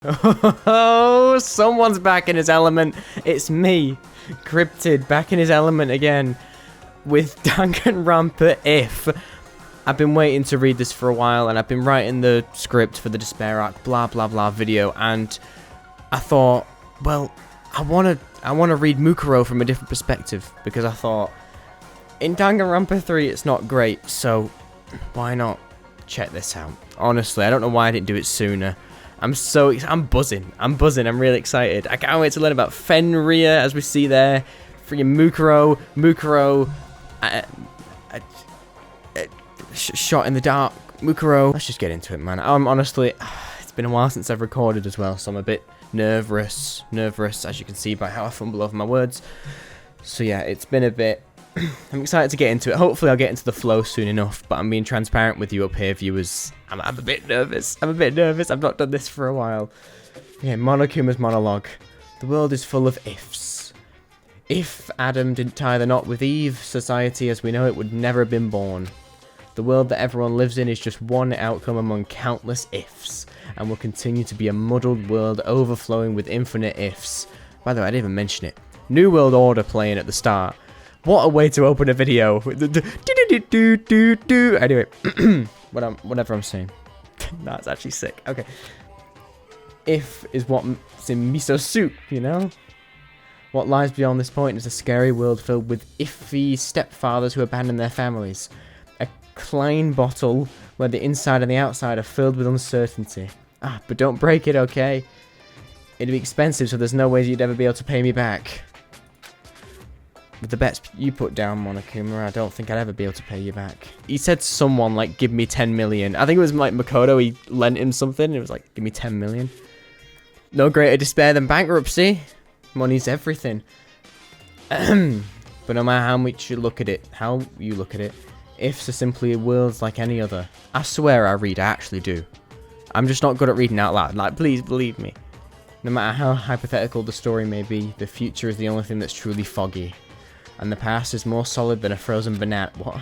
Oh, someone's back in his element. It's me, Cryptid, back in his element again with Danganronpa If. I've been waiting to read this for a while, and I've been writing the script for the Despair Arc blah blah blah video, and I thought, well, I wanna read Mukuro from a different perspective, because I thought in Danganronpa 3 it's not great, so why not check this out? Honestly, I don't know why I didn't do it sooner. I'm buzzing. I'm really excited. I can't wait to learn about Fenrir, as we see there. Freaking Mukuro, shot in the dark, Mukuro. Let's just get into it, man. Honestly, it's been a while since I've recorded as well, so I'm a bit nervous, as you can see by how I fumble over my words. So yeah, it's been a bit. I'm excited to get into it. Hopefully I'll get into the flow soon enough, but I'm being transparent with you up here, viewers. I'm a bit nervous. I've not done this for a while. Okay, Monokuma's monologue. The world is full of ifs. If Adam didn't tie the knot with Eve, society as we know it would never have been born. The world that everyone lives in is just one outcome among countless ifs, and will continue to be a muddled world overflowing with infinite ifs. By the way, I didn't even mention it. New World Order playing at the start. What a way to open a video. Anyway, whatever I'm saying. That's actually sick. Okay. If is what's in miso soup, you know? What lies beyond this point is a scary world filled with iffy stepfathers who abandon their families. A Klein bottle where the inside and the outside are filled with uncertainty. Ah, but don't break it, okay? It'd be expensive, so there's no way you'd ever be able to pay me back. With the bets you put down, Monokuma, I don't think I'd ever be able to pay you back. He said to someone, like, give me 10 million. I think it was, like, Makoto, he lent him something, and it was like, give me 10 million. No greater despair than bankruptcy. Money's everything. But no matter how much you look at it, ifs are simply worlds like any other. I swear I read, I actually do. I'm just not good at reading out loud, like, please believe me. No matter how hypothetical the story may be, the future is the only thing that's truly foggy. And the past is more solid than a frozen banana. What?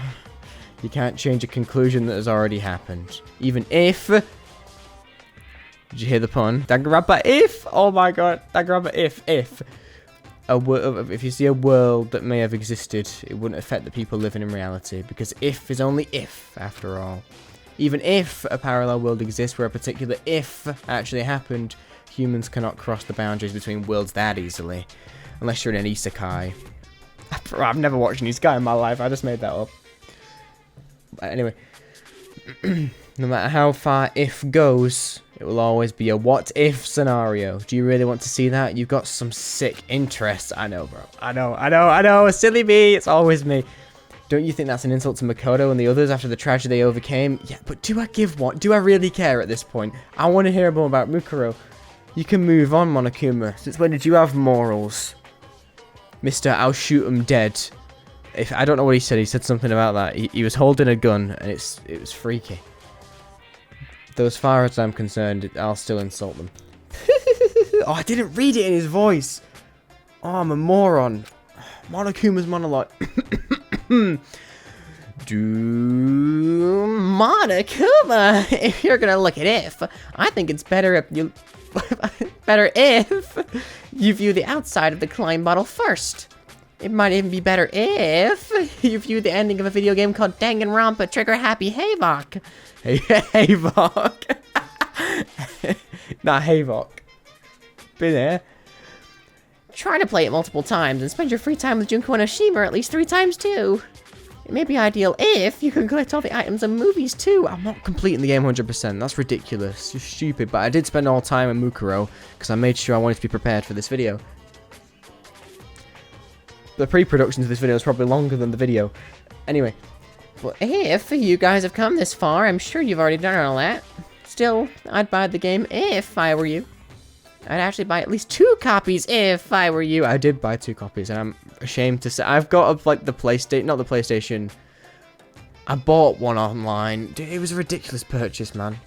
You can't change a conclusion that has already happened. Even if... Did you hear the pun? Danganronpa if! Oh my god. Danganronpa if. If you see a world that may have existed, it wouldn't affect the people living in reality. Because if is only if, after all. Even if a parallel world exists where a particular if actually happened, humans cannot cross the boundaries between worlds that easily. Unless you're in an isekai. I've never watched an isekai in my life, I just made that up. But anyway, no matter how far if goes, it will always be a what if scenario. Do you really want to see that? You've got some sick interests. I know, bro. I know. Silly me, it's always me. Don't you think that's an insult to Makoto and the others after the tragedy they overcame? Yeah, but do I really care at this point? I want to hear more about Mukuro. You can move on, Monokuma. Since when did you have morals? Mr. I'll shoot him dead. I don't know what he said. He said something about that. He was holding a gun, and it was freaky. Though as far as I'm concerned, I'll still insult them. Oh, I didn't read it in his voice. Oh, I'm a moron. Monokuma's monologue. Monokuma, if you're gonna look at if, I think it's better if you... better if you view the outside of the Klein bottle first. It might even be better if you view the ending of a video game called Danganronpa Trigger Happy Havok. Havok. Not Havok. Been there. Try to play it multiple times and spend your free time with Junko and Oshima at least 3 times too. It may be ideal if you can collect all the items and movies too. I'm not completing the game 100%. That's ridiculous. You're stupid. But I did spend all time in Mukuro because I made sure I wanted to be prepared for this video. The pre-production of this video is probably longer than the video. Anyway. Well, if you guys have come this far, I'm sure you've already done all that. Still, I'd buy the game if I were you. I'd actually buy at least 2 copies if I were you. I did buy 2 copies, and I'm ashamed to say I've got like the PlayStation, not the PlayStation. I bought one online. Dude, it was a ridiculous purchase, man.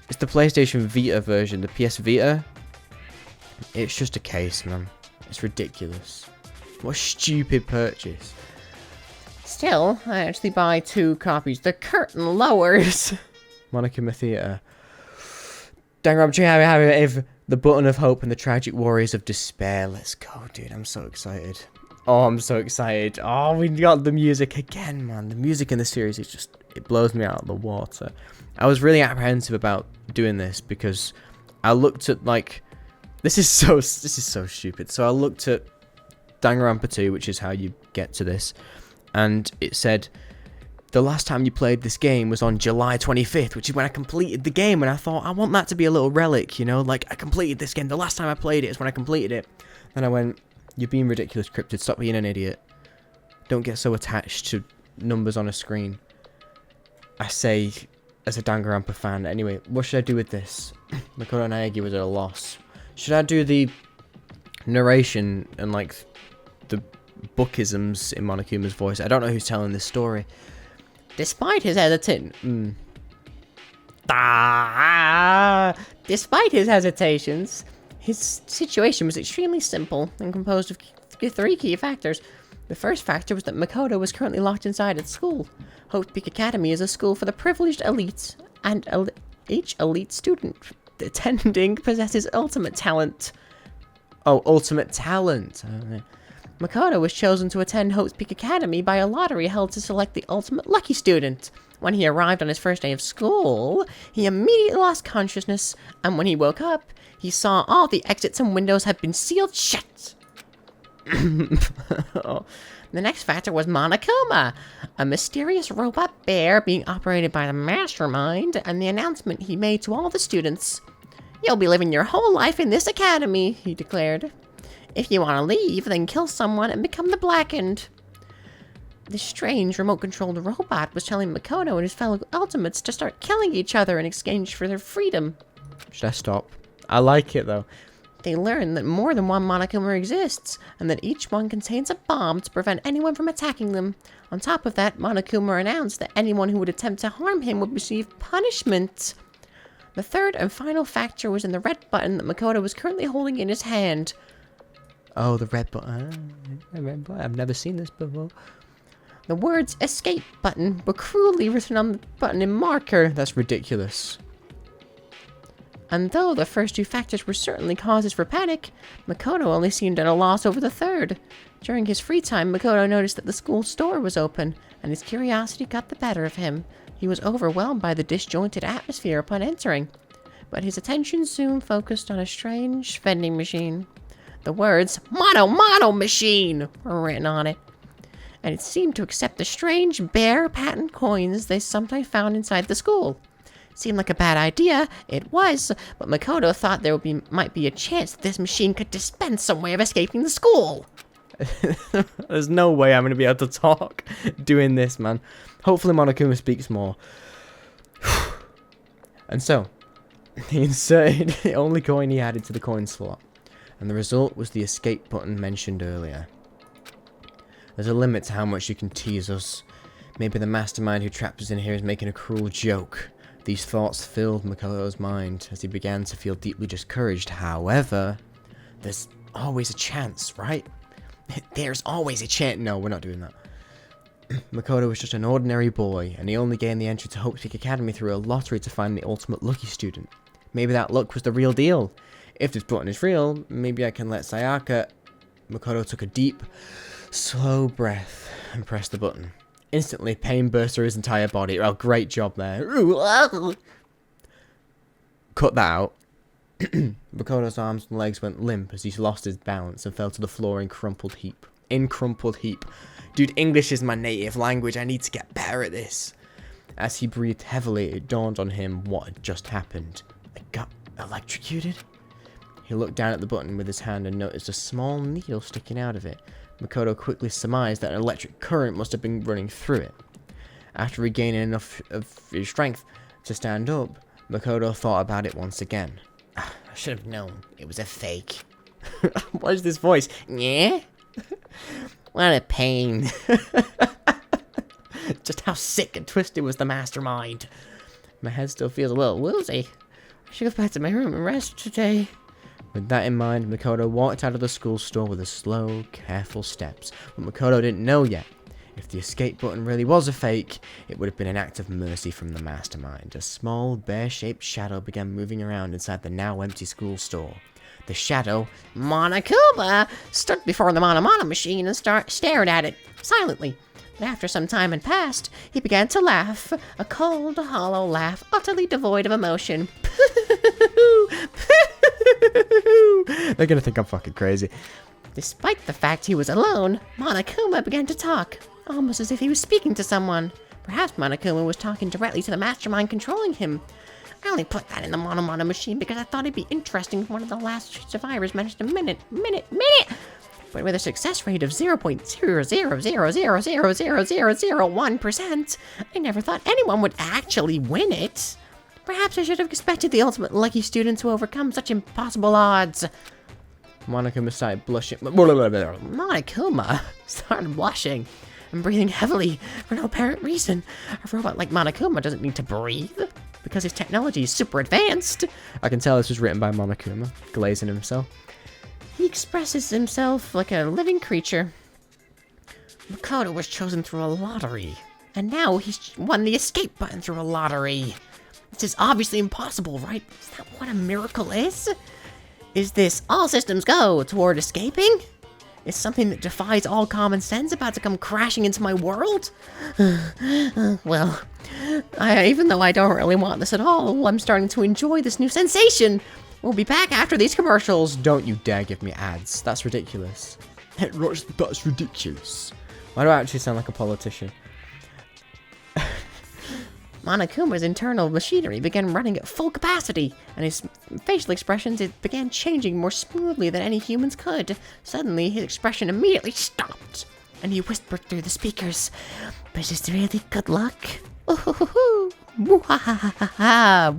It's the PlayStation Vita version, the PS Vita. It's just a case, man. It's ridiculous. What a stupid purchase. Still, I actually buy 2 copies. The curtain lowers. Monokuma Theatre. Danganronpa, the button of hope and the tragic warriors of despair. Let's go, dude. I'm so excited. Oh, I'm so excited. Oh, we got the music again, man. The music in the series is just, it blows me out of the water. I was really apprehensive about doing this because I looked at, like, this is so stupid. So I looked at Danganronpa 2, which is how you get to this, and it said the last time you played this game was on July 25th, which is when I completed the game, and I thought, I want that to be a little relic, you know, like, I completed this game, the last time I played it is when I completed it. Then I went, you're being ridiculous, Cryptid, stop being an idiot. Don't get so attached to numbers on a screen. I say, as a Danganronpa fan. Anyway, what should I do with this? Mukuro Naegi was at a loss. Should I do the narration and, like, the bookisms in Monokuma's voice? I don't know who's telling this story. Despite his hesitations, his situation was extremely simple and composed of three key factors. The first factor was that Mukuro was currently locked inside at school. Hope Peak Academy is a school for the privileged elites, and each elite student attending possesses ultimate talent. Oh, ultimate talent. Mukuro was chosen to attend Hope's Peak Academy by a lottery held to select the ultimate lucky student. When he arrived on his first day of school, he immediately lost consciousness, and when he woke up, he saw all the exits and windows had been sealed shut. Oh. The next factor was Monokuma, a mysterious robot bear being operated by the mastermind, and the announcement he made to all the students. You'll be living your whole life in this academy, he declared. If you want to leave, then kill someone and become the Blackened. This strange remote-controlled robot was telling Mukuro and his fellow Ultimates to start killing each other in exchange for their freedom. Should I stop? I like it, though. They learned that more than one Monokuma exists, and that each one contains a bomb to prevent anyone from attacking them. On top of that, Monokuma announced that anyone who would attempt to harm him would receive punishment. The third and final factor was in the red button that Mukuro was currently holding in his hand. Oh, the red button. I've never seen this before. The words escape button were cruelly written on the button in marker. That's ridiculous. And though the first two factors were certainly causes for panic, Mukuro only seemed at a loss over the third. During his free time, Mukuro noticed that the school store was open, and his curiosity got the better of him. He was overwhelmed by the disjointed atmosphere upon entering, but his attention soon focused on a strange vending machine. The words, Mono Machine, were written on it, and it seemed to accept the strange bear patent coins they sometimes found inside the school. Seemed like a bad idea, it was, but Mukuro thought there might be a chance that this machine could dispense some way of escaping the school. There's no way I'm going to be able to talk doing this, man. Hopefully Monokuma speaks more. And so, he inserted the only coin he added to the coin slot, and the result was the escape button mentioned earlier. There's a limit to how much you can tease us. Maybe the mastermind who trapped us in here is making a cruel joke. These thoughts filled Mukuro's mind as he began to feel deeply discouraged. However, there's always a chance, right? There's always a chance. No, we're not doing that. Mukuro was just an ordinary boy, and he only gained the entry to Hope's Peak Academy through a lottery to find the ultimate lucky student. Maybe that luck was the real deal. If this button is real, maybe I can let Sayaka... Mukuro took a deep, slow breath and pressed the button. Instantly, pain burst through his entire body. Oh, great job there. Cut that out. Mukuro's arms and legs went limp as he lost his balance and fell to the floor in crumpled heap. Dude, English is my native language. I need to get better at this. As he breathed heavily, it dawned on him what had just happened. I got electrocuted? He looked down at the button with his hand and noticed a small needle sticking out of it. Mukuro quickly surmised that an electric current must have been running through it. After regaining enough of his strength to stand up, Mukuro thought about it once again. I should have known. It was a fake. What is this voice? Yeah? What a pain. Just how sick and twisted was the mastermind. My head still feels a little woozy. I should go back to my room and rest today. With that in mind, Mukuro walked out of the school store with a slow, careful steps. What Mukuro didn't know yet If the escape button really was a fake, it would have been an act of mercy from the mastermind. A small, bear-shaped shadow began moving around inside the now-empty school store. The shadow, Monokuma, stood before the Mono machine and stared at it silently. But after some time had passed, he began to laugh, a cold, hollow laugh, utterly devoid of emotion. They're gonna think I'm fucking crazy. Despite the fact he was alone, Monokuma began to talk, almost as if he was speaking to someone. Perhaps Monokuma was talking directly to the mastermind controlling him. I only put that in the Mono machine because I thought it'd be interesting if one of the last survivors managed to minute. But with a success rate of 0.000000001%, I never thought anyone would actually win it. Perhaps I should have expected the ultimate lucky student to overcome such impossible odds. Monokuma started blushing. Monokuma started blushing and breathing heavily for no apparent reason. A robot like Monokuma doesn't need to breathe because his technology is super advanced. I can tell this was written by Monokuma, glazing himself. He expresses himself like a living creature. Mukuro was chosen through a lottery, and now he's won the escape button through a lottery. This is obviously impossible, right? Is that what a miracle is? Is this all systems go toward escaping? Is something that defies all common sense about to come crashing into my world? Well, even though I don't really want this at all, I'm starting to enjoy this new sensation. We'll be back after these commercials. Don't you dare give me ads. That's ridiculous. That's ridiculous. Why do I actually sound like a politician? Monokuma's internal machinery began running at full capacity, and his facial expressions began changing more smoothly than any humans could. Suddenly, his expression immediately stopped, and he whispered through the speakers, "This is really good luck. Ooh,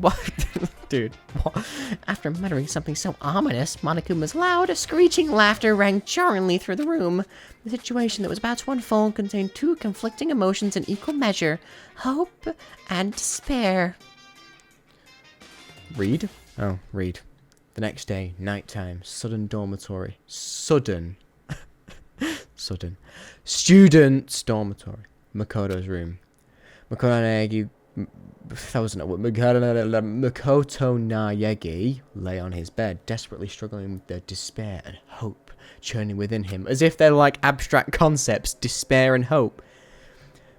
What? Dude, what? After muttering something so ominous, Monokuma's loud, screeching laughter rang jarringly through the room. The situation that was about to unfold contained two conflicting emotions in equal measure: hope and despair. Read? Oh, read. The next day, nighttime, sudden dormitory. Sudden. Student's dormitory. Makoto's room. Makoto Naegi lay on his bed, desperately struggling with the despair and hope churning within him, as if they're like abstract concepts, despair and hope.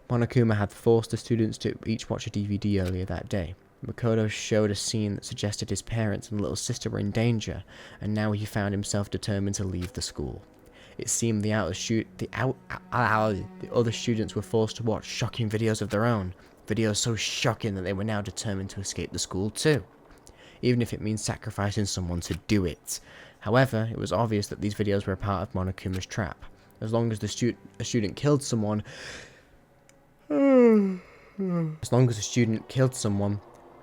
Monokuma had forced the students to each watch a DVD earlier that day. Makoto showed a scene that suggested his parents and little sister were in danger, and now he found himself determined to leave the school. It seemed the other students were forced to watch shocking videos of their own. Videos so shocking that they were now determined to escape the school too, even if it means sacrificing someone to do it. However, it was obvious that these videos were a part of Monokuma's trap. As long as a student killed someone,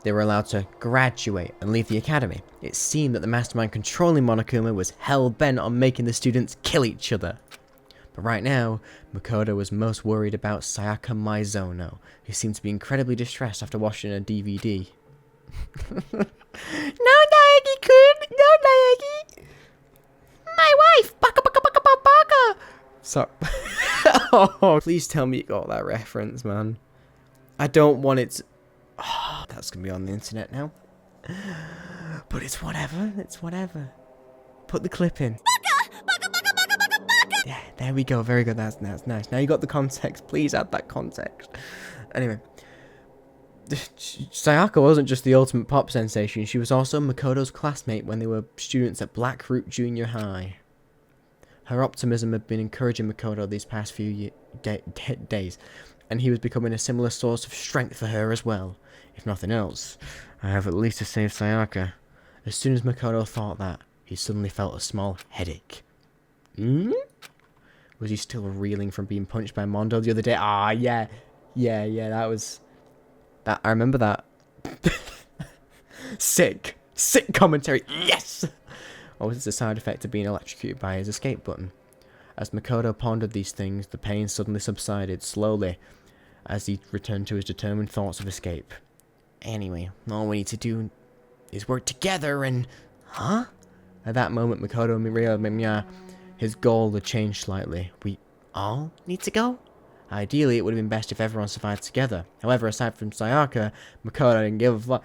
they were allowed to graduate and leave the academy. It seemed that the mastermind controlling Monokuma was hell-bent on making the students kill each other. But right now, Makoto was most worried about Sayaka Maizono, who seemed to be incredibly distressed after watching a DVD. No, naegi-kun! No, naegi! My wife! Baka, baka, baka, baka, baka! So, oh, please tell me you got that reference, man. I don't want it to... Oh, that's going to be on the internet now. But it's whatever. It's whatever. Put the clip in. Yeah, there we go. Very good. That's nice. Now you got the context. Please add that context. Anyway. Sayaka wasn't just the ultimate pop sensation. She was also Makoto's classmate when they were students at Blackroot Junior High. Her optimism had been encouraging Makoto these past few days, and he was becoming a similar source of strength for her as well. If nothing else, I have at least to save Sayaka. As soon as Makoto thought that, he suddenly felt a small headache. Was he still reeling from being punched by Mondo the other day? Ah, yeah, that was... That I remember that. Sick commentary, yes! Or was it a side effect of being electrocuted by his escape button? As Makoto pondered these things, the pain suddenly subsided slowly as he returned to his determined thoughts of escape. Anyway, all we need to do is work together and... Huh? At that moment, Makoto realized his goal had changed slightly. We all need to go? Ideally, it would have been best if everyone survived together. However, aside from Sayaka, Makoto didn't give a fuck.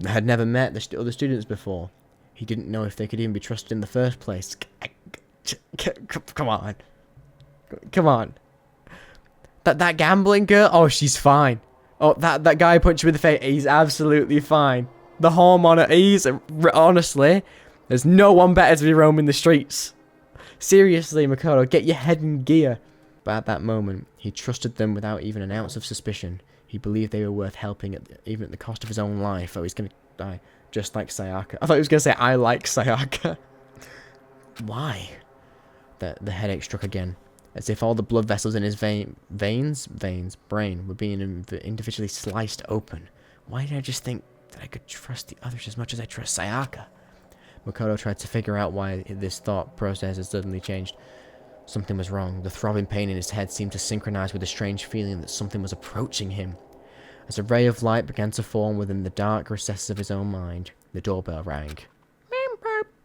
Had never met the other students before. He didn't know if they could even be trusted in the first place. Come on. Come on. That gambling girl? Oh, she's fine. Oh, that guy punched you in the face. He's absolutely fine. The hormone, honestly, there's no one better to be roaming the streets. Seriously, Makoto, get your head in gear. But at that moment, he trusted them without even an ounce of suspicion. He believed they were worth helping, even at the cost of his own life. Oh, he's gonna die, just like Sayaka. I thought he was gonna say, I like Sayaka. Why? The headache struck again, as if all the blood vessels in his brain were being individually sliced open. Why did I just think that I could trust the others as much as I trust Sayaka? Makoto tried to figure out why this thought process had suddenly changed. Something was wrong. The throbbing pain in his head seemed to synchronize with a strange feeling that something was approaching him. As a ray of light began to form within the dark recesses of his own mind, the doorbell rang.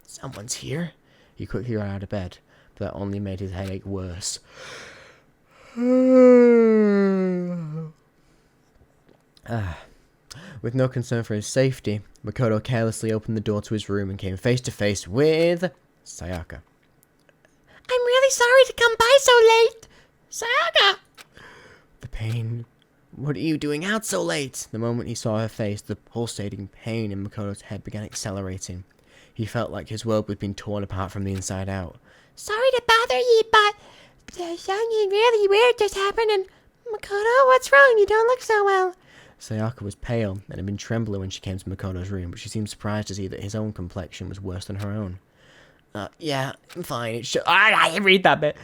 Someone's here. He quickly got out of bed, but that only made his headache worse. With no concern for his safety, Makoto carelessly opened the door to his room and came face to face with Sayaka. I'm really sorry to come by so late. Sayaka! The pain. What are you doing out so late? The moment he saw her face, the pulsating pain in Makoto's head began accelerating. He felt like his world was being torn apart from the inside out. Sorry to bother you, but something really weird just happened and... Makoto, what's wrong? You don't look so well. Sayaka was pale and had been trembling when she came to Makoto's room, but she seemed surprised to see that his own complexion was worse than her own. Yeah, I'm fine. I didn't read that bit.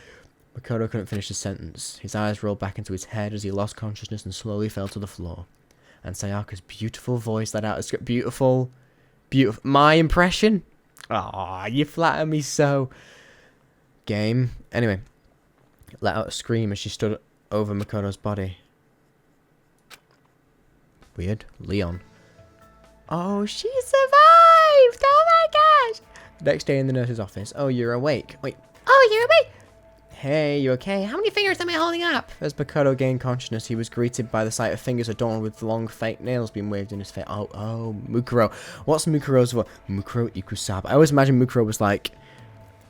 Makoto couldn't finish his sentence. His eyes rolled back into his head as he lost consciousness and slowly fell to the floor. And Sayaka's beautiful voice let out a beautiful... My impression? Aw, you flatter me so. Game. Anyway, let out a scream as she stood over Makoto's body. Weird. Leon. Oh, she survived! Oh my gosh! Next day in the nurse's office. Oh, you're awake. Wait. Oh, you're awake! Hey, you okay? How many fingers am I holding up? As Makoto gained consciousness, he was greeted by the sight of fingers adorned with long fake nails being waved in his face. Oh, Mukuro. What's Mukuro's what? Mukuro Ikusaba. I always imagine Mukuro was like...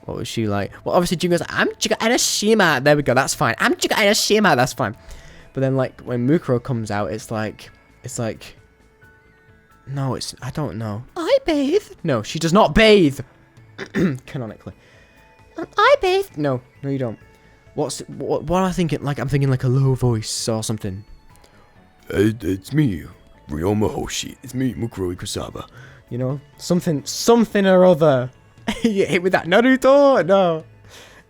What was she like? Well, obviously Junko's like, I'm Uggaaaahh. There we go, that's fine. I'm Uggaaaahh, that's fine. But then, like, when Mukuro comes out, it's like... No, I don't know. I bathe. No, she does not bathe. Canonically. I bathe. No, you don't. What am I thinking? Like, I'm thinking like a low voice or something. It's me, Ryoma Hoshi. It's me, Mukuro Ikusaba. You know, something or other. You hit with that Naruto? No.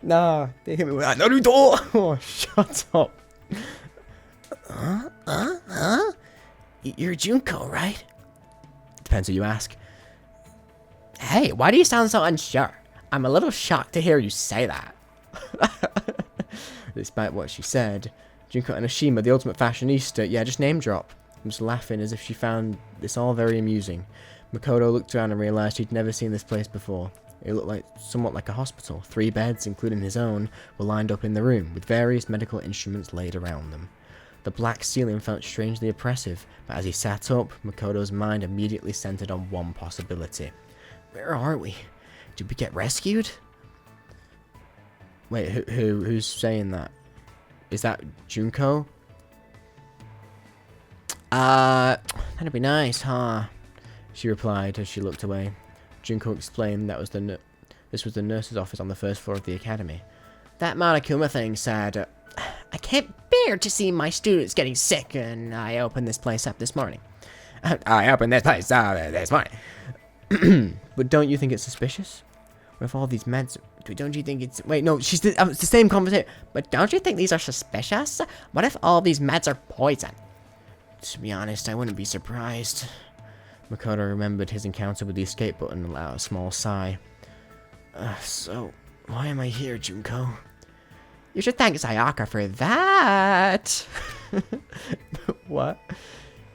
Nah, they hit me with that Naruto. Oh, shut up. You're Junko, right? Depends who you ask. Hey, why do you sound so unsure? I'm a little shocked to hear you say that. Despite what she said, Junko Enoshima, the ultimate fashionista, yeah, just name drop, was laughing as if she found this all very amusing. Makoto looked around and realized he'd never seen this place before. It looked somewhat like a hospital. 3 beds, including his own, were lined up in the room, with various medical instruments laid around them. The black ceiling felt strangely oppressive, but as he sat up, Makoto's mind immediately centered on one possibility. Where are we? Did we get rescued? Wait, who's saying that? Is that Junko? That'd be nice, huh? She replied as she looked away. Junko explained that this was the nurse's office on the first floor of the academy. That Monokuma thing said, I can't bear to see my students getting sick, and I opened this place up this morning. I opened this place this morning. But don't you think it's suspicious? With all these meds, don't you think it's... Wait, no, it's the same conversation. But don't you think these are suspicious? What if all these meds are poison? To be honest, I wouldn't be surprised. Makoto remembered his encounter with the escape button and allowed a small sigh. So, why am I here, Junko? You should thank Sayaka for that. What?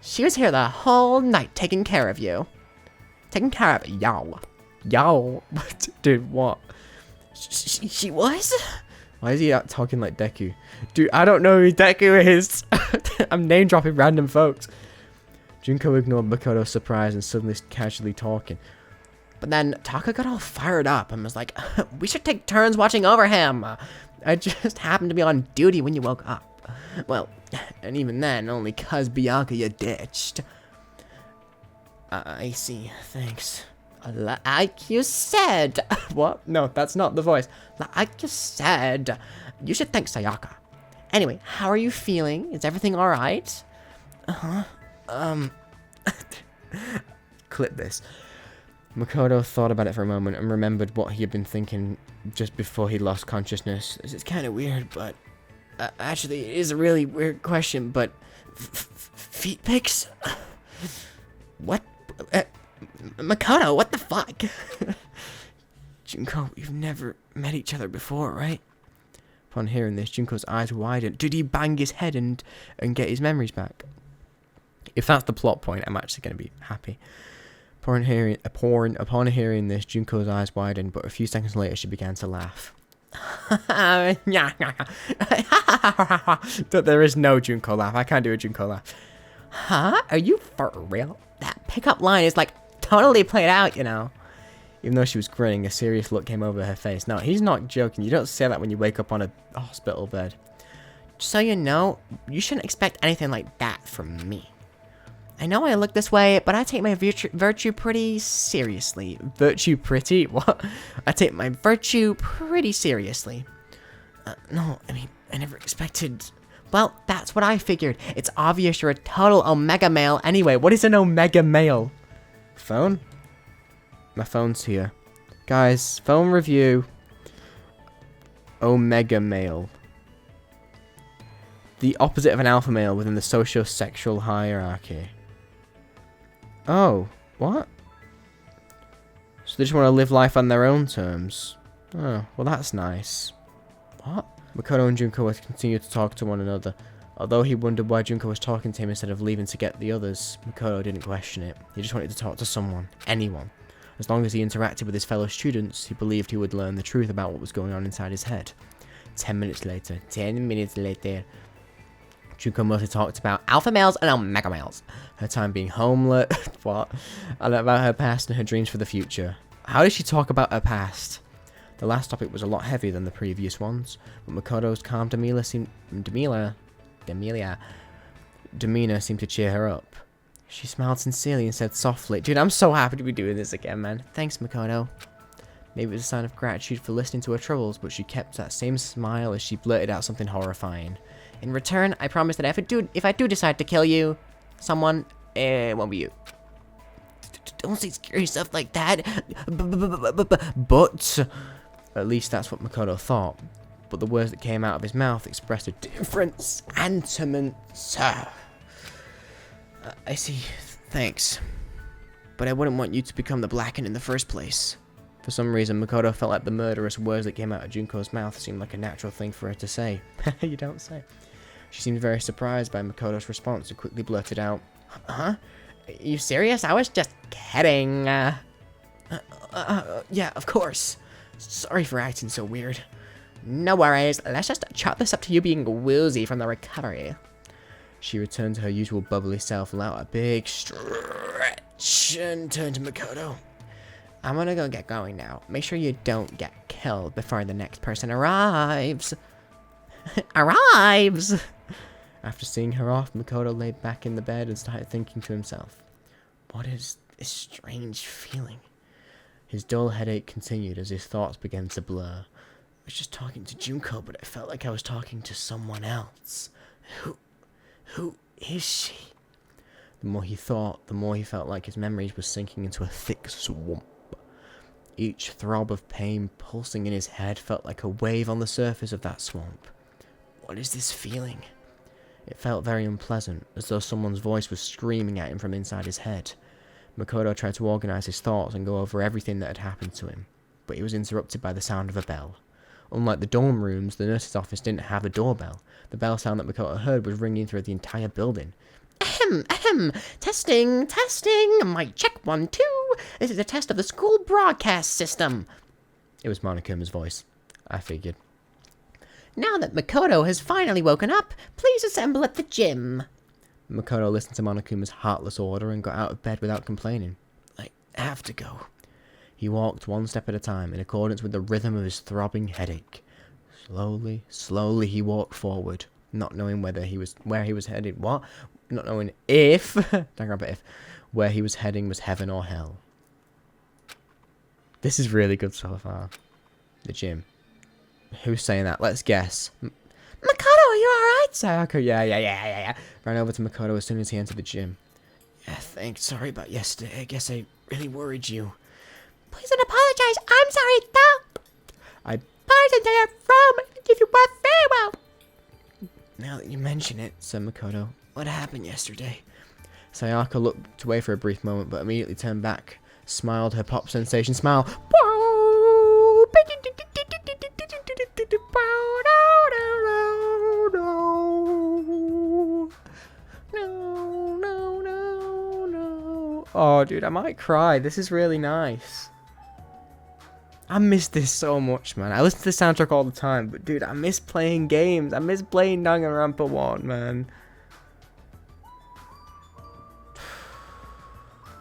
She was here the whole night taking care of you. Taking care of y'all. Y'all? Dude, what? She was? Why is he talking like Deku? Dude, I don't know who Deku is. I'm name dropping random folks. Junko ignored Makoto's surprise and suddenly casually talking. But then Taka got all fired up and was like, we should take turns watching over him. I just happened to be on duty when you woke up. Well, and even then, only 'cause Bianca you ditched. I see, thanks. Like you said. What? No, that's not the voice. Like you said. You should thank Sayaka. Anyway, how are you feeling? Is everything alright? Clip this. Makoto thought about it for a moment and remembered what he had been thinking just before he lost consciousness. This is kind of weird, but... actually, it is a really weird question, but... feet pics? What? Makoto, what the fuck? Junko, we've never met each other before, right? Upon hearing this, Junko's eyes widened. Did he bang his head and get his memories back? If that's the plot point, I'm actually going to be happy. Upon hearing this, Junko's eyes widened, but a few seconds later, she began to laugh. There is no Junko laugh. I can't do a Junko laugh. Huh? Are you for real? That pickup line is like totally played out, you know. Even though she was grinning, a serious look came over her face. No, he's not joking. You don't say that when you wake up on a hospital bed. Just so you know, you shouldn't expect anything like that from me. I know I look this way, but I take my virtue pretty seriously. Virtue pretty? What? I take my virtue pretty seriously. No, I mean, I never expected... Well, that's what I figured. It's obvious you're a total omega male. Anyway, what is an omega male? Phone? My phone's here. Guys, phone review. Omega male. The opposite of an alpha male within the socio-sexual hierarchy. Oh, what? So they just want to live life on their own terms. Oh, well that's nice. What? Makoto and Junko would continue to talk to one another. Although he wondered why Junko was talking to him instead of leaving to get the others, Makoto didn't question it. He just wanted to talk to someone. Anyone. As long as he interacted with his fellow students, he believed he would learn the truth about what was going on inside his head. 10 minutes later. Junko mostly talked about alpha males and omega males. Her time being homeless. What? And about her past and her dreams for the future. How did she talk about her past? The last topic was a lot heavier than the previous ones, but Makoto's calm demeanor seemed to cheer her up. She smiled sincerely and said softly, dude, I'm so happy to be doing this again, man. Thanks, Makoto. Maybe it was a sign of gratitude for listening to her troubles, but she kept that same smile as she blurted out something horrifying. In return, I promise that if I do decide to kill you, someone, it won't be you. Don't say scary stuff like that. But... At least that's what Makoto thought. But the words that came out of his mouth expressed a different sentiment. I see. Thanks. But I wouldn't want you to become the Blackened in the first place. For some reason, Makoto felt like the murderous words that came out of Junko's mouth seemed like a natural thing for her to say. You don't say. She seemed very surprised by Makoto's response and quickly blurted out, Huh? Are you serious? I was just kidding. Yeah, of course. Sorry for acting so weird. No worries. Let's just chalk this up to you being woozy from the recovery. She returned to her usual bubbly self, let out a big stretch, and turned to Makoto. I'm gonna go get going now. Make sure you don't get killed before the next person arrives. Arrives! After seeing her off, Makoto lay back in the bed and started thinking to himself, what is this strange feeling? His dull headache continued as his thoughts began to blur. I was just talking to Junko, but I felt like I was talking to someone else. Who is she? The more he thought, the more he felt like his memories were sinking into a thick swamp. Each throb of pain pulsing in his head felt like a wave on the surface of that swamp. What is this feeling? It felt very unpleasant, as though someone's voice was screaming at him from inside his head. Makoto tried to organize his thoughts and go over everything that had happened to him, but he was interrupted by the sound of a bell. Unlike the dorm rooms, the nurse's office didn't have a doorbell. The bell sound that Makoto heard was ringing through the entire building. Ahem, ahem, testing, mic check 1, 2. This is a test of the school broadcast system. It was Monokuma's voice. I figured. Now that Makoto has finally woken up, please assemble at the gym. Makoto listened to Monokuma's heartless order and got out of bed without complaining. I have to go. He walked one step at a time in accordance with the rhythm of his throbbing headache. Slowly, slowly he walked forward, not knowing where he was headed. What? Not knowing if Danganronpa if where he was heading was heaven or hell. This is really good so far. The gym. Who's saying that? Let's guess. Makoto, are you alright? Sayaka, yeah. Ran over to Makoto as soon as he entered the gym. Yeah, thanks. Sorry about yesterday. I guess I really worried you. Please don't apologize. I'm sorry. No. I Pardon, they are from. If you were very well. Now that you mention it, said Makoto, what happened yesterday? Sayaka looked away for a brief moment, but immediately turned back, smiled her pop sensation smile. Oh, dude, I might cry. This is really nice. I miss this so much, man. I listen to the soundtrack all the time, but dude, I miss playing games. I miss playing Danganronpa 1, man.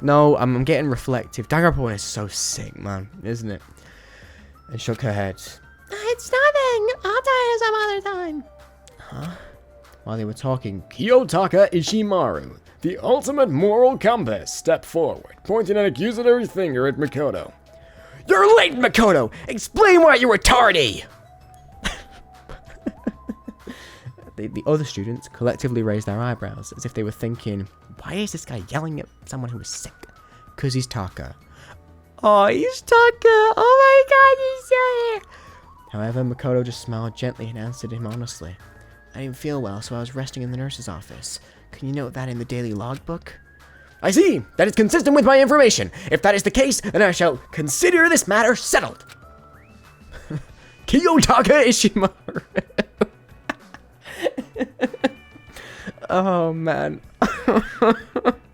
No, I'm getting reflective. Danganronpa 1 is so sick, man, isn't it? And shook her head. It's nothing. I'll tell you some other time. Huh? While they were talking, Kiyotaka Ishimaru, the ultimate moral compass, stepped forward, pointing an accusatory finger at Makoto. You're late, Makoto! Explain why you were tardy! The other students collectively raised their eyebrows, as if they were thinking, why is this guy yelling at someone who is sick? Because he's Taka. Oh, he's Taka! Oh my god, he's so here! However, Makoto just smiled gently and answered him honestly. I didn't feel well, so I was resting in the nurse's office. Can you note that in the daily logbook? I see! That is consistent with my information! If that is the case, then I shall consider this matter settled! Kiyotaka Ishimaru! Oh, man.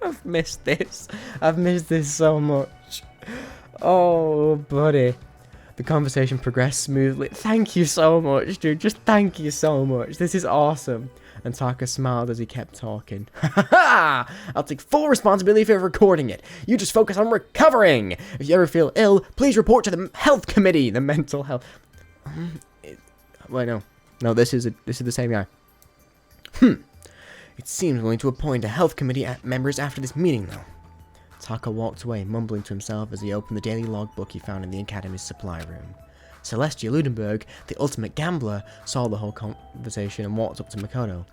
I've missed this. I've missed this so much. Oh, buddy. The conversation progressed smoothly. Thank you so much, dude. Just thank you so much. This is awesome. And Taka smiled as he kept talking. Ha ha! I'll take full responsibility for recording it. You just focus on recovering. If you ever feel ill, please report to the health committee. The mental health. Wait, no. No, this is the same guy. It seems we're going to appoint a health committee members after this meeting, though. Taka walked away, mumbling to himself as he opened the daily logbook he found in the academy's supply room. Celestia Ludenberg, the ultimate gambler, saw the whole conversation and walked up to Makoto.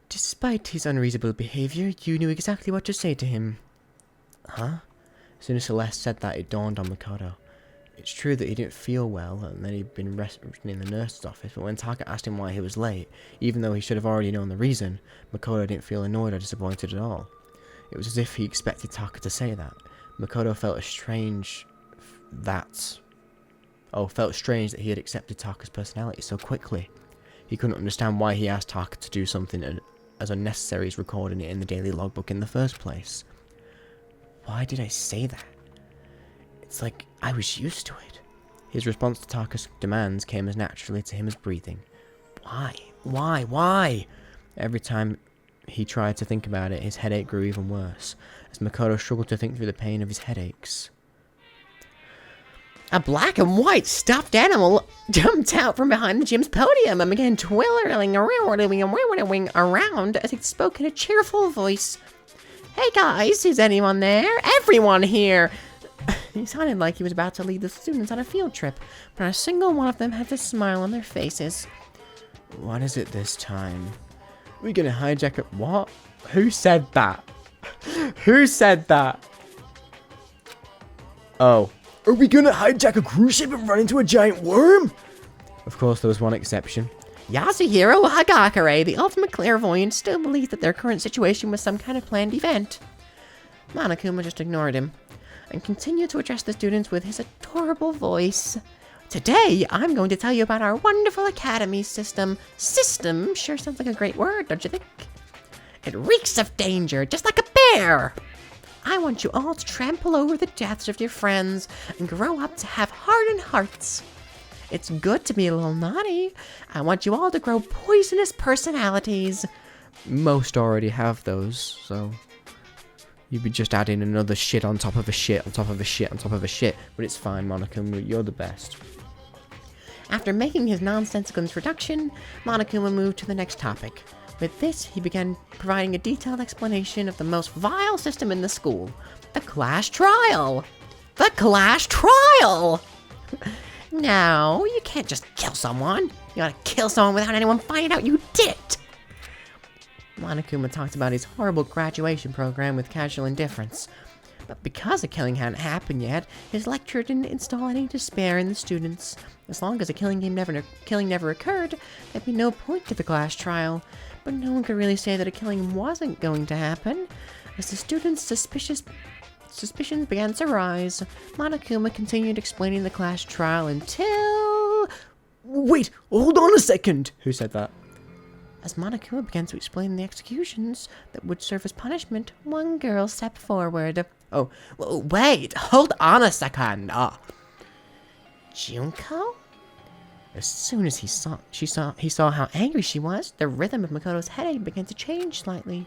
Despite his unreasonable behavior, you knew exactly what to say to him. Huh? As soon as Celeste said that, it dawned on Makoto. It's true that he didn't feel well and that he'd been resting in the nurse's office, but when Taka asked him why he was late, even though he should have already known the reason, Makoto didn't feel annoyed or disappointed at all. It was as if he expected Taka to say that. Makoto felt strange that he had accepted Taka's personality so quickly. He couldn't understand why he asked Taka to do something as unnecessary as recording it in the daily logbook in the first place. Why did I say that? It's like I was used to it. His response to Taka's demands came as naturally to him as breathing. Why? Why? Every time he tried to think about it, his headache grew even worse, as Makoto struggled to think through the pain of his headaches. A black and white stuffed animal jumped out from behind the gym's podium and began twirling around as it spoke in a cheerful voice. Hey guys, is anyone there? Everyone here! He sounded like he was about to lead the students on a field trip, but not a single one of them had a smile on their faces. What is it this time? We're gonna hijack a... What? Who said that? Who said that? Oh. Are we gonna hijack a cruise ship and run into a giant worm? Of course, there was one exception. Yasuhiro Hagakure, the ultimate clairvoyant, still believes that their current situation was some kind of planned event. Monokuma just ignored him and continued to address the students with his adorable voice. Today, I'm going to tell you about our wonderful academy system. System sure sounds like a great word, don't you think? It reeks of danger, just like a bear. I want you all to trample over the deaths of your friends and grow up to have hardened hearts. It's good to be a little naughty. I want you all to grow poisonous personalities. Most already have those, so you'd be just adding another shit on top of a shit on top of a shit on top of a shit. But it's fine, Monokuma, you're the best. After making his nonsensical introduction, Monokuma moved to the next topic. With this, he began providing a detailed explanation of the most vile system in the school, the class trial. The class trial! No, you can't just kill someone. You gotta kill someone without anyone finding out you did it. Monokuma talked about his horrible graduation program with casual indifference. But because a killing hadn't happened yet, his lecture didn't install any despair in the students. As long as a killing never occurred, there'd be no point to the class trial. But no one could really say that a killing wasn't going to happen. As the students' suspicions began to rise, Monokuma continued explaining the class trial until... Wait, hold on a second! Who said that? As Monokuma began to explain the executions that would serve as punishment, one girl stepped forward. Oh, wait, hold on a second. Junko? As soon as he saw how angry she was, the rhythm of Makoto's headache began to change slightly.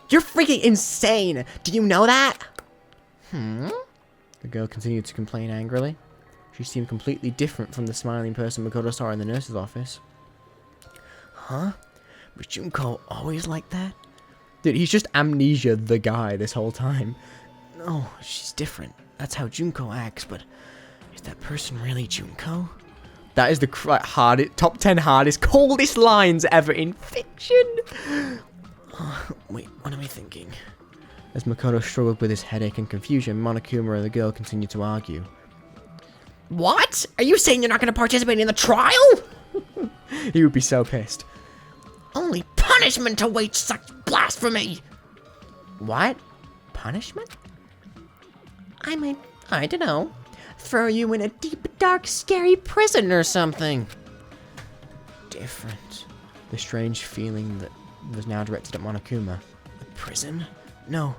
You're freaking insane! Do you know that? The girl continued to complain angrily. She seemed completely different from the smiling person Makoto saw in the nurse's office. Huh? Was Junko always like that? Dude, he's just Amnesia the guy this whole time. No, she's different. That's how Junko acts, but is that person really Junko? That is the top 10 hardest, coldest lines ever in fiction. Wait, what am I thinking? As Makoto struggled with his headache and confusion, Monokuma and the girl continued to argue. What? Are you saying you're not going to participate in the trial? He would be so pissed. Only punishment awaits such blasphemy! What? Punishment? I mean, I don't know. Throw you in a deep, dark, scary prison or something. Different. The strange feeling that was now directed at Monokuma. A prison? No.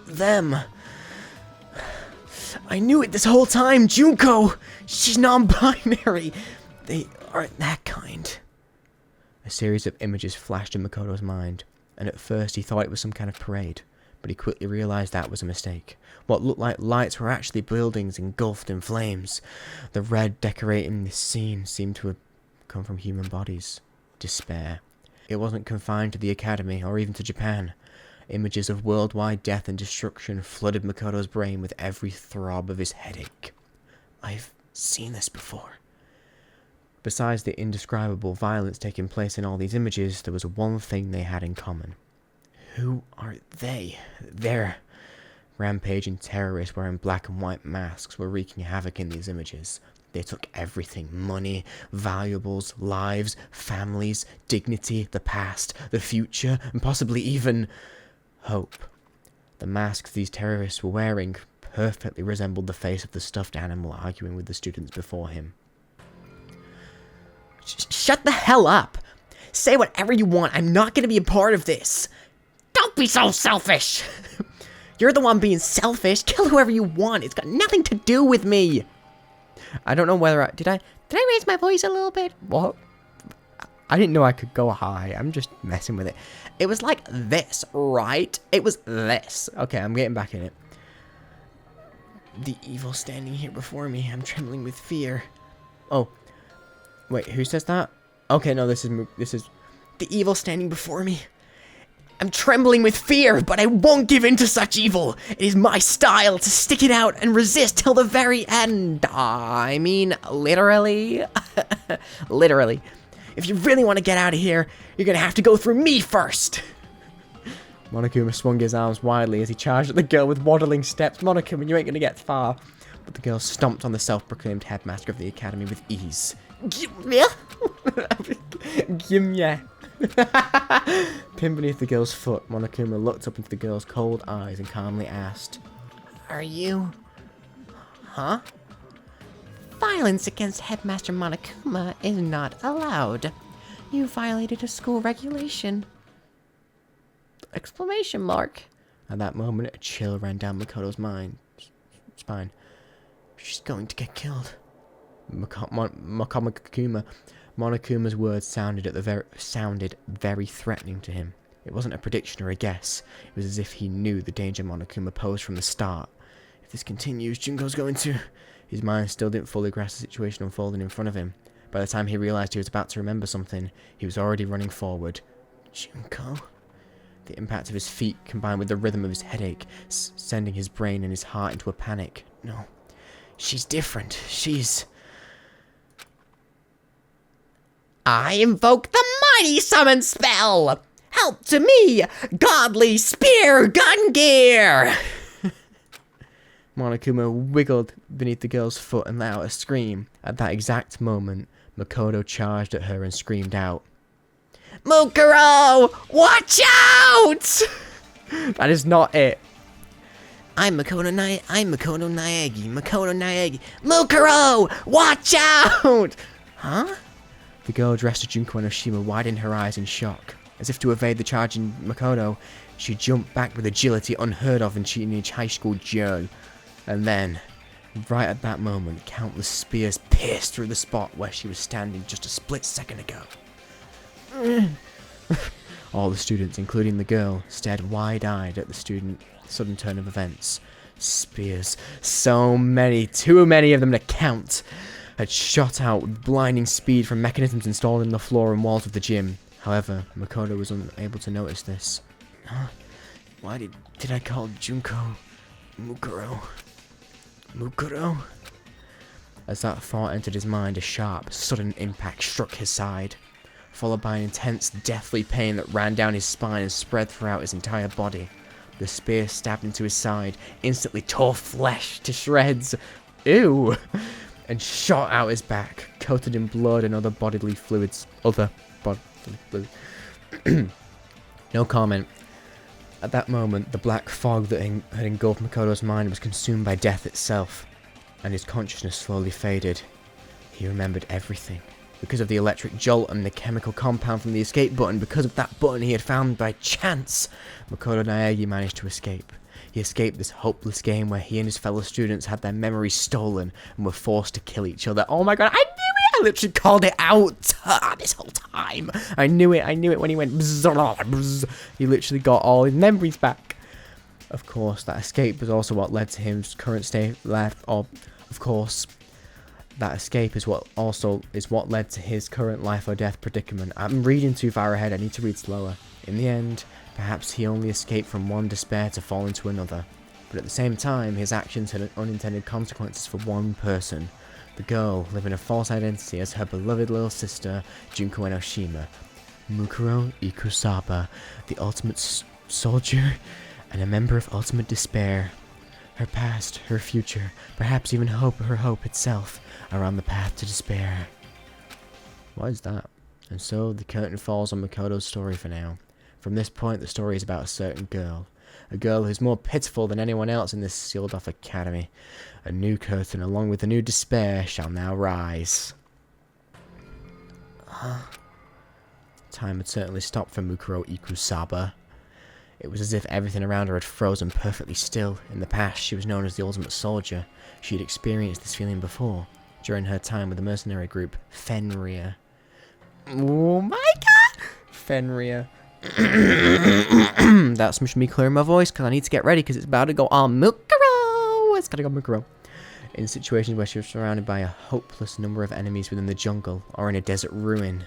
Them. I knew it this whole time, Junko! She's non-binary. They aren't that kind. A series of images flashed in Makoto's mind, and at first he thought it was some kind of parade, but he quickly realized that was a mistake. What looked like lights were actually buildings engulfed in flames. The red decorating this scene seemed to have come from human bodies. Despair. It wasn't confined to the academy, or even to Japan. Images of worldwide death and destruction flooded Makoto's brain with every throb of his headache. I've seen this before. Besides the indescribable violence taking place in all these images, there was one thing they had in common. Who are they? They're rampaging terrorists wearing black and white masks were wreaking havoc in these images. They took everything: money, valuables, lives, families, dignity, the past, the future, and possibly even hope. The masks these terrorists were wearing perfectly resembled the face of the stuffed animal arguing with the students before him. Shut the hell up! Say whatever you want, I'm not gonna be a part of this! Don't be so selfish! You're the one being selfish. Kill whoever you want. It's got nothing to do with me. I don't know whether did I raise my voice a little bit? What? I didn't know I could go high. I'm just messing with it. It was like this, right? It was this. Okay, I'm getting back in it. The evil standing here before me. I'm trembling with fear. Oh. Wait, who says that? Okay, no, this is the evil standing before me. I'm trembling with fear, but I won't give in to such evil. It is my style to stick it out and resist till the very end. I mean, literally. Literally. If you really want to get out of here, you're gonna have to go through me first. Monokuma swung his arms widely as he charged at the girl with waddling steps. Monokuma, you ain't gonna get far. But the girl stomped on the self-proclaimed headmaster of the academy with ease. Gimya! Gimya! Pinned beneath the girl's foot, Monokuma looked up into the girl's cold eyes and calmly asked, "Are you... huh?" Violence against Headmaster Monokuma is not allowed. You violated a school regulation. Exclamation mark. At that moment, a chill ran down Makoto's spine. She's going to get killed. Monokuma's words sounded very threatening to him. It wasn't a prediction or a guess. It was as if he knew the danger Monokuma posed from the start. If this continues, Junko's going to... His mind still didn't fully grasp the situation unfolding in front of him. By the time he realized he was about to remember something, he was already running forward. Junko? The impact of his feet combined with the rhythm of his headache, sending his brain and his heart into a panic. No. She's different. She's... I invoke the mighty summon spell! Help to me, godly spear gun gear! Monokuma wiggled beneath the girl's foot and let out a scream. At that exact moment, Makoto charged at her and screamed out, Mukuro! Watch out! That is not it. I'm Makoto Naegi. Mukuro! Watch out! Huh? The girl dressed as Junko Enoshima widened her eyes in shock. As if to evade the charging Makoto, she jumped back with agility unheard of in teenage high school girl. And then, right at that moment, countless spears pierced through the spot where she was standing just a split second ago. All the students, including the girl, stared wide-eyed at the sudden turn of events. Spears, so many, too many of them to count, had shot out with blinding speed from mechanisms installed in the floor and walls of the gym. However, Makoto was unable to notice this. Why did I call Junko Mukuro? Mukuro? As that thought entered his mind, a sharp, sudden impact struck his side, followed by an intense, deathly pain that ran down his spine and spread throughout his entire body. The spear stabbed into his side, instantly tore flesh to shreds. Ew! And shot out his back, coated in blood and other bodily fluids. No comment. At that moment, the black fog that had engulfed Makoto's mind was consumed by death itself, and his consciousness slowly faded. He remembered everything. Because of the electric jolt and the chemical compound from the escape button, because of that button he had found by chance, Makoto Naegi managed to escape. He escaped this hopeless game where he and his fellow students had their memories stolen and were forced to kill each other. Oh my god, I knew it! I literally called it out this whole time. I knew it when he went bzz. He literally got all his memories back. Of course, that escape was also what led to his current state of course, that escape is what led to his current life or death predicament. I'm reading too far ahead, I need to read slower. In the end, perhaps he only escaped from one despair to fall into another. But at the same time, his actions had unintended consequences for one person. The girl living a false identity as her beloved little sister, Junko Enoshima. Mukuro Ikusaba, the ultimate soldier, and a member of ultimate despair. Her past, her future, perhaps even her hope itself, are on the path to despair. What is that? And so the curtain falls on Makoto's story for now. From this point, the story is about a certain girl. A girl who's more pitiful than anyone else in this sealed-off academy. A new curtain, along with a new despair, shall now rise. Time had certainly stopped for Mukuro Ikusaba. It was as if everything around her had frozen perfectly still. In the past, she was known as the ultimate soldier. She had experienced this feeling before, during her time with the mercenary group, Fenrir. Oh my god! Fenrir. That's me clearing my voice because I need to get ready because it's about to go on Mukuro. It's gotta go Mukuro. In situations where she was surrounded by a hopeless number of enemies within the jungle or in a desert ruin,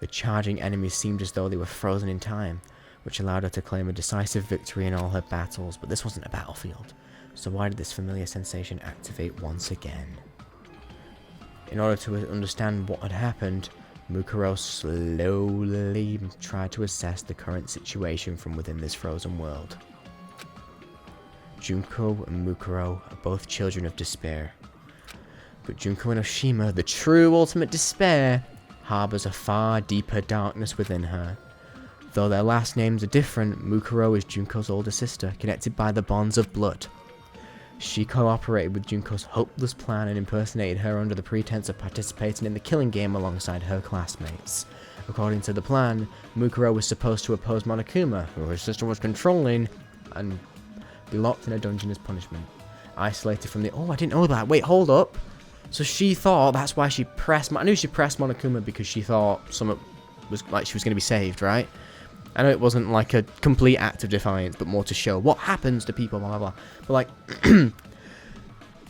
the charging enemies seemed as though they were frozen in time, which allowed her to claim a decisive victory in all her battles. But this wasn't a battlefield, so why did this familiar sensation activate once again? In order to understand what had happened, Mukuro slowly tried to assess the current situation from within this frozen world. Junko and Mukuro are both children of despair. But Junko Enoshima, the true ultimate despair, harbours a far deeper darkness within her. Though their last names are different, Mukuro is Junko's older sister, connected by the bonds of blood. She cooperated with Junko's hopeless plan and impersonated her under the pretense of participating in the killing game alongside her classmates. According to the plan, Mukuro was supposed to oppose Monokuma, who her sister was controlling, and be locked in a dungeon as punishment. isolated from the... Oh, I didn't know that. Wait, hold up. So she thought that's why she pressed... I knew she pressed Monokuma because she thought something was like she was going to be saved, right? I know it wasn't like a complete act of defiance, but more to show what happens to people, blah, blah, blah. But like,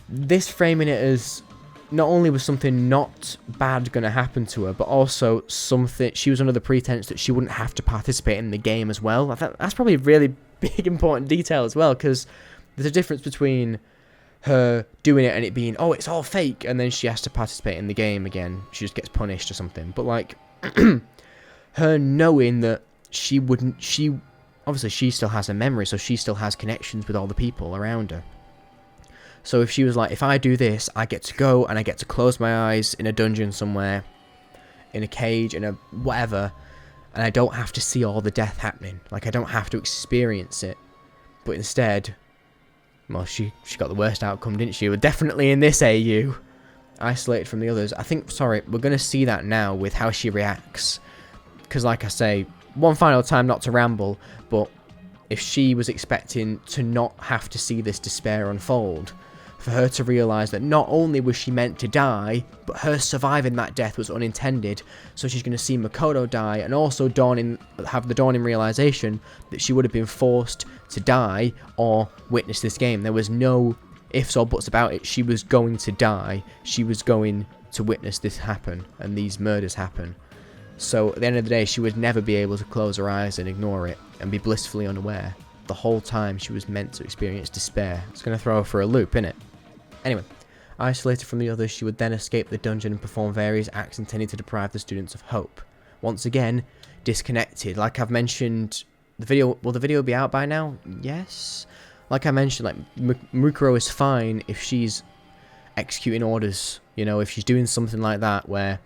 this framing it as not only was something not bad going to happen to her, but also something... She was under the pretense that she wouldn't have to participate in the game as well. I thought that's probably a really big important detail as well, because there's a difference between her doing it and it being, oh, it's all fake, and then she has to participate in the game again. She just gets punished or something. But like, her knowing that she wouldn't, obviously she still has a memory, so she still has connections with all the people around her. So if she was like, if I do this, I get to go and I get to close my eyes in a dungeon somewhere, in a cage, in a whatever, and I don't have to see all the death happening. Like, I don't have to experience it. But instead, well, she got the worst outcome, didn't she? Well, definitely in this AU, isolated from the others. I think, sorry, we're going to see that now with how she reacts. Because like I say, one final time not to ramble, but if she was expecting to not have to see this despair unfold, for her to realise that not only was she meant to die, but her surviving that death was unintended, so she's going to see Makoto die, and also have the dawning realisation that she would have been forced to die or witness this game. There was no ifs or buts about it. She was going to die. She was going to witness this happen, and these murders happen. So at the end of the day, she would never be able to close her eyes and ignore it, and be blissfully unaware. The whole time she was meant to experience despair. It's going to throw her for a loop, innit? Anyway, isolated from the others, she would then escape the dungeon and perform various acts intended to deprive the students of hope. Once again, disconnected. Like I've mentioned, the video... Will the video be out by now? Yes? Like I mentioned, like, Mukuro is fine if she's executing orders. You know, if she's doing something like that where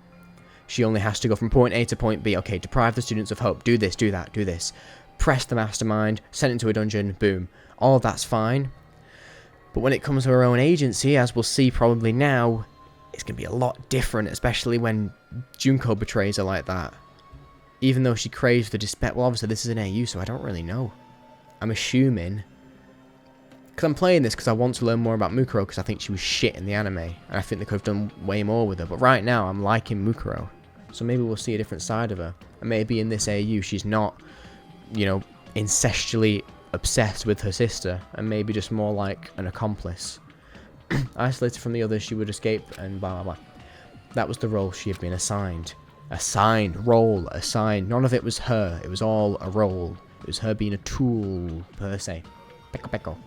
she only has to go from point A to point B. Okay, deprive the students of hope. Do this, do that, do this. Press the mastermind, send it into a dungeon, boom. All of that's fine. But when it comes to her own agency, as we'll see probably now, it's going to be a lot different, especially when Junko betrays her like that. Even though she craves the despair... Well, obviously this is an AU, so I don't really know. I'm assuming... Because I'm playing this because I want to learn more about Mukuro, because I think she was shit in the anime. And I think they could have done way more with her. But right now, I'm liking Mukuro. So maybe we'll see a different side of her. And maybe in this AU, she's not, you know, incestually obsessed with her sister, and maybe just more like an accomplice. Isolated from the others, she would escape and blah blah blah. That was the role she had been assigned. Assigned, role, assigned. None of it was her. It was all a role. It was her being a tool, per se. Peko peko.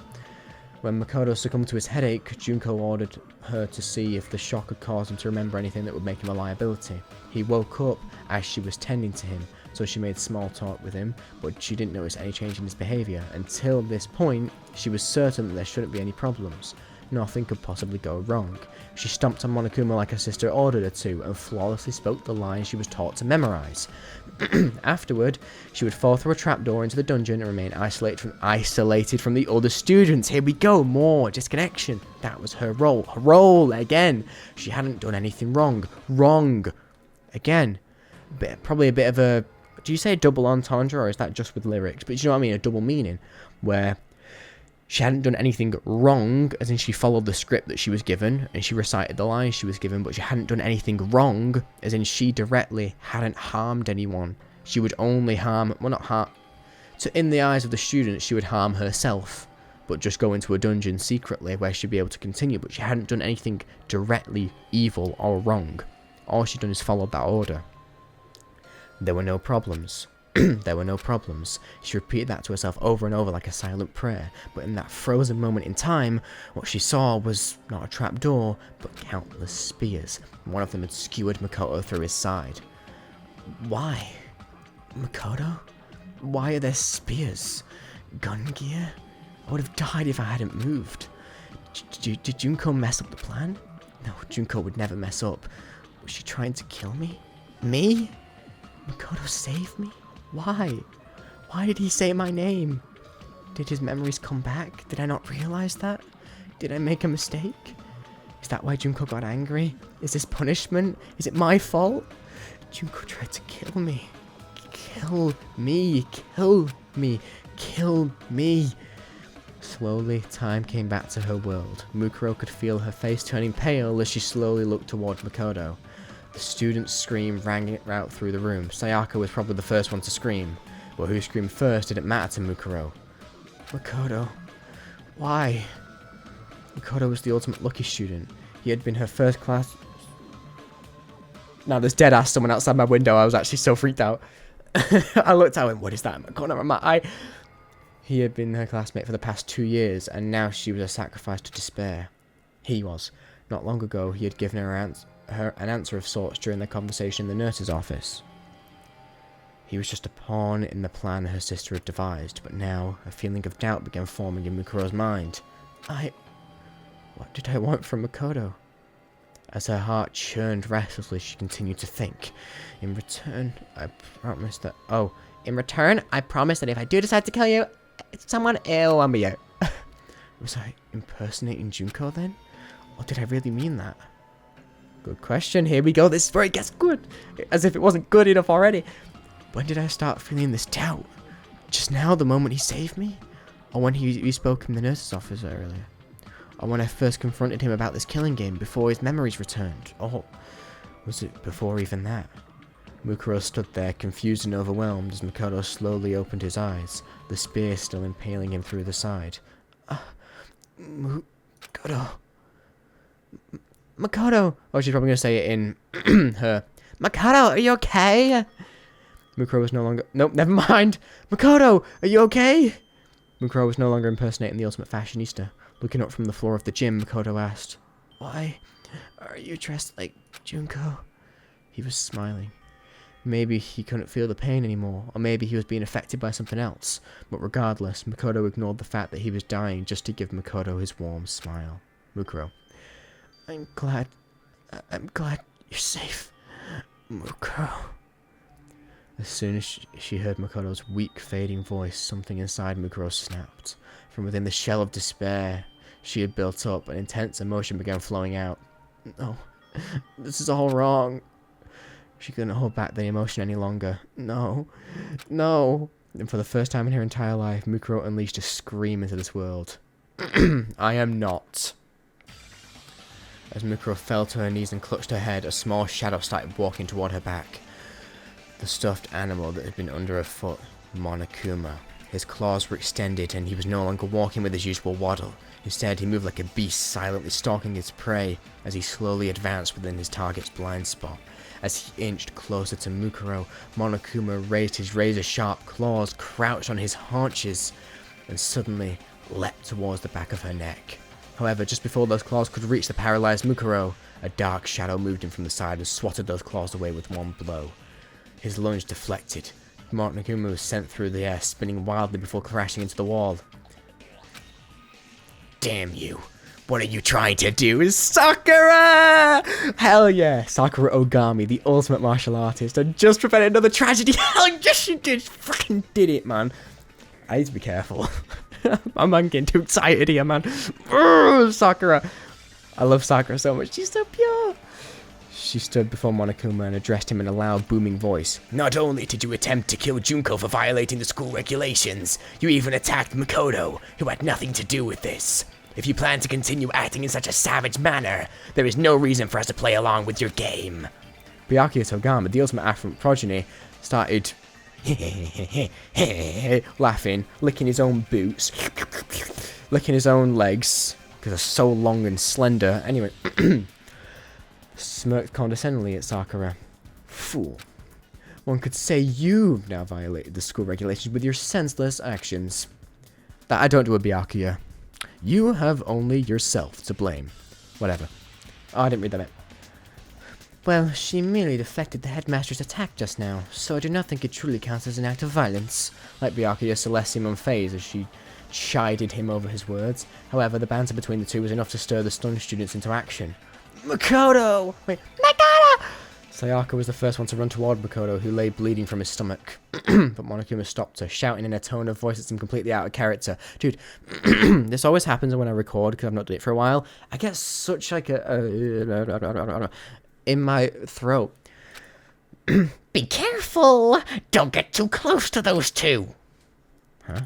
When Makoto succumbed to his headache, Junko ordered her to see if the shock had caused him to remember anything that would make him a liability. He woke up as she was tending to him, so she made small talk with him, but she didn't notice any change in his behaviour. Until this point, she was certain that there shouldn't be any problems. Nothing could possibly go wrong. She stomped on Monokuma like her sister ordered her to, and flawlessly spoke the lines she was taught to memorise. Afterward, she would fall through a trapdoor into the dungeon and remain isolated from the other students. Here we go, more disconnection. That was her role. Her role, again. She hadn't done anything wrong. Wrong. Again. Probably a bit of a... Do you say double entendre, or is that just with lyrics? But you know what I mean? A double meaning. Where she hadn't done anything wrong, as in she followed the script that she was given, and she recited the lines she was given, but she hadn't done anything wrong, as in she directly hadn't harmed anyone. She would only harm... Well, not harm... in the eyes of the students, she would harm herself, but just go into a dungeon secretly where she'd be able to continue, but she hadn't done anything directly evil or wrong. All she'd done is followed that order. There were no problems. There were no problems. She repeated that to herself over and over like a silent prayer, but in that frozen moment in time, what she saw was not a trapdoor, but countless spears. One of them had skewered Makoto through his side. Why? Makoto? Why are there spears? Gun gear? I would have died if I hadn't moved. Did Junko mess up the plan? No, Junko would never mess up. Was she trying to kill me? Me? Makoto saved me? Why? Why did he say my name? Did his memories come back? Did I not realize that? Did I make a mistake? Is that why Junko got angry? Is this punishment? Is it my fault? Junko tried to kill me. Kill me. Kill me. Kill me. Slowly, time came back to her world. Mukuro could feel her face turning pale as she slowly looked toward Makoto. The student's scream rang out through the room. Sayaka was probably the first one to scream. But who screamed first didn't matter to Mukuro. Makoto. Why? Makoto was the ultimate lucky student. He had been her first class... Now there's dead ass someone outside my window. I was actually so freaked out. I looked out and what is that in the corner of my eye? He had been her classmate for the past 2 years, and now she was a sacrifice to despair. He was. Not long ago, he had given her an answer of sorts during their conversation in the nurse's office. He was just a pawn in the plan her sister had devised, but now a feeling of doubt began forming in Mukuro's mind. What did I want from Makoto? As her heart churned restlessly, she continued to think. In return, I promise that if I do decide to kill you, someone ill will be out. Was I impersonating Junko then? Or did I really mean that? Good question. Here we go. This is where it gets good. As if it wasn't good enough already. When did I start feeling this doubt? Just now, the moment he saved me? Or when we spoke in the nurse's office earlier? Or when I first confronted him about this killing game before his memories returned? Or was it before even that? Mukuro stood there, confused and overwhelmed, as Makoto slowly opened his eyes, the spear still impaling him through the side. Makoto. Makoto! Oh, she's probably going to say it in her. Makoto, are you okay? Mukuro was no longer... Nope, never mind. Makoto, are you okay? Mukuro was no longer impersonating the ultimate fashionista. Looking up from the floor of the gym, Makoto asked, "Why are you dressed like Junko?" He was smiling. Maybe he couldn't feel the pain anymore, or maybe he was being affected by something else. But regardless, Makoto ignored the fact that he was dying just to give Makoto his warm smile. Mukuro. I'm glad you're safe, Mukuro. As soon as she heard Makoto's weak, fading voice, something inside Mukuro snapped. From within the shell of despair she had built up, an intense emotion began flowing out. No, this is all wrong. She couldn't hold back the emotion any longer. No. And for the first time in her entire life, Mukuro unleashed a scream into this world. I am not. As Mukuro fell to her knees and clutched her head, a small shadow started walking toward her back. The stuffed animal that had been under her foot, Monokuma. His claws were extended, and he was no longer walking with his usual waddle. Instead, he moved like a beast, silently stalking his prey as he slowly advanced within his target's blind spot. As he inched closer to Mukuro, Monokuma raised his razor-sharp claws, crouched on his haunches, and suddenly leapt towards the back of her neck. However, just before those claws could reach the paralyzed Mukuro, a dark shadow moved in from the side and swatted those claws away with one blow. His lunge deflected. Monokuma was sent through the air, spinning wildly before crashing into the wall. Damn you. What are you trying to do? Sakura! Hell yeah. Sakura Ogami, the ultimate martial artist, and just prevented another tragedy. Hell yes, she did. Fucking did it, man. I need to be careful. My man getting too excited here, man. Sakura. I love Sakura so much. She's so pure. She stood before Monokuma and addressed him in a loud, booming voice. Not only did you attempt to kill Junko for violating the school regulations, you even attacked Makoto, who had nothing to do with this. If you plan to continue acting in such a savage manner, there is no reason for us to play along with your game. Byakuya Togama, the ultimate affluent progeny, started laughing, licking his own boots, licking his own legs, because they're so long and slender. Anyway, smirked condescendingly at Sakura. Fool. One could say you've now violated the school regulations with your senseless actions. That I don't do a Byakuya. You have only yourself to blame. Whatever. Oh, I didn't read that bit. Well, she merely deflected the headmaster's attack just now, so I do not think it truly counts as an act of violence. Like Byakuya, Celeste seemed unfazed as she chided him over his words. However, the banter between the two was enough to stir the stunned students into action. Makoto! Wait, Makoto! Sayaka was the first one to run toward Makoto, who lay bleeding from his stomach. But Monokuma stopped her, shouting in a tone of voice that seemed completely out of character. Dude, this always happens when I record, because I've not done it for a while. I get such like a in my throat. Be careful! Don't get too close to those two. Huh?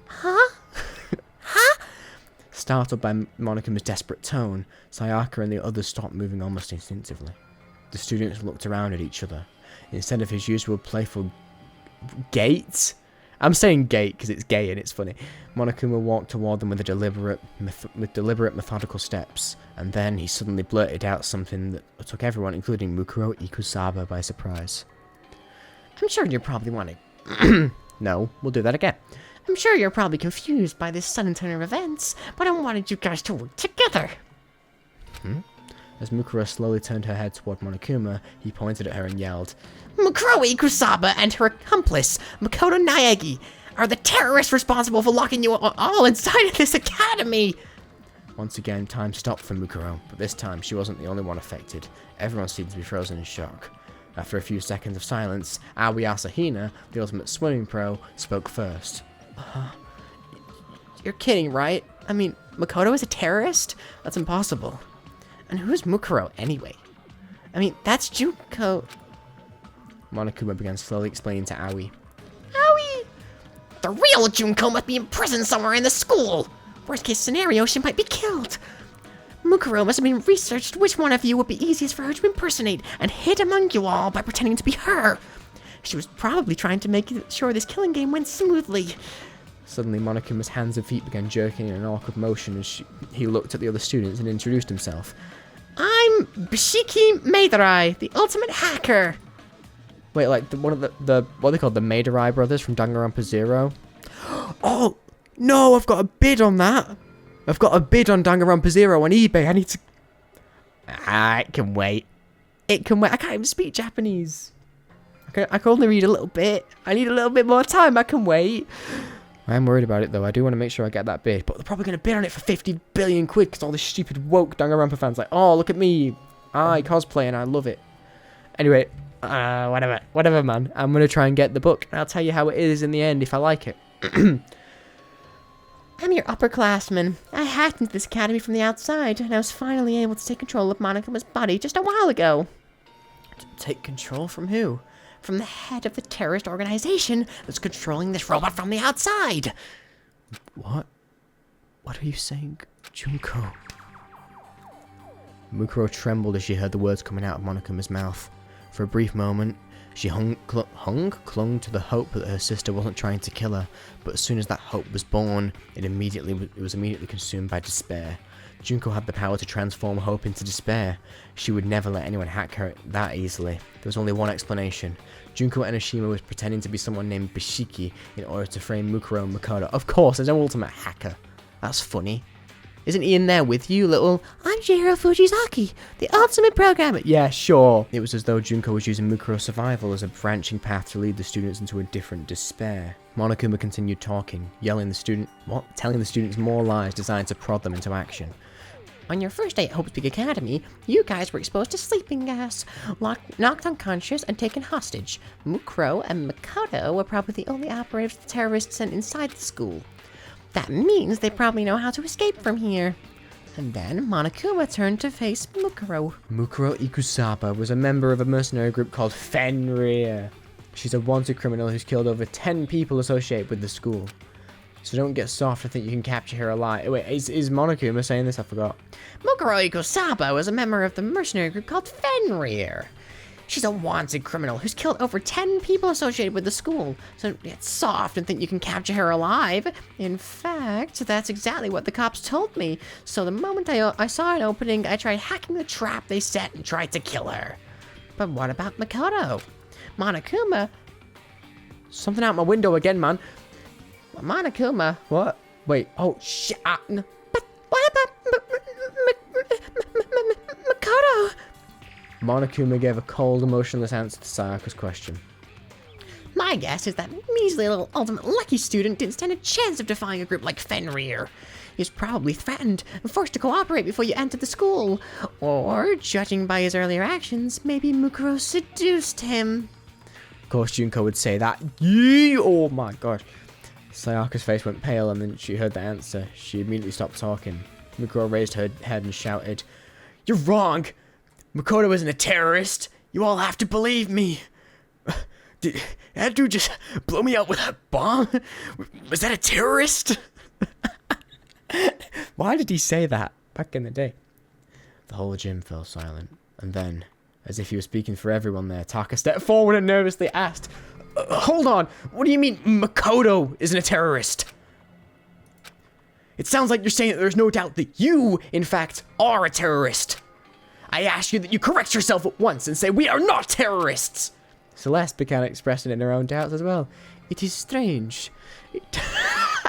Huh? huh? Startled by Monokuma's desperate tone, Sayaka and the others stopped moving almost instinctively. The students looked around at each other. Instead of his usual playful gait, I'm saying gait because it's gay and it's funny, Monokuma walked toward them with deliberate, methodical steps, and then he suddenly blurted out something that took everyone, including Mukuro Ikusaba, by surprise. I'm sure you're probably wondering. No, we'll do that again. I'm sure you're probably confused by this sudden turn of events, but I wanted you guys to work together. As Mukuro slowly turned her head toward Monokuma, he pointed at her and yelled, Mukuro Ikusaba and her accomplice, Makoto Naegi, are the terrorists responsible for locking you all inside of this academy! Once again, time stopped for Mukuro, but this time she wasn't the only one affected. Everyone seemed to be frozen in shock. After a few seconds of silence, Aoi Asahina, the ultimate swimming pro, spoke first. You're kidding, right? I mean, Makoto is a terrorist? That's impossible. And who's Mukuro, anyway? I mean, that's Junko. Monokuma began slowly explaining to Aoi. Aoi! The real Junko must be in prison somewhere in the school! Worst case scenario, she might be killed. Mukuro must have been researched which one of you would be easiest for her to impersonate and hid among you all by pretending to be her. She was probably trying to make sure this killing game went smoothly. Suddenly, Monokuma's hands and feet began jerking in an awkward motion as he looked at the other students and introduced himself. I'm Bishiki Meidarai, the ultimate hacker. Wait, like one of the what are they called, the Meidarai brothers from Danganronpa Zero? Oh no, I've got a bid on that. I've got a bid on Danganronpa Zero on eBay. I need to. It can wait. It can wait. I can't even speak Japanese. I can only read a little bit. I need a little bit more time. I can wait. I am worried about it though. I do want to make sure I get that bid, but they're probably going to bid on it for 50 billion quid because all the stupid woke Danganronpa fans like, oh, look at me, I cosplay and I love it. Anyway, whatever, man. I'm going to try and get the book, and I'll tell you how it is in the end if I like it. I'm your upperclassman. I hacked into this academy from the outside, and I was finally able to take control of Monokuma's body just a while ago. Take control from who? From the head of the terrorist organization that's controlling this robot from the outside. What? What are you saying, Junko? Mukuro trembled as she heard the words coming out of Monokuma's mouth. For a brief moment, she clung to the hope that her sister wasn't trying to kill her, but as soon as that hope was born, it was immediately consumed by despair. Junko had the power to transform hope into despair. She would never let anyone hack her that easily. There was only one explanation. Junko Enoshima was pretending to be someone named Bishiki in order to frame Mukuro and Makoto. Of course, there's no ultimate hacker. That's funny. Isn't he in there with you, little... I'm Jiro Fujizaki, the ultimate programmer. Yeah, sure. It was as though Junko was using Mukuro's survival as a branching path to lead the students into a different despair. Monokuma continued talking, telling the students more lies designed to prod them into action. On your first day at Hope's Peak Academy, you guys were exposed to sleeping gas, knocked unconscious, and taken hostage. Mukuro and Makoto were probably the only operatives the terrorists sent inside the school. That means they probably know how to escape from here. And then Monokuma turned to face Mukuro. Mukuro Ikusaba was a member of a mercenary group called Fenrir. She's a wanted criminal who's killed over 10 people associated with the school. So don't get soft and think you can capture her alive. Wait, is Monokuma saying this? I forgot. Mukuro Ikusaba was a member of the mercenary group called Fenrir. She's a wanted criminal who's killed over 10 people associated with the school. So don't get soft and think you can capture her alive. In fact, that's exactly what the cops told me. So the moment I saw an opening, I tried hacking the trap they set and tried to kill her. But what about Makoto? Monokuma... Something out my window again, man. Monokuma... What? Wait, oh, shit. But what about Makoto? Monokuma gave a cold, emotionless answer to Sayaka's question. My guess is that measly little ultimate lucky student didn't stand a chance of defying a group like Fenrir. He was probably threatened and forced to cooperate before you entered the school. Or, judging by his earlier actions, maybe Mukuro seduced him. Of course, Junko would say that. Yee! Oh my gosh. Sayaka's face went pale, and then she heard the answer. She immediately stopped talking. Mukuro raised her head and shouted, "You're wrong! Makoto isn't a terrorist! You all have to believe me! Did that dude just blow me out with a bomb? Was that a terrorist?" Why did he say that back in the day? The whole gym fell silent, and then, as if he was speaking for everyone there, Taka stepped forward and nervously asked, hold on, what do you mean Makoto isn't a terrorist? It sounds like you're saying that there's no doubt that you, in fact, are a terrorist. I ask you that you correct yourself at once and say we are not terrorists. Celeste began expressing in her own doubts as well. It is strange.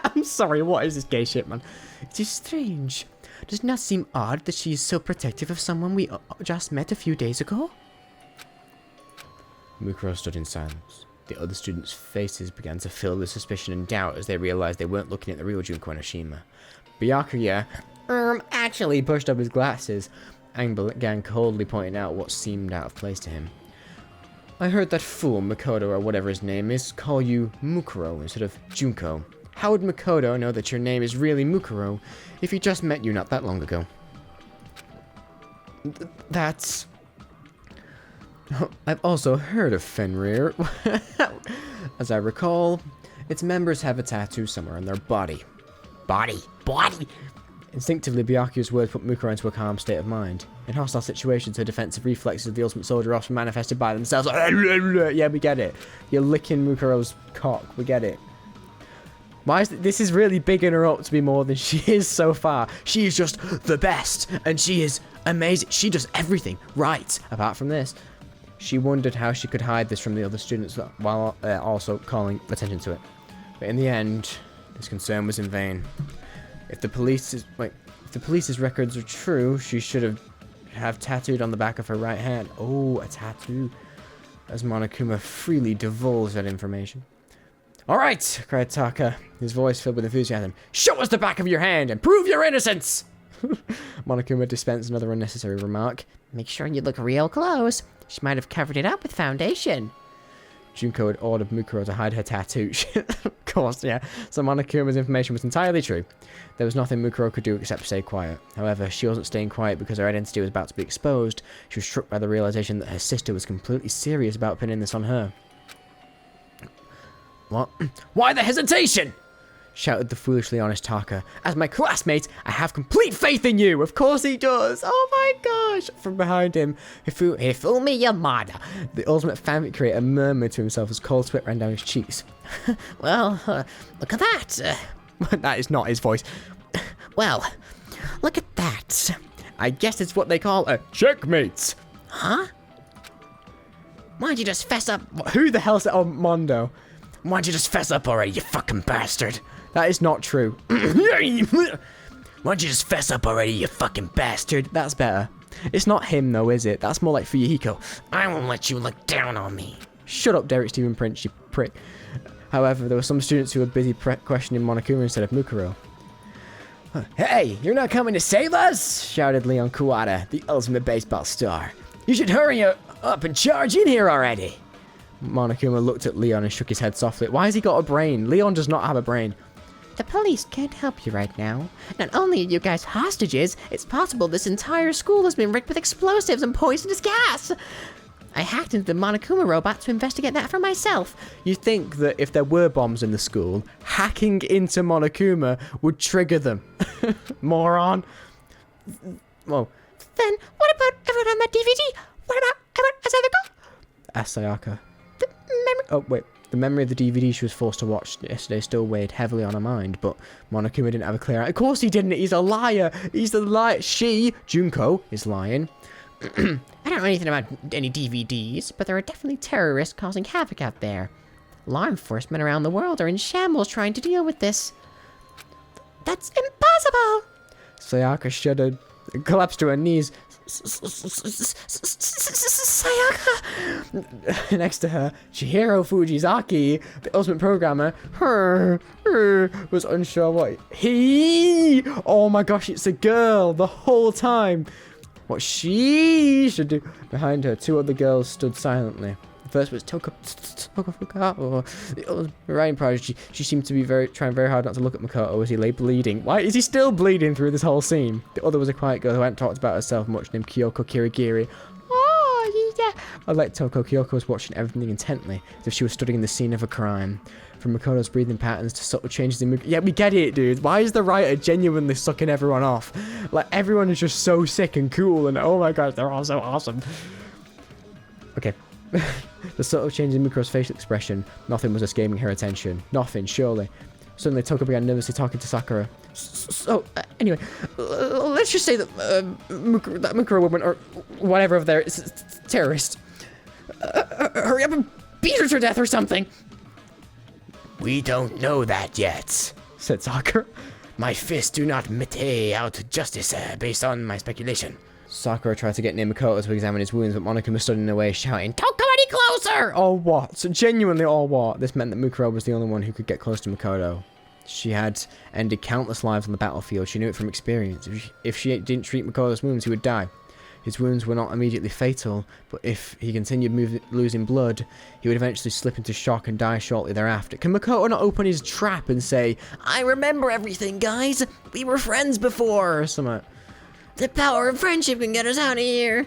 I'm sorry, what is this gay shit, man? It is strange. Does it not seem odd that she is so protective of someone we just met a few days ago? Mukuro stood in silence. The other students' faces began to fill with suspicion and doubt as they realized they weren't looking at the real Junko Enoshima. Byakuya, actually pushed up his glasses and began coldly pointing out what seemed out of place to him. I heard that fool, Makoto, or whatever his name is, call you Mukuro instead of Junko. How would Makoto know that your name is really Mukuro if he just met you not that long ago? That's... I've also heard of Fenrir. As I recall, its members have a tattoo somewhere on their body. Body! Instinctively, Byakuya's words put Mukuro into a calm state of mind. In hostile situations, her defensive reflexes of the ultimate soldier often manifested by themselves. Yeah, we get it. You're licking Mukuro's cock. We get it. Why is this is really bigging her up to be more than she is so far. She is just the best, and she is amazing. She does everything right, apart from this. She wondered how she could hide this from the other students while also calling attention to it. But in the end, this concern was in vain. If the police's records are true, she should have tattooed on the back of her right hand. Oh, a tattoo. As Monokuma freely divulged that information. All right, cried Taka, his voice filled with enthusiasm. Show us the back of your hand and prove your innocence! Monokuma dispensed another unnecessary remark. Make sure you look real close. She might have covered it up with foundation. Junko had ordered Mukuro to hide her tattoo. Of course, yeah. So Monokuma's information was entirely true. There was nothing Mukuro could do except stay quiet. However, she wasn't staying quiet because her identity was about to be exposed. She was struck by the realization that her sister was completely serious about pinning this on her. What? Why the hesitation? Shouted the foolishly honest Taka. As my classmate, I have complete faith in you. Of course he does. Oh my gosh. From behind him, Hifumi Yamada, the ultimate fanfic creator, murmured to himself as cold sweat ran down his cheeks. Well, look at that. That is not his voice. Well, look at that. I guess it's what they call a checkmate. Huh? Why'd you just fess up? Who the hell said, oh, Mondo? Why'd you just fess up already, you fucking bastard? That is not true. Why'd you just fess up already, you fucking bastard? That's better. It's not him though, is it? That's more like Fuyuhiko. I won't let you look down on me. Shut up, Derek Stephen Prince, you prick. However, there were some students who were busy questioning Monokuma instead of Mukuro. Hey, you're not coming to save us? Shouted Leon Kuwata, the ultimate baseball star. You should hurry up and charge in here already. Monokuma looked at Leon and shook his head softly. Why has he got a brain? Leon does not have a brain. The police can't help you right now. Not only are you guys hostages, it's possible this entire school has been rigged with explosives and poisonous gas. I hacked into the Monokuma robot to investigate that for myself. You think that if there were bombs in the school, hacking into Monokuma would trigger them? Moron. Well, then what about everyone on that DVD? What about everyone as other go? Asked Sayaka. Oh, wait. The memory of the DVD she was forced to watch yesterday still weighed heavily on her mind, but Monokuma didn't have a clear... Of course he didn't! He's a liar! He's the liar! She, Junko, is lying. I don't know anything about any DVDs, but there are definitely terrorists causing havoc out there. Law enforcement around the world are in shambles trying to deal with this. That's impossible! Sayaka shuddered and collapsed to her knees. Sayaka! Next to her, Chihiro Fujizaki, the ultimate programmer, was unsure what oh my gosh, it's a girl the whole time. What she should do. Behind her, two other girls stood silently. The first was Tokufuka, the writing prodigy. She seemed to be trying very hard not to look at Makoto as he lay bleeding. Why is he still bleeding through this whole scene? The other was a quiet girl who hadn't talked about herself much, named Kyoko Kirigiri. Oh, yeah. I like Toko. Kyoko was watching everything intently, as if she was studying the scene of a crime. From Makoto's breathing patterns to subtle changes in Yeah, we get it, dude. Why is the writer genuinely sucking everyone off? Like, everyone is just so sick and cool, and oh my gosh, they're all so awesome. Okay. The subtle change in Mukuro's facial expression. Nothing was escaping her attention. Nothing, surely. Suddenly, Toko began nervously talking to Sakura. So, anyway, let's just say that Mukuro woman, or whatever of there, is a terrorist. Hurry up and beat her to death or something. We don't know that yet, said Sakura. My fists do not mete out justice based on my speculation. Sakura tried to get near Makoto to examine his wounds, but Monokuma stood in the way, shouting, "Don't come any closer!" Or what? So genuinely, or what? This meant that Mukuro was the only one who could get close to Makoto. She had ended countless lives on the battlefield. She knew it from experience. If she didn't treat Makoto's wounds, he would die. His wounds were not immediately fatal, but if he continued losing blood, he would eventually slip into shock and die shortly thereafter. Can Makoto not open his trap and say, "I remember everything, guys. We were friends before," or something? The power of friendship can get us out of here.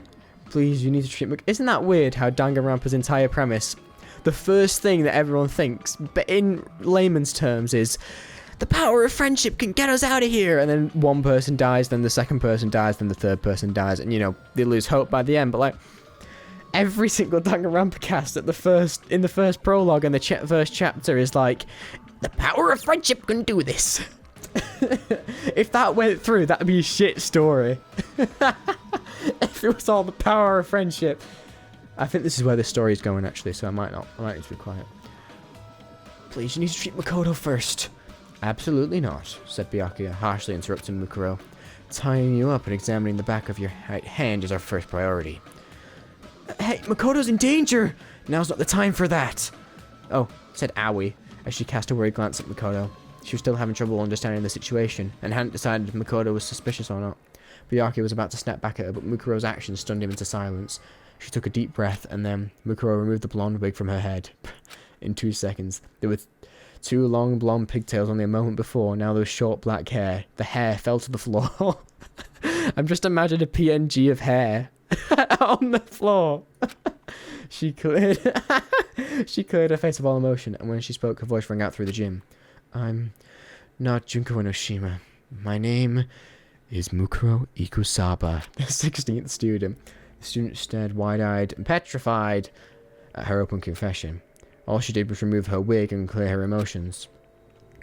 Please, you need to treat Isn't that weird how Danganronpa's entire premise, the first thing that everyone thinks, but in layman's terms, is the power of friendship can get us out of here, and then one person dies, then the second person dies, then the third person dies, and you know, they lose hope by the end. But like, every single Danganronpa cast in the first prologue and the first chapter is like, the power of friendship can do this. If that went through, that'd be a shit story. If it was all the power of friendship. I think this is where the story is going, actually, so I might need to be quiet. Please, you need to treat Makoto first. Absolutely not, said Byakuya, harshly interrupting Mukuro. Tying you up and examining the back of your right hand is our first priority. Hey, Makoto's in danger! Now's not the time for that. Oh, said Aoi, as she cast a worried glance at Makoto. She was still having trouble understanding the situation, and hadn't decided if Makoto was suspicious or not. Byakuya was about to snap back at her, but Mukuro's actions stunned him into silence. She took a deep breath, and then Mukuro removed the blonde wig from her head. In 2 seconds. There were 2 long blonde pigtails only a moment before, now there was short black hair. The hair fell to the floor. I'm just imagining a PNG of hair on the floor. She cleared her face of all emotion, and when she spoke, her voice rang out through the gym. I'm not Junko Enoshima. My name is Mukuro Ikusaba, the 16th student. The student stared wide-eyed and petrified at her open confession. All she did was remove her wig and clear her emotions.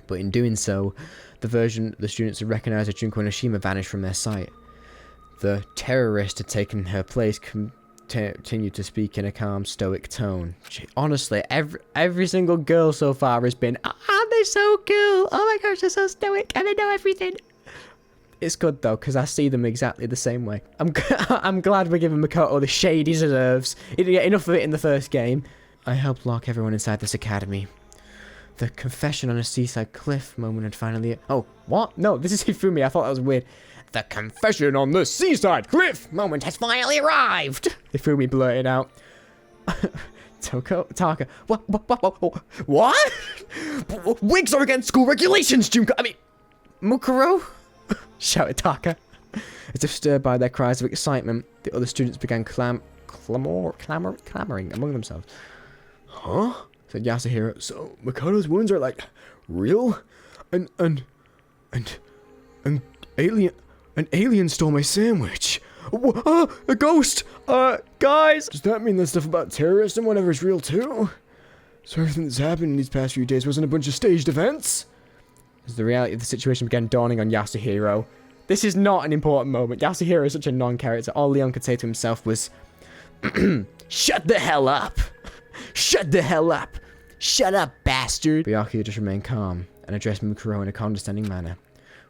But in doing so, the version the students had recognized as Junko Enoshima vanished from their sight. The terrorist had taken her place, continued to speak in a calm, stoic tone. Honestly, every single girl so far has been, they're so cool. Oh my gosh, they're so stoic and they know everything. It's good though, because I see them exactly the same way. I'm glad we're giving Makoto the shade he deserves. He didn't get enough of it in the first game. I helped lock everyone inside this academy. The confession on a seaside cliff moment had finally... Oh, what? No, this is Hifumi. I thought that was weird. The confession on the seaside cliff moment has finally arrived. Hifumi blurted out. Taka. What? Wigs are against school regulations, Junko. Mukuro? Shouted Taka. As if stirred by their cries of excitement, the other students began clamoring among themselves. Huh? Said Yasuhiro. So Makoto's wounds are like real? An alien stole my sandwich. A ghost! Guys! Does that mean that stuff about terrorists and whatever is real too? So everything that's happened in these past few days wasn't a bunch of staged events? As the reality of the situation began dawning on Yasuhiro. This is not an important moment. Yasuhiro is such a non-character. All Leon could say to himself was, shut the hell up! Shut the hell up! Shut up, bastard! Byakuya just remained calm and addressed Mukuro in a condescending manner.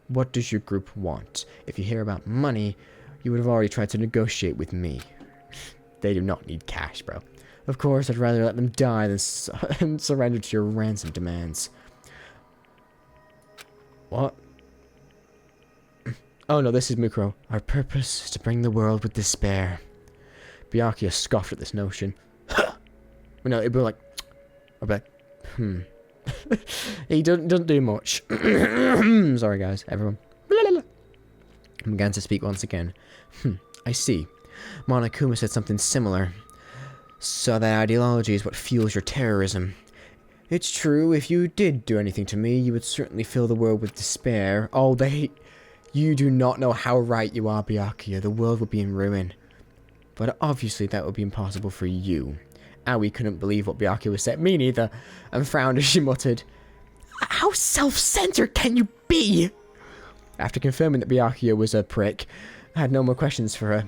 What does your group want? If you hear about money, you would have already tried to negotiate with me. They do not need cash, bro. Of course, I'd rather let them die than surrender to your ransom demands. What? Oh no, this is Mukuro. Our purpose is to bring the world with despair. Byakuya scoffed at this notion. No, it'd be like... I'd be like, He doesn't do much. Sorry guys, everyone. I began to speak once again. I see. Monokuma said something similar. So that ideology is what fuels your terrorism. It's true, if you did do anything to me, you would certainly fill the world with despair. Oh, you do not know how right you are, Byakuya. The world would be in ruin. But obviously that would be impossible for you. Aoi couldn't believe what Byakuya was saying. Me neither. And frowned as she muttered, "How self-centered can you be?" After confirming that Byakuya was a prick, I had no more questions for her.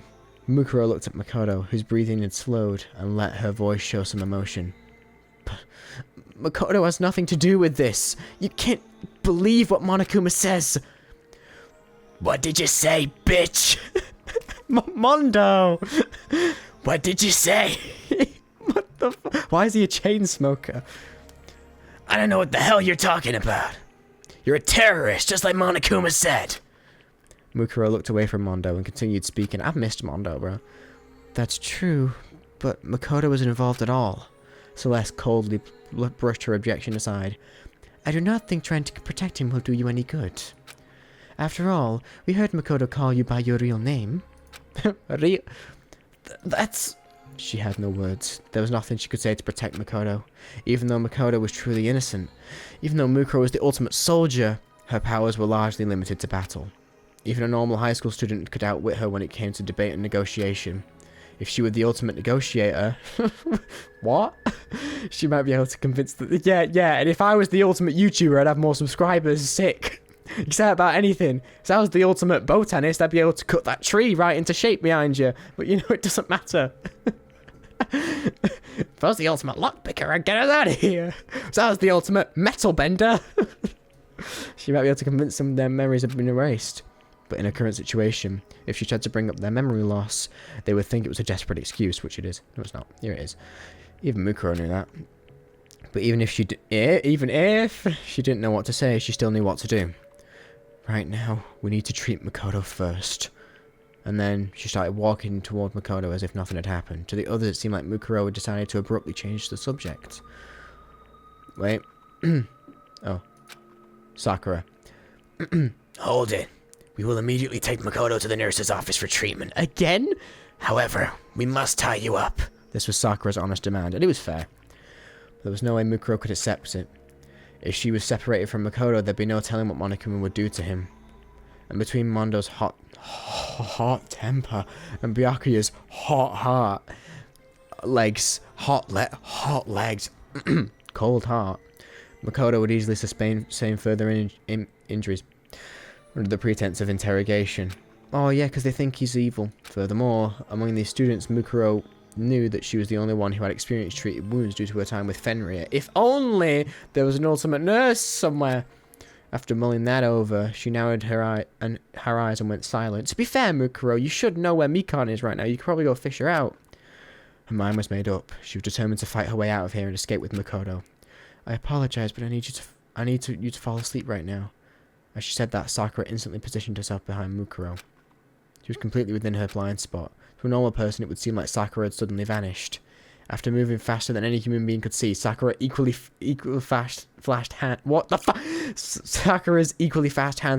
Mukuro looked at Makoto, whose breathing had slowed, and let her voice show some emotion. Makoto has nothing to do with this. You can't believe what Monokuma says. What did you say, bitch? Mondo! What did you say? What the Why is he a chain smoker? I don't know what the hell you're talking about. You're a terrorist, just like Monokuma said. Mukuro looked away from Mondo and continued speaking. I've missed Mondo, bro. That's true, but Makoto wasn't involved at all. Celeste coldly brushed her objection aside. I do not think trying to protect him will do you any good. After all, we heard Makoto call you by your real name. That's... She had no words. There was nothing she could say to protect Makoto. Even though Makoto was truly innocent, even though Mukuro was the ultimate soldier, her powers were largely limited to battle. Even a normal high school student could outwit her when it came to debate and negotiation. If she were the ultimate negotiator... What? She might be able to convince the... Yeah, and if I was the ultimate YouTuber, I'd have more subscribers. Sick. Except about anything. If I was the ultimate botanist, I'd be able to cut that tree right into shape behind you. But you know, it doesn't matter. If I was the ultimate lockpicker, I'd get us out of here. If I was the ultimate metal bender. She might be able to convince them their memories have been erased. But in her current situation, if she tried to bring up their memory loss, they would think it was a desperate excuse, which it is. No, it's not. Here it is. Even Mukuro knew that. But even if she didn't know what to say, she still knew what to do. Right now, we need to treat Makoto first. And then she started walking toward Makoto as if nothing had happened. To the others, it seemed like Mukuro had decided to abruptly change the subject. Wait. Oh. Sakura. Hold it. We will immediately take Makoto to the nurse's office for treatment. Again? However, we must tie you up. This was Sakura's honest demand, and it was fair. There was no way Mukuro could accept it. If she was separated from Makoto, there'd be no telling what Monokuma would do to him. And between Mondo's hot temper and Byakuya's hot legs, cold heart, Makoto would easily sustain further injuries under the pretense of interrogation. Oh yeah, because they think he's evil. Furthermore, among these students, Mukuro knew that she was the only one who had experienced treated wounds due to her time with Fenrir. If only there was an ultimate nurse somewhere. After mulling that over, she narrowed her eyes and went silent. To be fair, Mukuro, you should know where Mikan is right now. You could probably go fish her out. Her mind was made up. She was determined to fight her way out of here and escape with Makoto. I apologize, but I need you to fall asleep right now. As she said that, Sakura instantly positioned herself behind Mukuro. She was completely within her blind spot. To a normal person, it would seem like Sakura had suddenly vanished. After moving faster than any human being could see, Sakura's equally fast hands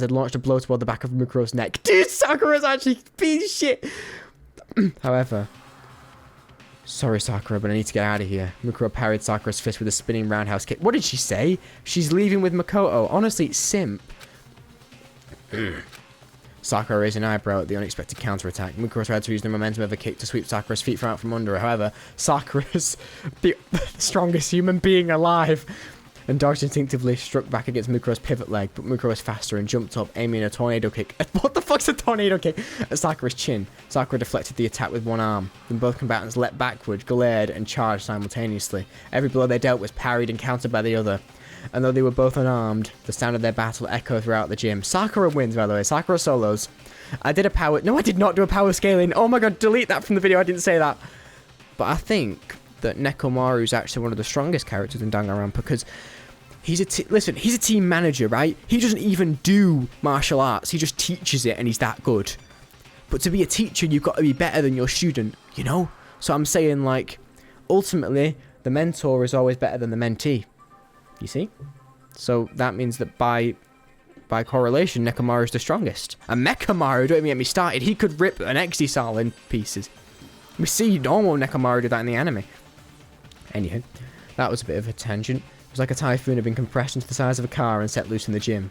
had launched a blow toward the back of Mukuro's neck. Dude, Sakura's actually being shit. However, sorry Sakura, but I need to get out of here. Mukuro parried Sakura's fist with a spinning roundhouse kick. What did she say? She's leaving with Makoto. Honestly, simp. Sakura raised an eyebrow at the unexpected counterattack. Mukuro tried to use the momentum of a kick to sweep Sakura's feet from out from under her. However, Sakura's the strongest human being alive and dodged instinctively, struck back against Mukuro's pivot leg, but Mukuro was faster and jumped up, aiming a tornado kick. What the fuck's a tornado kick? At Sakura's chin. Sakura deflected the attack with one arm. Then both combatants leapt backward, glared, and charged simultaneously. Every blow they dealt was parried and countered by the other. And though they were both unarmed, the sound of their battle echoed throughout the gym. Sakura wins, by the way. Sakura solos. I did a power... No, I did not do a power scaling. Oh my god, delete that from the video. I didn't say that. But I think that Nekomaru is actually one of the strongest characters in Danganronpa because he's he's a team manager, right? He doesn't even do martial arts. He just teaches it and he's that good. But to be a teacher, you've got to be better than your student, you know? So I'm saying, like, ultimately, the mentor is always better than the mentee. You see? So that means that by correlation, Nekomaru is the strongest. And Mekamaru, don't even get me started, he could rip an Exisal in pieces. We see normal Nekomaru do that in the anime. Anywho, that was a bit of a tangent. It was like a typhoon had been compressed into the size of a car and set loose in the gym.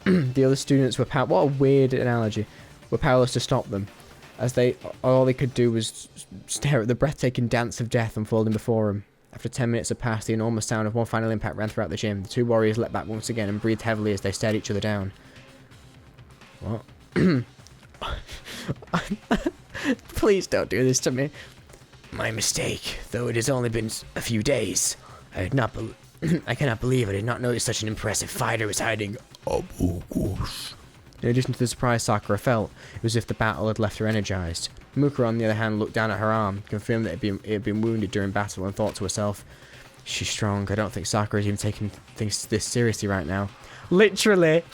The other students were what a weird analogy. Were powerless to stop them, as all they could do was stare at the breathtaking dance of death unfolding before them. After 10 minutes had passed, the enormous sound of one final impact ran throughout the gym. The two warriors leapt back once again and breathed heavily as they stared each other down. What? Please don't do this to me. My mistake, though it has only been a few days. I cannot believe I did not notice such an impressive fighter was hiding. In addition to the surprise Sakura felt, it was as if the battle had left her energized. Mukuro, on the other hand, looked down at her arm, confirmed that it had been wounded during battle, and thought to herself, she's strong. I don't think Sakura is even taking things this seriously right now. Literally!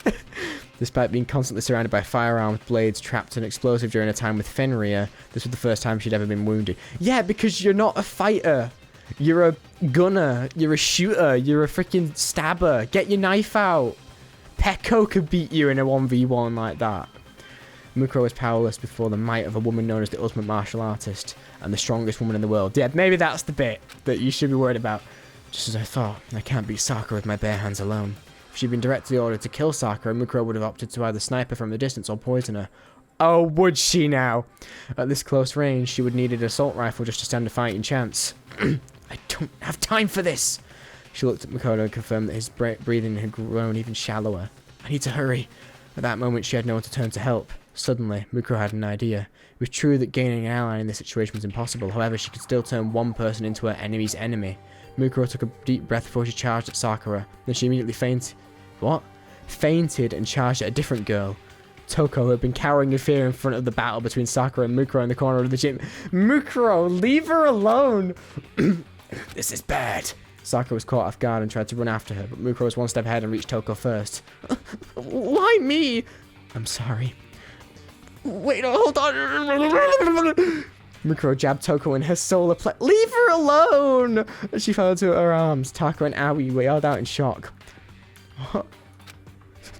Despite being constantly surrounded by firearms, blades, trapped and explosive during a time with Fenrir, this was the first time she'd ever been wounded. Yeah, because you're not a fighter. You're a gunner. You're a shooter. You're a freaking stabber. Get your knife out. Pekko could beat you in a 1v1 like that. Mukuro was powerless before the might of a woman known as the ultimate martial artist and the strongest woman in the world. Yeah, maybe that's the bit that you should be worried about. Just as I thought, I can't beat Sakura with my bare hands alone. If she'd been directly ordered to kill Sakura, Mukuro would have opted to either snipe her from the distance or poison her. Oh, would she now? At this close range, she would need an assault rifle just to stand a fighting chance. I don't have time for this. She looked at Mukuro and confirmed that his breathing had grown even shallower. I need to hurry. At that moment, she had no one to turn to help. Suddenly, Mukuro had an idea. It was true that gaining an ally in this situation was impossible. However, she could still turn one person into her enemy's enemy. Mukuro took a deep breath before she charged at Sakura. Then she immediately fainted and charged at a different girl. Toko, who had been cowering in fear in front of the battle between Sakura and Mukuro in the corner of the gym. Mukuro, leave her alone! This is bad. Sakura was caught off guard and tried to run after her, but Mukuro was one step ahead and reached Toko first. Why me? I'm sorry. Wait, hold on. Mukuro jabbed Toko in her solar plexus. Leave her alone! She fell into her arms. Taka and Aoi wailed out in shock. What?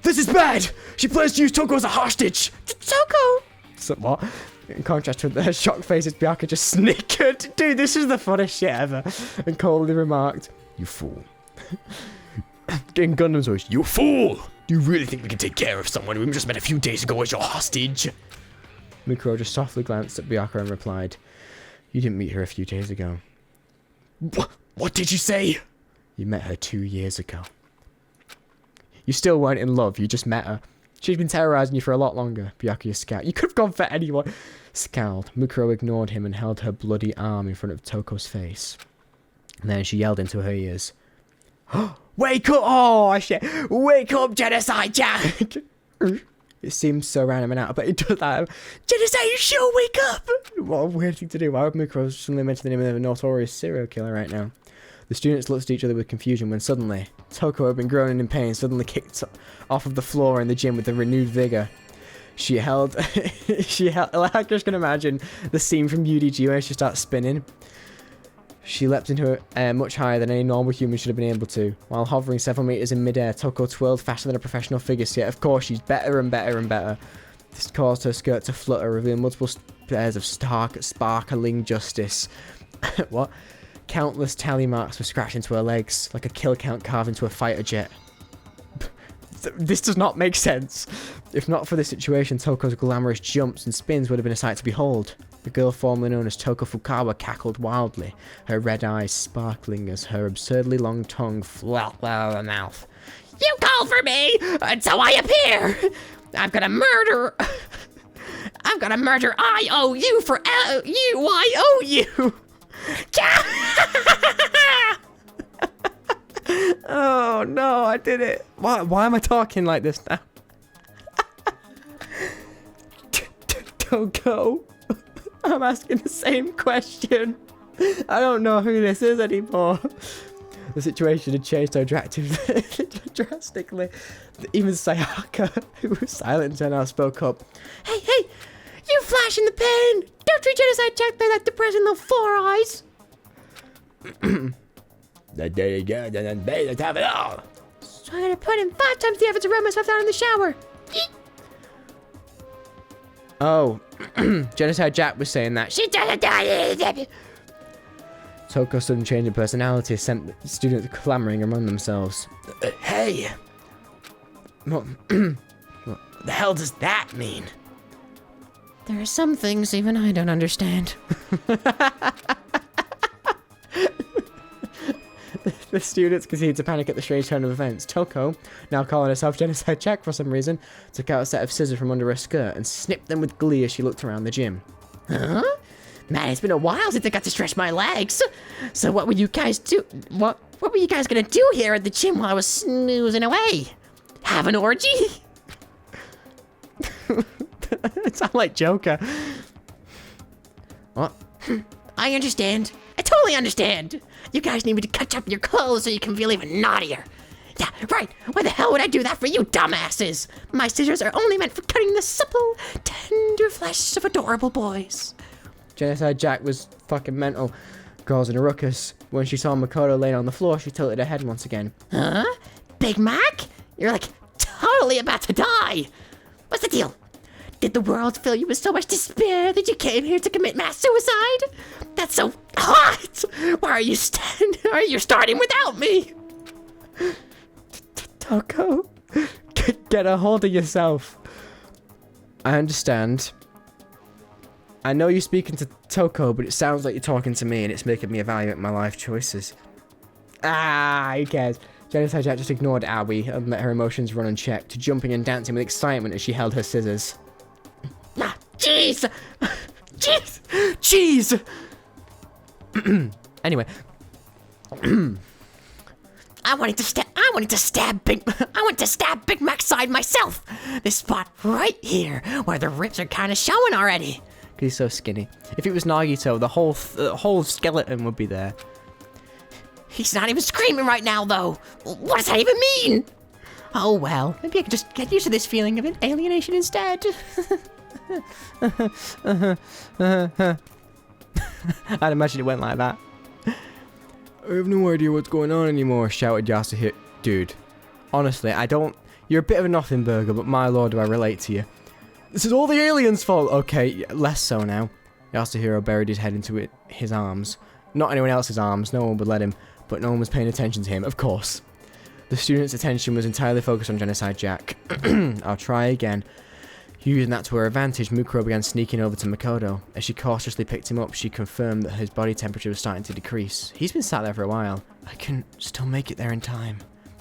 This is bad! She plans to use Toko as a hostage! Toko! So what? In contrast to her shocked faces, Baka just snickered. Dude, this is the funniest shit ever. And coldly remarked, you fool. In Gundam's voice, you fool! Do you really think we can take care of someone we just met a few days ago as your hostage? Mukuro just softly glanced at Baka and replied, you didn't meet her a few days ago. What did you say? You met her 2 years ago. You still weren't in love, you just met her. She's been terrorizing you for a lot longer, Byakuya scowled. You could have gone for anyone. Scowled. Mukuro ignored him and held her bloody arm in front of Toko's face. And then she yelled into her ears. Wake up! Oh, shit! Wake up, Genocide Jack! It seems so random and out, but it does that. Genocide, you sure wake up! What a weird thing to do. Why would Mukuro suddenly mention the name of a notorious serial killer right now? The students looked at each other with confusion when suddenly, Toko, who had been groaning in pain, suddenly kicked off of the floor in the gym with a renewed vigor. She held, like I just can imagine the scene from UDG where she starts spinning. She leapt into air much higher than any normal human should have been able to. While hovering several meters in midair, Toko twirled faster than a professional figure skate. Of course, she's better and better and better. This caused her skirt to flutter, revealing multiple pairs of sparkling justice. What? Countless tally marks were scratched into her legs, like a kill count carved into a fighter jet. This does not make sense. If not for this situation, Toko's glamorous jumps and spins would have been a sight to behold. The girl formerly known as Toko Fukawa cackled wildly, her red eyes sparkling as her absurdly long tongue flapped out of her mouth. You call for me, and so I appear! I'm gonna murder IOU for LUYOU! Oh no, I did it. Why am I talking like this now? Toko, I'm asking the same question. I don't know who this is anymore. The situation had changed so drastically. Even Sayaka, who was silent until now, spoke up. Hey, you flash in the pan! Don't treat Genocide Jack like that depressing little four eyes! There you go, then let's have it all! So I'm gonna put in 5 times the effort to rub myself down in the shower! Eek. Oh, Genocide Jack was saying that. She doesn't die. Toko's sudden change in personality sent the students clamoring among themselves. Hey. What the hell does that mean? There are some things even I don't understand. The students continued to panic at the strange turn of events. Toko, now calling herself Genocide Jack for some reason, took out a set of scissors from under her skirt and snipped them with glee as she looked around the gym. Huh? Man, it's been a while since I got to stretch my legs. So what would you guys do? What were you guys gonna do here at the gym while I was snoozing away? Have an orgy? It sounds like Joker. What? I understand. I totally understand. You guys need me to cut up your clothes so you can feel even naughtier. Yeah, right. Why the hell would I do that for you dumbasses? My scissors are only meant for cutting the supple, tender flesh of adorable boys. Genocide Jack was fucking mental, causing a ruckus. When she saw Makoto laying on the floor, she tilted her head once again. Huh? Big Mac? You're like totally about to die. What's the deal? Did the world fill you with so much despair that you came here to commit mass suicide? That's so hot! Why are you starting without me? Toko, get a hold of yourself. I understand. I know you're speaking to Toko, but it sounds like you're talking to me, and it's making me evaluate my life choices. Who cares? Genocide Jack just ignored Aoi and let her emotions run unchecked, jumping and dancing with excitement as she held her scissors. Jeez! Jeez! Anyway. I wanted to stab Big Mac's side myself. This spot right here, where the ribs are kind of showing already. Because he's so skinny. If it was Nagito, the whole skeleton would be there. He's not even screaming right now, though. What does that even mean? Oh well, maybe I could just get used to this feeling of alienation instead. I'd imagine it went like that. I have no idea what's going on anymore, shouted Yasuhiro. Dude, honestly, I don't... You're a bit of a nothing burger, but my lord, do I relate to you. This is all the aliens' fault! Okay, less so now. Yasuhiro buried his head into his arms. Not anyone else's arms, no one would let him, but no one was paying attention to him, of course. The students' attention was entirely focused on Genocide Jack. I'll try again. Using that to her advantage, Mukuro began sneaking over to Makoto. As she cautiously picked him up, she confirmed that his body temperature was starting to decrease. He's been sat there for a while. I can still make it there in time.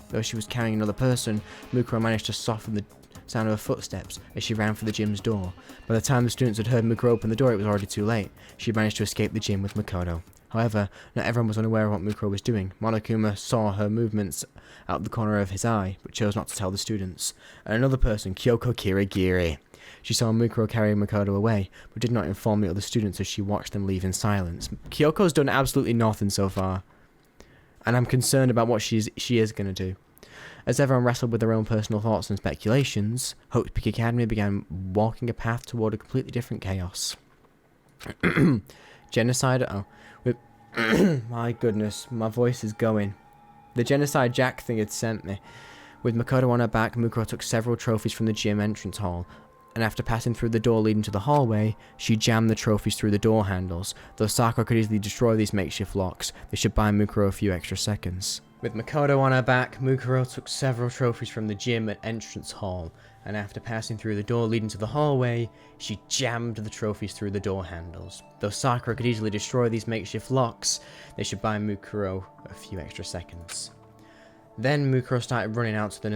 Though she was carrying another person, Mukuro managed to soften the sound of her footsteps as she ran for the gym's door. By the time the students had heard Mukuro open the door, it was already too late. She managed to escape the gym with Makoto. However, not everyone was unaware of what Mukuro was doing. Monokuma saw her movements out the corner of his eye, but chose not to tell the students. And another person, Kyoko Kirigiri. She saw Mukuro carrying Makoto away, but did not inform the other students as she watched them leave in silence. Kyoko's done absolutely nothing so far, and I'm concerned about what she is going to do. As everyone wrestled with their own personal thoughts and speculations, Hope's Peak Academy began walking a path toward a completely different chaos. Genocide... Oh. My goodness, my voice is going. The Genocide Jack thing had sent me. With Makoto on her back, Mukuro took several trophies from the gym entrance hall, and after passing through the door leading to the hallway, she jammed the trophies through the door handles. Though Sakura could easily destroy these makeshift locks, they should buy Mukuro a few extra seconds. With Makoto on her back, Mukuro took several trophies from the gym at entrance hall, and after passing through the door leading to the hallway, she jammed the trophies through the door handles. Though Sakura could easily destroy these makeshift locks, they should buy Mukuro a few extra seconds. Then Mukuro started running out to the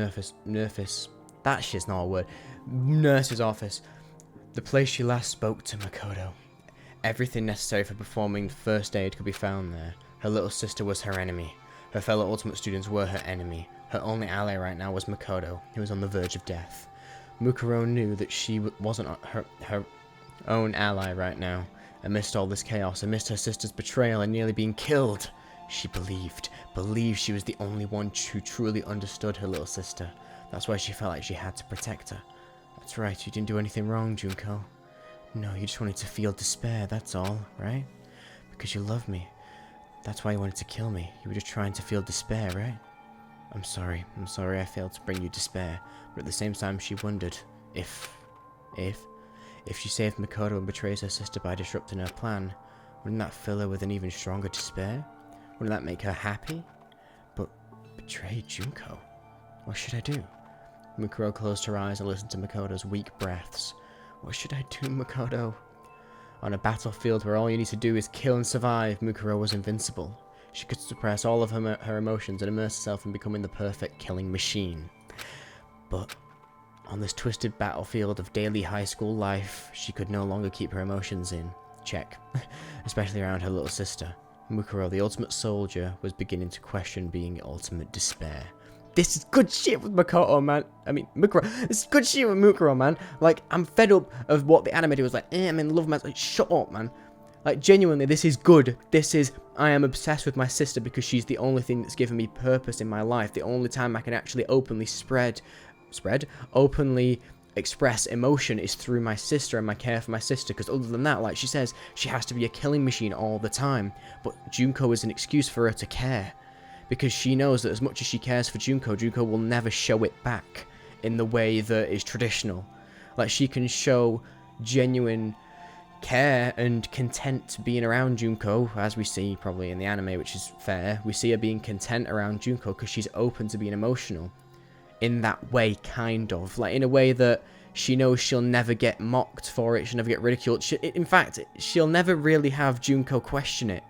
that shit's not a word. Nurse's office. The place she last spoke to Makoto. Everything necessary for performing first aid could be found there. Her little sister was her enemy. Her fellow Ultimate students were her enemy. Her only ally right now was Makoto, who was on the verge of death. Mukuro knew that she wasn't her own ally right now. Amidst all this chaos, amidst her sister's betrayal and nearly being killed, she believed she was the only one who truly understood her little sister. That's why she felt like she had to protect her. That's right, you didn't do anything wrong, Junko. No, you just wanted to feel despair, that's all, right? Because you love me. That's why you wanted to kill me. You were just trying to feel despair, right? I'm sorry I failed to bring you despair. But at the same time, she wondered if If she saved Mukuro and betrays her sister by disrupting her plan, wouldn't that fill her with an even stronger despair? Wouldn't that make her happy? But betray Junko? What should I do? Mukuro closed her eyes and listened to Makoto's weak breaths. What should I do, Makoto? On a battlefield where all you need to do is kill and survive, Mukuro was invincible. She could suppress all of her emotions and immerse herself in becoming the perfect killing machine. But on this twisted battlefield of daily high school life, she could no longer keep her emotions in check, especially around her little sister. Mukuro, the ultimate soldier, was beginning to question being ultimate despair. This is good shit with Mukuro, man. I mean, Mukuro. This is good shit with Mukuro, man. Like, I'm fed up of what the animator was like, I'm in love, man. Like, shut up, man. Like, genuinely, this is good. This is, I am obsessed with my sister because she's the only thing that's given me purpose in my life. The only time I can actually openly openly express emotion is through my sister and my care for my sister. Because other than that, like she says, she has to be a killing machine all the time. But Junko is an excuse for her to care. Because she knows that as much as she cares for Junko, Junko will never show it back in the way that is traditional. Like, she can show genuine care and content being around Junko, as we see probably in the anime, which is fair. We see her being content around Junko because she's open to being emotional. In that way, kind of. Like, in a way that she knows she'll never get mocked for it, she'll never get ridiculed. In fact, she'll never really have Junko question it.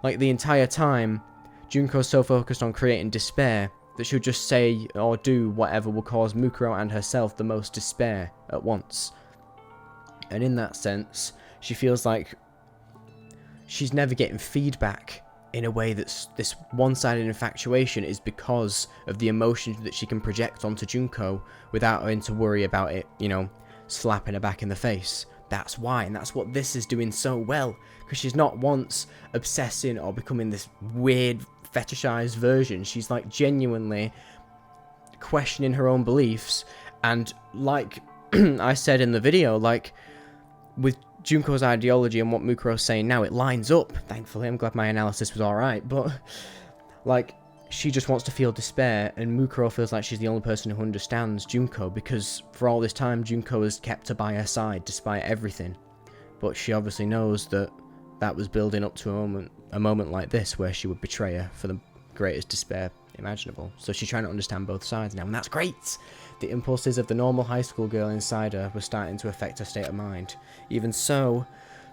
Like, the entire time, Junko's so focused on creating despair that she'll just say or do whatever will cause Mukuro and herself the most despair at once. And in that sense, she feels like she's never getting feedback in a way that's this one-sided infatuation is because of the emotions that she can project onto Junko without having to worry about it, you know, slapping her back in the face. That's why, and that's what this is doing so well, because she's not once obsessing or becoming this weird fetishized version. She's like genuinely questioning her own beliefs, and like I said in the video, like with Junko's ideology and what Mukuro's saying now, it lines up. Thankfully, I'm glad my analysis was alright, but like she just wants to feel despair, and Mukuro feels like she's the only person who understands Junko, because for all this time Junko has kept her by her side despite everything. But she obviously knows that that was building up to a moment like this where she would betray her for the greatest despair imaginable. So she's trying to understand both sides now, and that's great! The impulses of the normal high school girl inside her were starting to affect her state of mind. Even so,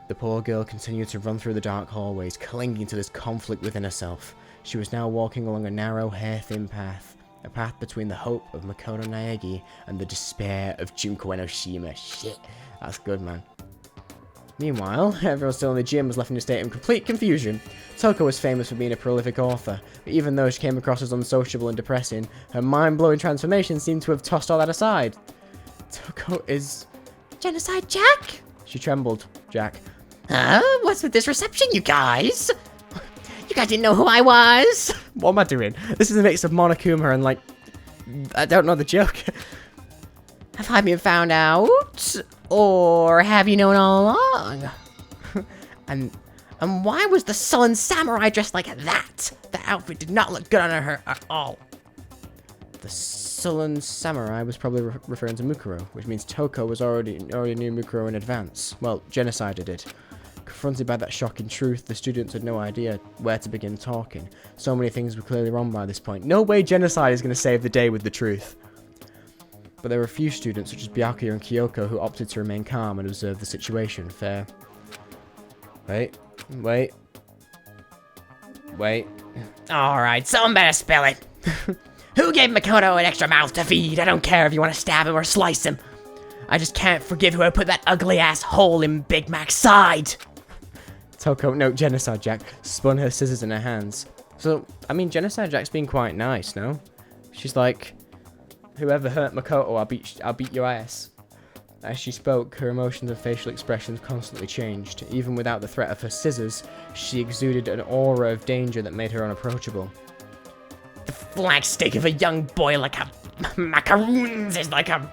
the poor girl continued to run through the dark hallways, clinging to this conflict within herself. She was now walking along a narrow, hair-thin path, a path between the hope of Makoto Naegi and the despair of Junko Enoshima. Shit, that's good, man. Meanwhile, everyone still in the gym was left in a state of complete confusion. Toko was famous for being a prolific author, but even though she came across as unsociable and depressing, her mind-blowing transformation seemed to have tossed all that aside. Toko is... Genocide Jack? She trembled. Jack. Huh? What's with this reception, you guys? You guys didn't know who I was? What am I doing? This is a mix of Monokuma and, like... I don't know the joke. Have I been found out? Or have you known all along? And why was the sullen samurai dressed like that? The outfit did not look good on her at all. The sullen samurai was probably referring to Mukuro, which means Toko was already knew Mukuro in advance. Well, Genocide did. Confronted by that shocking truth, the students had no idea where to begin talking. So many things were clearly wrong by this point. No way Genocide is going to save the day with the truth. But there were a few students, such as Byakuya and Kyoko, who opted to remain calm and observe the situation. Fair. Wait. Alright, someone better spell it. Who gave Makoto an extra mouth to feed? I don't care if you want to stab him or slice him. I just can't forgive whoever put that ugly-ass hole in Big Mac's side. Toko, no, Genocide Jack, spun her scissors in her hands. So, I mean, Genocide Jack's been quite nice, no? She's like... Whoever hurt Makoto, I'll beat your ass. As she spoke, her emotions and facial expressions constantly changed. Even without the threat of her scissors, she exuded an aura of danger that made her unapproachable. The flagstick of a young boy like a macaroons is like a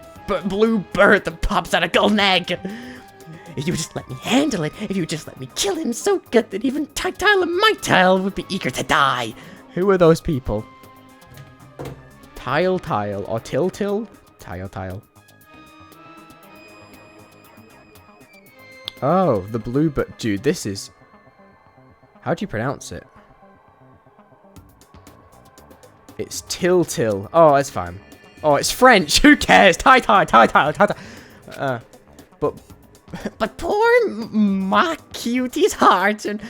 blue bird that pops out a golden egg. If you would just let me handle it, if you would just let me kill him so good that even Tactile and Mytile would be eager to die. Who are those people? Tile or Til? Tile. Oh, the blue but dude, this is... How do you pronounce it? It's Til. Oh, it's fine. Oh, it's French. Who cares? Tai. But poor my cutie's heart and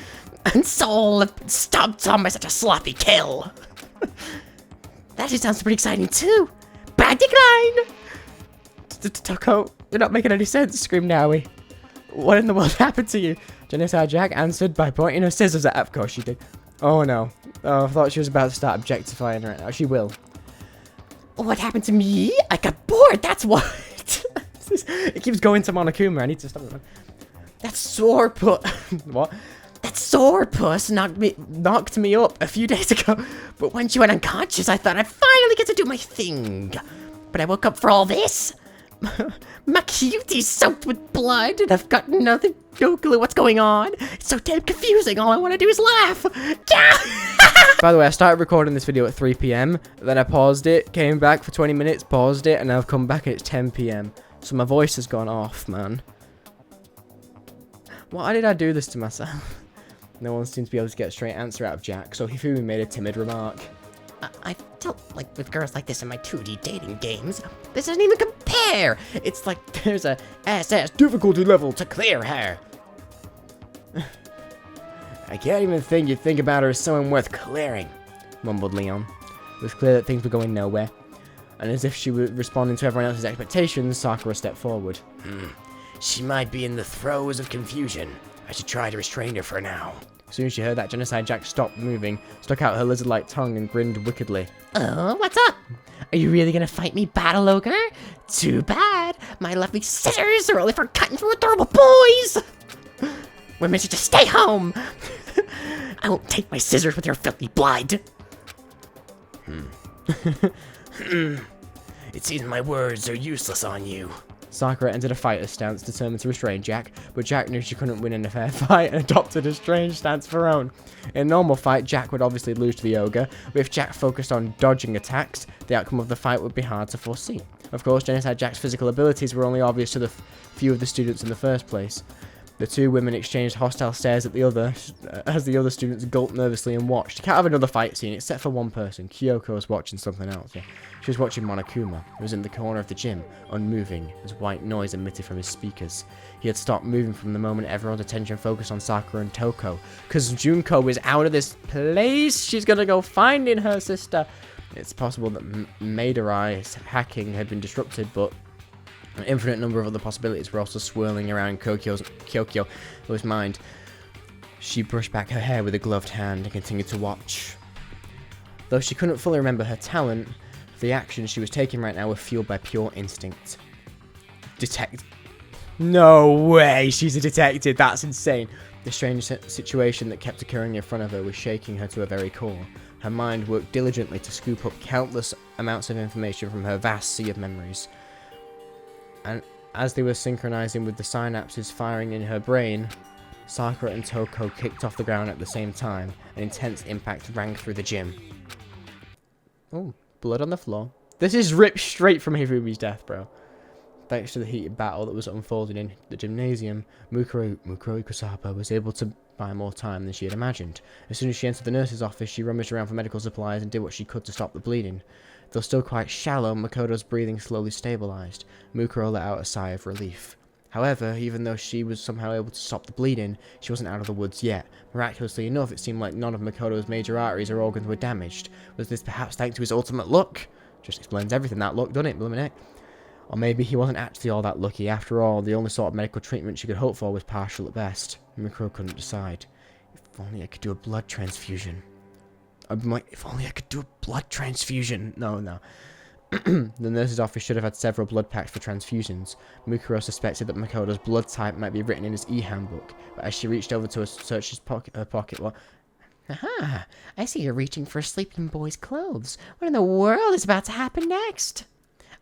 soul have been stumped on by such a sloppy kill. That actually sounds pretty exciting too. But I decline. Toko, you're not making any sense, screamed Naoi. What in the world happened to you? Genocide Jack answered by pointing her scissors at... Of course she did. Oh no. Oh, I thought she was about to start objectifying her right now. She will. What happened to me? I got bored, that's what. It keeps going to Monokuma. I need to stop it. That sore What? That sore puss knocked me up a few days ago. But when she went unconscious, I thought I'd finally get to do my thing. But I woke up for all this. My cutie's soaked with blood, and I've got no clue what's going on. It's so damn confusing. All I want to do is laugh. By the way, I started recording this video at 3 PM, then I paused it, came back for 20 minutes, paused it, and now I've come back and it's 10 PM. So my voice has gone off, man. Why did I do this to myself? No one seems to be able to get a straight answer out of Jack, so Hifumi made a timid remark. I don't like with girls like this in my 2D dating games. This doesn't even compare. It's like there's a SS difficulty level to clear her. I can't even think you think about her as someone worth clearing, mumbled Leon. It was clear that things were going nowhere. And as if she was responding to everyone else's expectations, Sakura stepped forward. She might be in the throes of confusion. I should try to restrain her for now. As soon as she heard that, Genocide Jack stopped moving, stuck out her lizard-like tongue, and grinned wickedly. Oh, what's up? Are you really gonna fight me, Battle Ogre? Too bad. My lovely scissors are only for cutting through adorable boys. Women should just stay home. I won't take my scissors with your filthy blood. It seems my words are useless on you. Sakura entered a fighter's stance, determined to restrain Jack, but Jack knew she couldn't win in a fair fight and adopted a strange stance of her own. In a normal fight, Jack would obviously lose to the ogre, but if Jack focused on dodging attacks, the outcome of the fight would be hard to foresee. Of course, Genocide Jack's physical abilities were only obvious to the few of the students in the first place. The two women exchanged hostile stares at the other, as the other students gulped nervously and watched. You can't have another fight scene, except for one person. Kyoko was watching something else. Yeah. She was watching Monokuma, who was in the corner of the gym, unmoving, as white noise emitted from his speakers. He had stopped moving from the moment everyone's attention focused on Sakura and Toko. Because Junko is out of this place, she's gonna go finding her sister. It's possible that Maidai's hacking had been disrupted, but an infinite number of other possibilities were also swirling around Kyokyo's mind. She brushed back her hair with a gloved hand and continued to watch. Though she couldn't fully remember her talent, the actions she was taking right now were fueled by pure instinct. No way, she's a detective, that's insane. The strange situation that kept occurring in front of her was shaking her to her very core. Her mind worked diligently to scoop up countless amounts of information from her vast sea of memories. And as they were synchronizing with the synapses firing in her brain, Sakura and Toko kicked off the ground at the same time. An intense impact rang through the gym. Oh, blood on the floor. This is ripped straight from Hifumi's death, bro. Thanks to the heated battle that was unfolding in the gymnasium, Mukuro Ikusaba was able to buy more time than she had imagined. As soon as she entered the nurse's office, she rummaged around for medical supplies and did what she could to stop the bleeding. Though still quite shallow, Makoto's breathing slowly stabilized. Mukuro let out a sigh of relief. However, even though she was somehow able to stop the bleeding, she wasn't out of the woods yet. Miraculously enough, it seemed like none of Makoto's major arteries or organs were damaged. Was this perhaps thanks to his ultimate luck? Just explains everything, that luck, doesn't it, Bluminate? Or maybe he wasn't actually all that lucky. After all, the only sort of medical treatment she could hope for was partial at best. Mukuro couldn't decide. If only I could do a blood transfusion. I'm like, if only I could do a blood transfusion. No. The nurse's office should have had several blood packs for transfusions. Mukuro suspected that Makoto's blood type might be written in his e-handbook, but as she reached over to search her pocket, what? Aha! I see you're reaching for a sleeping boy's clothes. What in the world is about to happen next?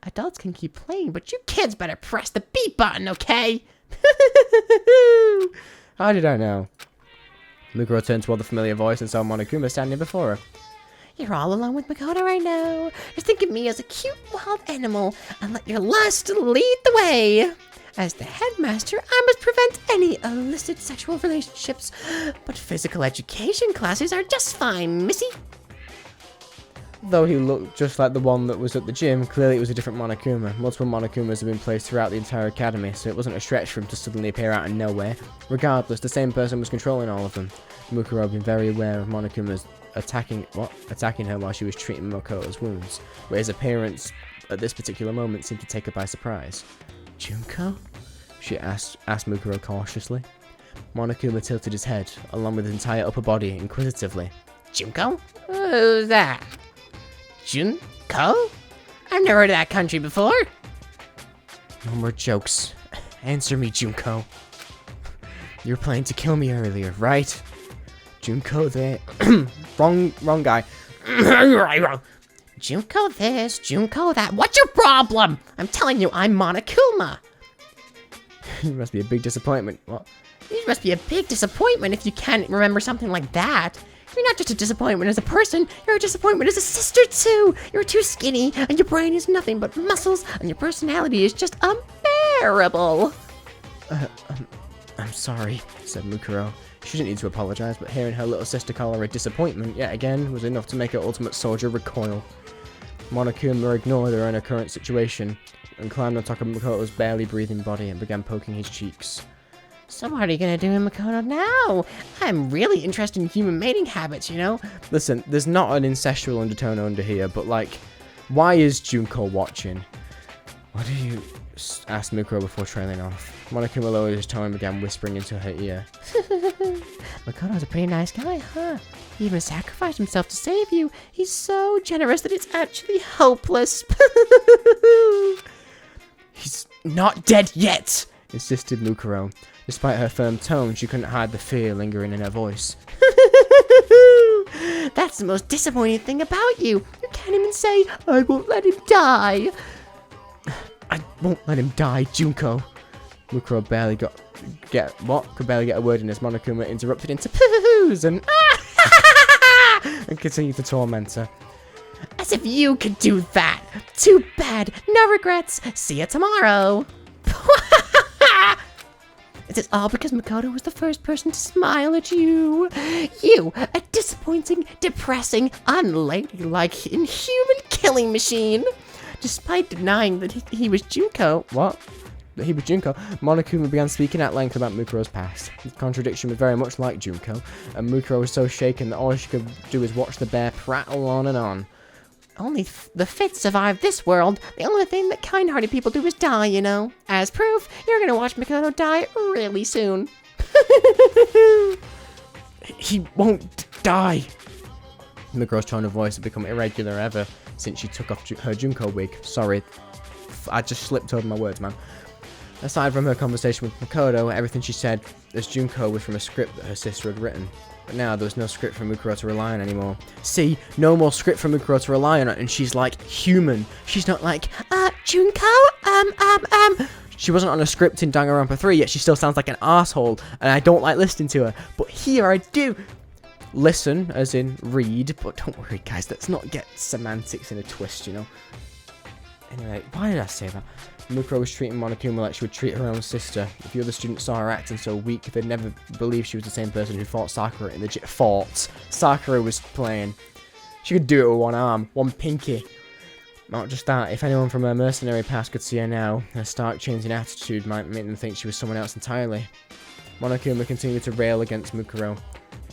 Adults can keep playing, but you kids better press the beat button, okay? How did I know? Mukuro turned toward the familiar voice and saw Monokuma standing before her. You're all alone with Makoto right now. Just think of me as a cute wild animal and let your lust lead the way. As the headmaster, I must prevent any illicit sexual relationships. But physical education classes are just fine, missy. Though he looked just like the one that was at the gym, clearly it was a different Monokuma. Multiple Monokumas have been placed throughout the entire academy, so it wasn't a stretch for him to suddenly appear out of nowhere. Regardless, the same person was controlling all of them. Mukuro had been very aware of Monokuma's attacking her while she was treating Makoto's wounds, but his appearance at this particular moment seemed to take her by surprise. Junko? She asked Mukuro cautiously. Monokuma tilted his head, along with his entire upper body, inquisitively. Junko? Who's that? Junko? I've never heard of that country before. No more jokes. Answer me, Junko. You were planning to kill me earlier, right? Junko there. wrong guy. Junko this, Junko that. What's your problem? I'm telling you, I'm Monokuma. You must be a big disappointment. What? You must be a big disappointment if you can't remember something like that. You're not just a disappointment as a person, you're a disappointment as a sister too! You're too skinny, and your brain is nothing but muscles, and your personality is just unbearable! I'm sorry, said Mukuro. She didn't need to apologize, but hearing her little sister call her a disappointment yet again was enough to make her ultimate soldier recoil. Monokuma ignored her in her current situation, and climbed on top of Makoto's barely breathing body and began poking his cheeks. So what are you gonna do in Makoto now? I'm really interested in human mating habits, you know? Listen, there's not an incestual undertone under here, but like, why is Junko watching? What do you... asked Mukuro before trailing off. Monokuma lowered his tone and began whispering into her ear. Makoto's a pretty nice guy, huh? He even sacrificed himself to save you. He's so generous that it's actually hopeless. He's not dead yet, insisted Mukuro. Despite her firm tone, she couldn't hide the fear lingering in her voice. That's the most disappointing thing about you. You can't even say, I won't let him die. I won't let him die, Junko. Mukuro could barely get a word in as Monokuma interrupted into poohs and and continued to torment her. As if you could do that. Too bad. No regrets. See ya tomorrow. It is all because Makoto was the first person to smile at you. You, a disappointing, depressing, unladylike, inhuman killing machine. Despite denying that he was Junko. What? That he was Junko? Monokuma began speaking at length about Mukuro's past. The contradiction was very much like Junko, and Mukuro was so shaken that all she could do was watch the bear prattle on and on. Only the fit survive this world. The only thing that kind-hearted people do is die, you know. As proof, you're gonna watch Makoto die really soon. He won't die. Mukuro's tone of voice had become irregular ever since she took off her Junko wig. Sorry, I just slipped over my words, man. Aside from her conversation with Makoto, everything she said as Junko was from a script that her sister had written. But now there was no script for Mukuro to rely on anymore. See, no more script for Mukuro to rely on, and she's like human. She's not like, Junko, She wasn't on a script in Danganronpa 3, yet she still sounds like an asshole, and I don't like listening to her. But here I do. Listen, as in read, but don't worry guys, let's not get semantics in a twist, you know. Anyway, why did I say that? Mukuro was treating Monokuma like she would treat her own sister. If the other students saw her acting so weak, they'd never believe she was the same person who fought Sakura in the gym. Sakura was playing. She could do it with one arm, one pinky. Not just that, if anyone from her mercenary past could see her now, her stark change in attitude might make them think she was someone else entirely. Monokuma continued to rail against Mukuro.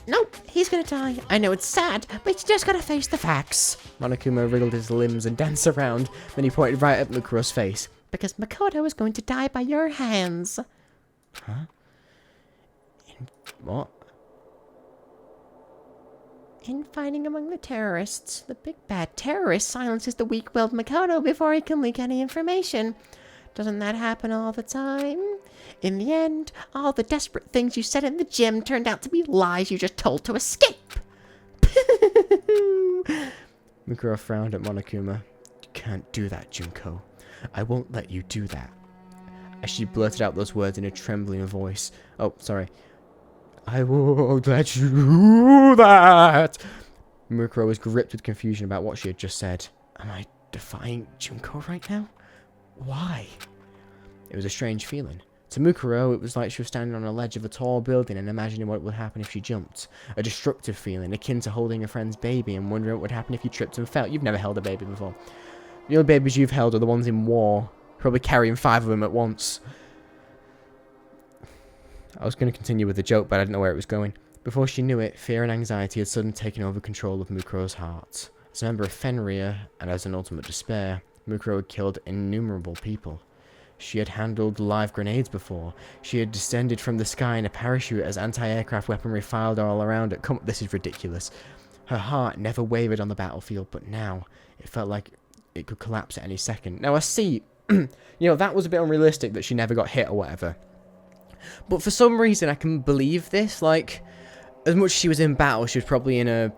Nope, he's gonna die. I know it's sad, but you just gotta face the facts. Monokuma wriggled his limbs and danced around, then he pointed right at Mukuro's face. Because Makoto is going to die by your hands. Huh? What? In fighting among the terrorists, the big bad terrorist silences the weak-willed Makoto before he can leak any information. Doesn't that happen all the time? In the end, all the desperate things you said in the gym turned out to be lies you just told to escape. Mukuro frowned at Monokuma. You can't do that, Junko. I won't let you do that. As she blurted out those words in a trembling voice. Oh, sorry. I won't let you do that. Mukuro was gripped with confusion about what she had just said. Am I defying Junko right now? Why? It was a strange feeling. To Mukuro, it was like she was standing on a ledge of a tall building and imagining what would happen if she jumped. A destructive feeling, akin to holding a friend's baby and wondering what would happen if you tripped and fell. You've never held a baby before. The only babies you've held are the ones in war, probably carrying 5 of them at once. I was going to continue with the joke, but I didn't know where it was going. Before she knew it, fear and anxiety had suddenly taken over control of Mukuro's heart. As a member of Fenrir, and as an ultimate despair, Mukuro had killed innumerable people. She had handled live grenades before. She had descended from the sky in a parachute as anti-aircraft weaponry filed all around her. This is ridiculous. Her heart never wavered on the battlefield, but now it felt like it could collapse at any second. Now I see, that was a bit unrealistic that she never got hit or whatever. But for some reason I can believe this. Like, as much as she was in battle, she was probably in a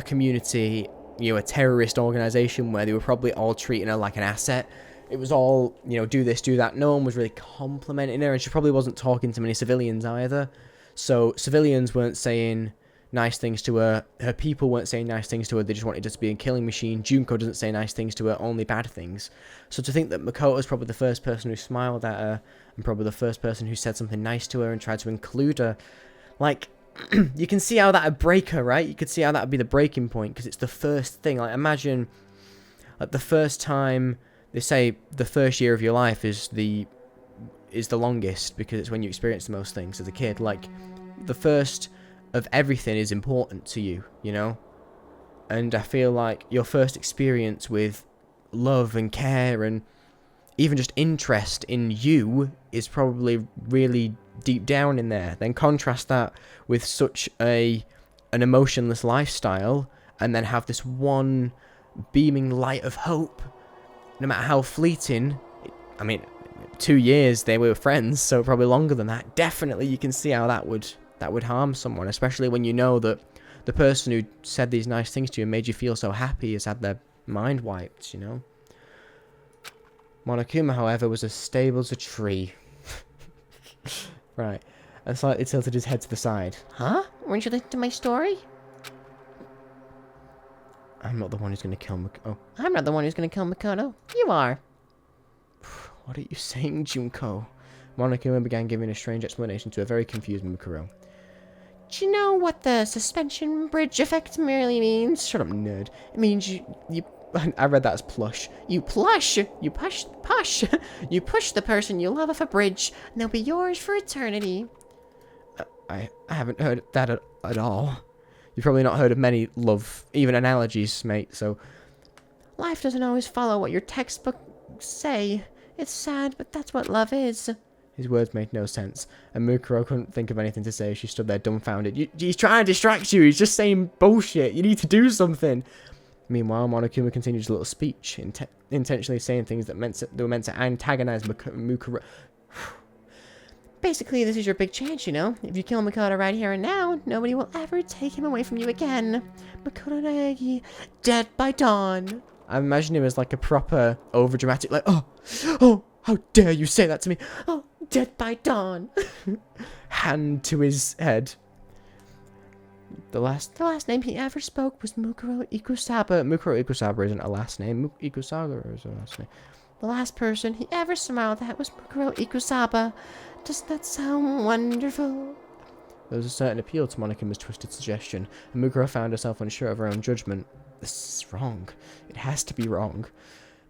community, a terrorist organization where they were probably all treating her like an asset. It was all, do this, do that. No one was really complimenting her, and she probably wasn't talking to many civilians either. So civilians weren't saying nice things to her. Her people weren't saying nice things to her. They just wanted her to be a killing machine. Junko doesn't say nice things to her, only bad things. So to think that Makoto's probably the first person who smiled at her, and probably the first person who said something nice to her and tried to include her, like, you can see how that would break her, right? You could see how that would be the breaking point, because it's the first thing. Like, imagine, like, the first time, they say the first year of your life is the longest, because it's when you experience the most things as a kid. Like, the first of everything is important to you, And I feel like your first experience with love and care and even just interest in you is probably really deep down in there. Then contrast that with such an emotionless lifestyle, and then have this one beaming light of hope, no matter how fleeting. I mean, 2 years they were friends, so probably longer than that. Definitely you can see how that would harm someone, especially when you know that the person who said these nice things to you and made you feel so happy has had their mind wiped, Monokuma, however, was as stable as a tree. Right, and slightly tilted his head to the side. Huh? Weren't you listening to my story? I'm not the one who's going to kill Makoto. I'm not the one who's going to kill Makoto. You are. What are you saying, Junko? Monokuma began giving a strange explanation to a very confused Mukuro. Do you know what the suspension bridge effect merely means? Shut up, nerd. It means you I read that as plush. You push the person you love off a bridge, and they'll be yours for eternity. I haven't heard that at all. You've probably not heard of many love, even analogies, mate, so... Life doesn't always follow what your textbooks say. It's sad, but that's what love is. His words made no sense, and Mukuro couldn't think of anything to say as she stood there dumbfounded. He's trying to distract you, he's just saying bullshit, you need to do something. Meanwhile, Monokuma continued his little speech, intentionally saying things that were meant to antagonize Mukuro. Basically, this is your big chance, If you kill Makoto right here and now, nobody will ever take him away from you again. Makoto Naegi, dead by dawn. I imagine him as like a proper overdramatic, like, oh, how dare you say that to me? Oh, dead by dawn. Hand to his head. The last name he ever spoke was Mukuro Ikusaba. Mukuro Ikusaba isn't a last name. Ikusaba is a last name. The last person he ever smiled at was Mukuro Ikusaba. Doesn't that sound wonderful? There was a certain appeal to Monokuma's twisted suggestion, and Mukuro found herself unsure of her own judgment. This is wrong. It has to be wrong.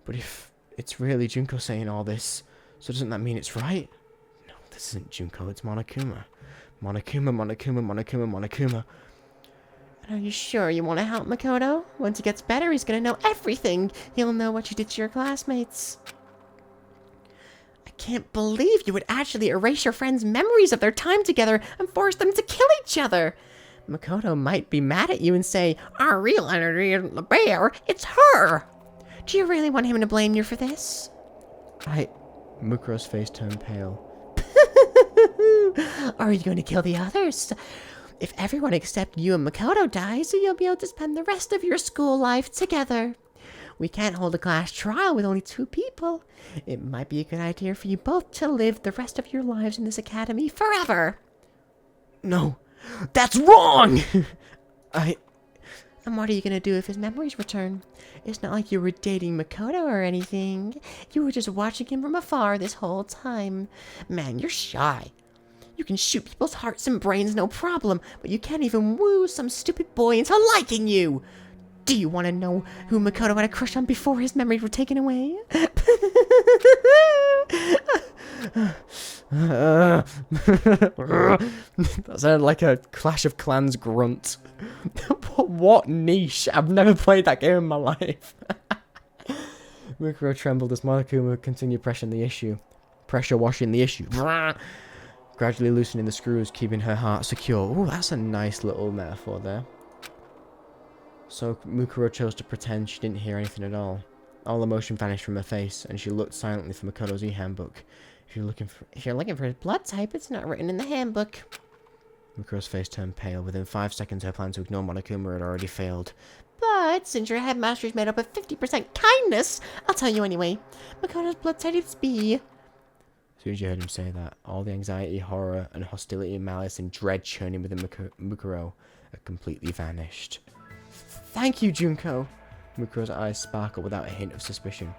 But if it's really Junko saying all this, so doesn't that mean it's right? No, this isn't Junko, it's Monokuma. Monokuma. Are you sure you want to help Makoto? Once he gets better, he's going to know everything. He'll know what you did to your classmates. I can't believe you would actually erase your friends' memories of their time together and force them to kill each other. Makoto might be mad at you and say, our real enemy isn't the bear, it's her. Do you really want him to blame you for this? Mukuro's face turned pale. Are you going to kill the others? If everyone except you and Makoto dies, you'll be able to spend the rest of your school life together. We can't hold a class trial with only 2 people. It might be a good idea for you both to live the rest of your lives in this academy forever. No, that's wrong! And what are you gonna do if his memories return? It's not like you were dating Makoto or anything. You were just watching him from afar this whole time. Man, you're shy. You can shoot people's hearts and brains no problem, but you can't even woo some stupid boy into liking you. Do you want to know who Makoto had a crush on before his memories were taken away? That sounded like a Clash of Clans grunt. What niche? I've never played that game in my life. Mukuro trembled as Monokuma continued pressure washing the issue. Gradually loosening the screws, keeping her heart secure. Oh, that's a nice little metaphor there. So Mukuro chose to pretend she didn't hear anything at all. All emotion vanished from her face, and she looked silently for Makoto's e-handbook. If you're looking for his blood type, it's not written in the handbook. Mukuro's face turned pale. Within 5 seconds, her plan to ignore Monokuma had already failed. But since your headmaster is made up of 50% kindness, I'll tell you anyway. Makoto's blood type is B. As soon as you heard him say that, all the anxiety, horror, and hostility, malice, and dread churning within Mukuro had completely vanished. Thank you, Junko! Mukuro's eyes sparkled without a hint of suspicion,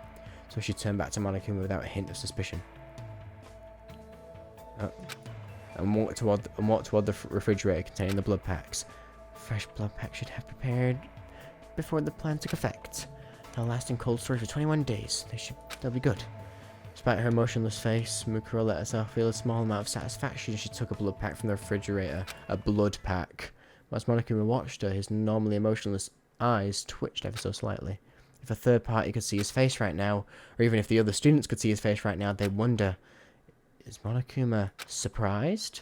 so she turned back to Monokuma without a hint of suspicion. And walked toward the refrigerator containing the blood packs. Fresh blood packs should have prepared before the plan took effect. They'll last in cold storage for 21 days. They'll be good. Despite her emotionless face, Mukuro let herself feel a small amount of satisfaction as she took a blood pack from the refrigerator. A blood pack. As Monokuma watched her, his normally emotionless eyes twitched ever so slightly. If a third party could see his face right now, or even if the other students could see his face right now, they'd wonder, is Monokuma surprised?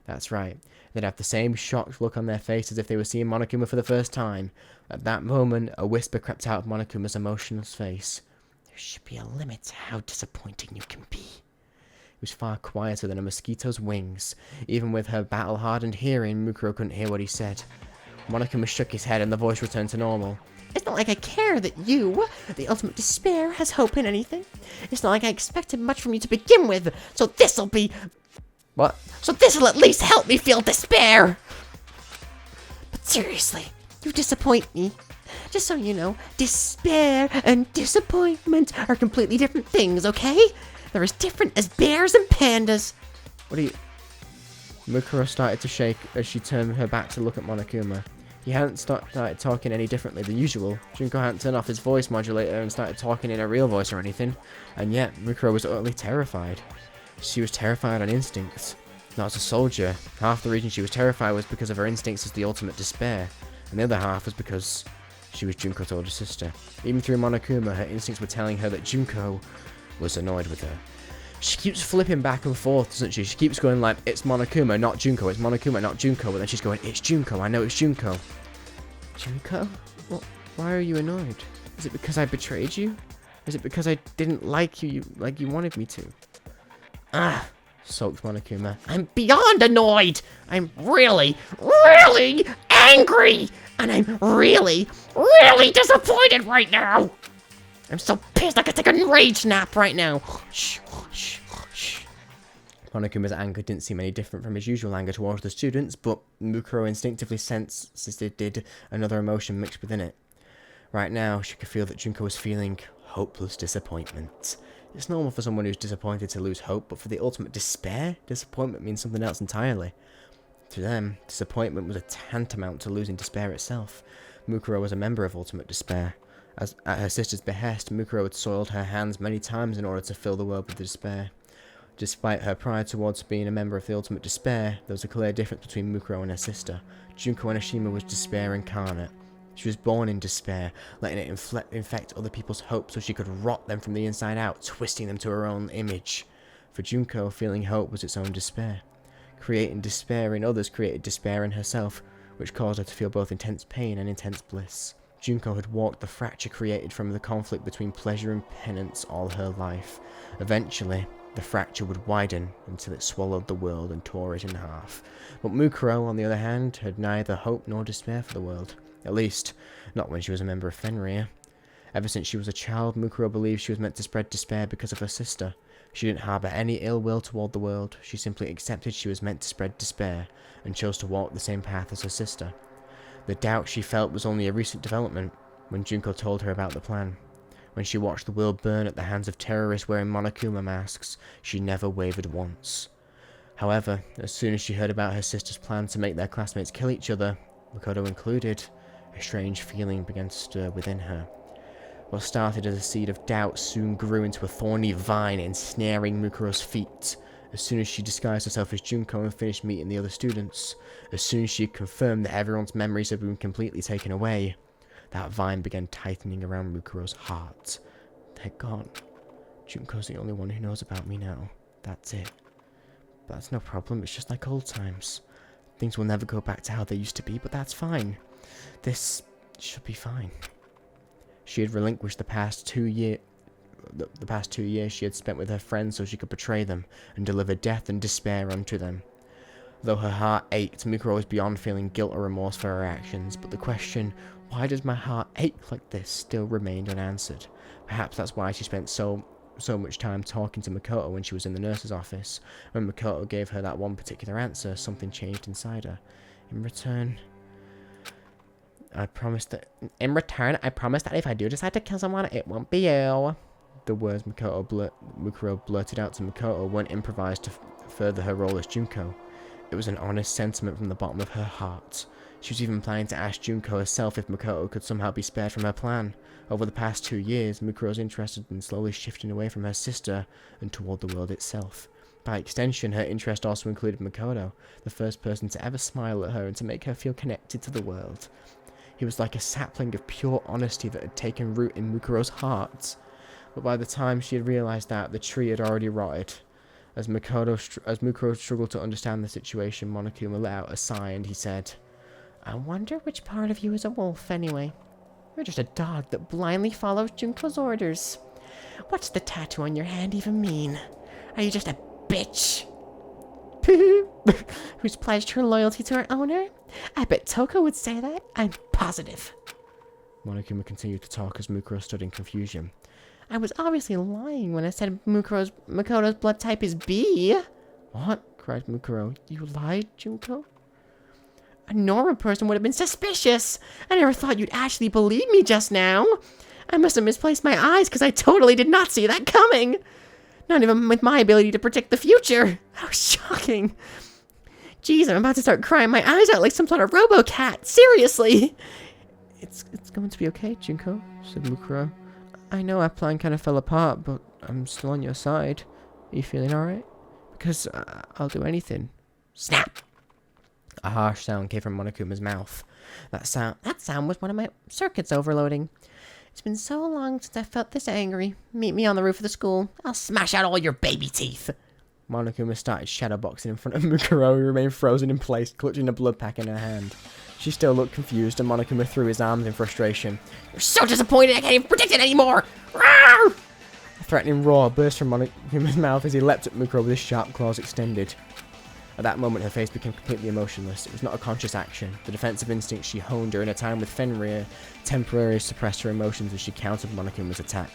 That's right. They'd have the same shocked look on their face as if they were seeing Monokuma for the first time. At that moment, a whisper crept out of Monokuma's emotionless face. There should be a limit to how disappointing you can be. It was far quieter than a mosquito's wings. Even with her battle-hardened hearing, Mukuro couldn't hear what he said. Monokuma shook his head and the voice returned to normal. It's not like I care that you, the ultimate despair, has hope in anything. It's not like I expected much from you to begin with, so this'll be... What? So this'll at least help me feel despair! But seriously, you disappoint me. Just so you know, despair and disappointment are completely different things, okay? They're as different as bears and pandas. What are you... Mukuro started to shake as she turned her back to look at Monokuma. He hadn't started talking any differently than usual. Junko hadn't turned off his voice modulator and started talking in a real voice or anything. And yet, Mukuro was utterly terrified. She was terrified on instincts. Not as a soldier. Half the reason she was terrified was because of her instincts as the ultimate despair. And the other half was because she was Junko's older sister. Even through Monokuma, her instincts were telling her that Junko was annoyed with her. She keeps flipping back and forth, doesn't she? She keeps going like, it's Monokuma, not Junko. It's Monokuma, not Junko. But then she's going, it's Junko. I know it's Junko. Junko? Why are you annoyed? Is it because I betrayed you? Is it because I didn't like you like you wanted me to? Ah, sulked Monokuma. I'm beyond annoyed. I'm really, really angry. And I'm really, really disappointed right now. I'm so pissed I could take a rage nap right now. Shh, shh, shh. Monokuma's anger didn't seem any different from his usual anger towards the students, but Mukuro instinctively sensed as it did another emotion mixed within it. Right now, she could feel that Junko was feeling hopeless disappointment. It's normal for someone who's disappointed to lose hope, but for the ultimate despair, disappointment means something else entirely. To them, disappointment was a tantamount to losing despair itself. Mukuro was a member of Ultimate Despair. As at her sister's behest, Mukuro had soiled her hands many times in order to fill the world with despair. Despite her pride towards being a member of the Ultimate Despair, there was a clear difference between Mukuro and her sister. Junko Enoshima was despair incarnate. She was born in despair, letting it infect other people's hopes so she could rot them from the inside out, twisting them to her own image. For Junko, feeling hope was its own despair. Creating despair in others created despair in herself, which caused her to feel both intense pain and intense bliss. Junko had walked the fracture created from the conflict between pleasure and penance all her life. Eventually, the fracture would widen until it swallowed the world and tore it in half. But Mukuro, on the other hand, had neither hope nor despair for the world. At least, not when she was a member of Fenrir. Ever since she was a child, Mukuro believed she was meant to spread despair because of her sister. She didn't harbour any ill will toward the world. She simply accepted she was meant to spread despair, and chose to walk the same path as her sister. The doubt she felt was only a recent development when Junko told her about the plan. When she watched the world burn at the hands of terrorists wearing Monokuma masks, she never wavered once. However, as soon as she heard about her sister's plan to make their classmates kill each other, Makoto included, a strange feeling began to stir within her. What started as a seed of doubt soon grew into a thorny vine ensnaring Mukuro's feet. As soon as she disguised herself as Junko and finished meeting the other students, as soon as she confirmed that everyone's memories had been completely taken away, that vine began tightening around Mukuro's heart. They're gone. Junko's the only one who knows about me now. That's it. But that's no problem, it's just like old times. Things will never go back to how they used to be, but that's fine. This should be fine. She had relinquished the past 2 years she had spent with her friends so she could betray them and deliver death and despair unto them. Though her heart ached, Mukuro was beyond feeling guilt or remorse for her actions, but the question, why does my heart ache like this, still remained unanswered. Perhaps that's why she spent so much time talking to Makoto when she was in the nurse's office. When Makoto gave her that one particular answer, something changed inside her. In return, I promise that if I do decide to kill someone, it won't be you. The words Mukuro blurted out to Makoto weren't improvised to further her role as Junko. It was an honest sentiment from the bottom of her heart. She was even planning to ask Junko herself if Makoto could somehow be spared from her plan. Over the past 2 years, Mukuro's interest had been slowly shifting away from her sister and toward the world itself. By extension, her interest also included Makoto, the first person to ever smile at her and to make her feel connected to the world. He was like a sapling of pure honesty that had taken root in Mukuro's heart. But by the time she had realized that, the tree had already rotted. As Mukuro struggled to understand the situation, Monokuma let out a sigh and he said, I wonder which part of you is a wolf anyway. You're just a dog that blindly follows Junko's orders. What's the tattoo on your hand even mean? Are you just a bitch? Who's pledged her loyalty to her owner? I bet Toko would say that. I'm positive. Monokuma continued to talk as Mukuro stood in confusion. I was obviously lying when I said Makoto's blood type is B. What? Cried Mukuro. You lied, Junko? A normal person would have been suspicious. I never thought you'd actually believe me just now. I must have misplaced my eyes because I totally did not see that coming. Not even with my ability to predict the future. How shocking. Jeez, I'm about to start crying my eyes out like some sort of robo-cat. Seriously. It's going to be okay, Junko, said Mukuro. I know our plan kind of fell apart, but I'm still on your side. Are you feeling alright? Because I'll do anything. Snap! A harsh sound came from Monokuma's mouth. That sound was one of my circuits overloading. It's been so long since I felt this angry. Meet me on the roof of the school. I'll smash out all your baby teeth. Monokuma started shadowboxing in front of Mukuro, who remained frozen in place, clutching a blood pack in her hand. She still looked confused, and Monokuma threw his arms in frustration. You're so disappointed I can't even predict it anymore! Rawr! A threatening roar burst from Monokuma's mouth as he leapt at Mukuro with his sharp claws extended. At that moment, her face became completely emotionless. It was not a conscious action. The defensive instinct she honed during her time with Fenrir temporarily suppressed her emotions as she countered Monokuma's attack.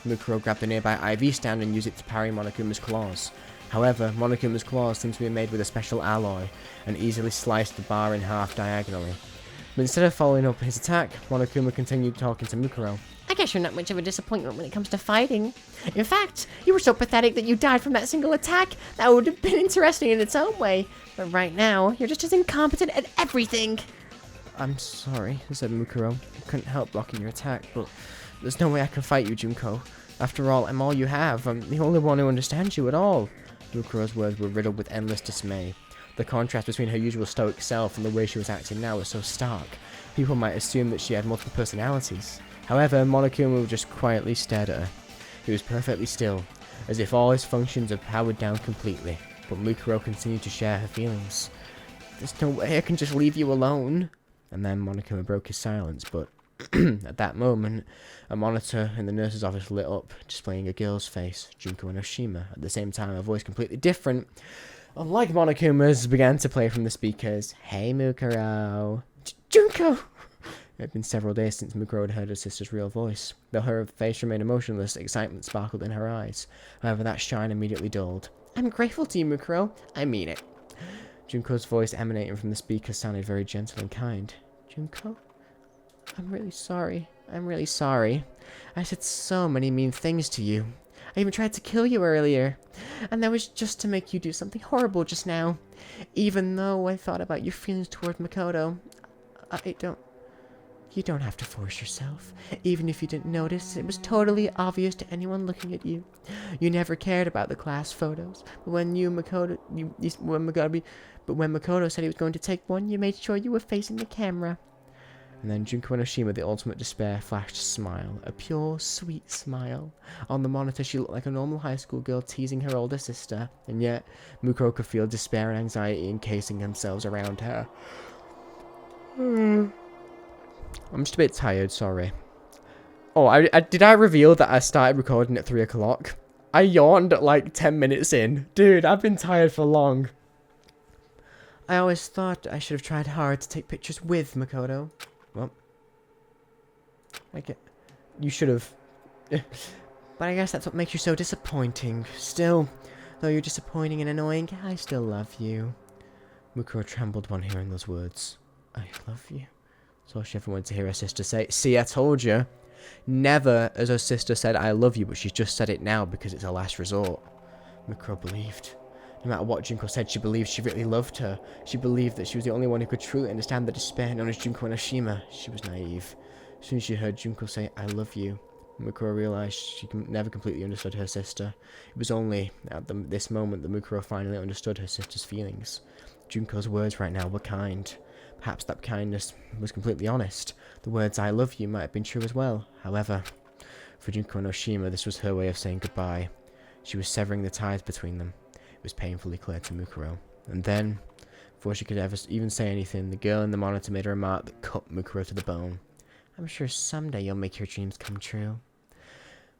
Mukuro grabbed a nearby IV stand and used it to parry Monokuma's claws. However, Monokuma's claws seemed to be made with a special alloy, and easily sliced the bar in half diagonally. But instead of following up his attack, Monokuma continued talking to Mukuro. I guess you're not much of a disappointment when it comes to fighting. In fact, you were so pathetic that you died from that single attack. That would have been interesting in its own way. But right now, you're just as incompetent at everything. I'm sorry, said Mukuro. I couldn't help blocking your attack, but there's no way I can fight you, Junko. After all, I'm all you have. I'm the only one who understands you at all. Mukuro's words were riddled with endless dismay. The contrast between her usual stoic self and the way she was acting now was so stark. People might assume that she had multiple personalities. However, Monokuma just quietly stared at her. He was perfectly still, as if all his functions had powered down completely. But Mukuro continued to share her feelings. There's no way I can just leave you alone. And then Monokuma broke his silence, but at that moment, a monitor in the nurse's office lit up, displaying a girl's face, Junko Enoshima. At the same time, a voice completely different, unlike Monokuma's, began to play from the speakers. Hey, Mukuro. Junko! It had been several days since Mukuro had heard her sister's real voice. Though her face remained emotionless, excitement sparkled in her eyes. However, that shine immediately dulled. I'm grateful to you, Mukuro. I mean it. Junko's voice emanating from the speaker sounded very gentle and kind. Junko? I'm really sorry. I'm really sorry. I said so many mean things to you. I even tried to kill you earlier. And that was just to make you do something horrible just now. Even though I thought about your feelings toward Makoto. You don't have to force yourself. Even if you didn't notice, it was totally obvious to anyone looking at you. You never cared about the class photos. But when Makoto said he was going to take one, you made sure you were facing the camera. And then Junko Enoshima, the ultimate despair, flashed a smile. A pure, sweet smile. On the monitor, she looked like a normal high school girl teasing her older sister. And yet, Mukuro could feel despair and anxiety encasing themselves around her. I'm just a bit tired, sorry. Oh, did I reveal that I started recording at 3 o'clock? I yawned at like 10 minutes in. Dude, I've been tired for long. I always thought I should have tried hard to take pictures with Makoto. Well, you should have. But I guess that's what makes you so disappointing. Still, though you're disappointing and annoying, I still love you. Mukuro trembled upon hearing those words. I love you. That's all she ever wanted to hear her sister say. See, I told you. Never has her sister said I love you, but she's just said it now because it's her last resort. Mukuro believed. No matter what Junko said, she believed she really loved her. She believed that she was the only one who could truly understand the despair known as Junko Enoshima. She was naive. As soon as she heard Junko say, I love you, Mukuro realized she never completely understood her sister. It was only at this moment that Mukuro finally understood her sister's feelings. Junko's words right now were kind. Perhaps that kindness was completely honest. The words I love you might have been true as well. However, for Junko Enoshima, this was her way of saying goodbye. She was severing the ties between them. It was painfully clear to Mukuro. And then, before she could ever even say anything, the girl in the monitor made a remark that cut Mukuro to the bone. I'm sure someday you'll make your dreams come true.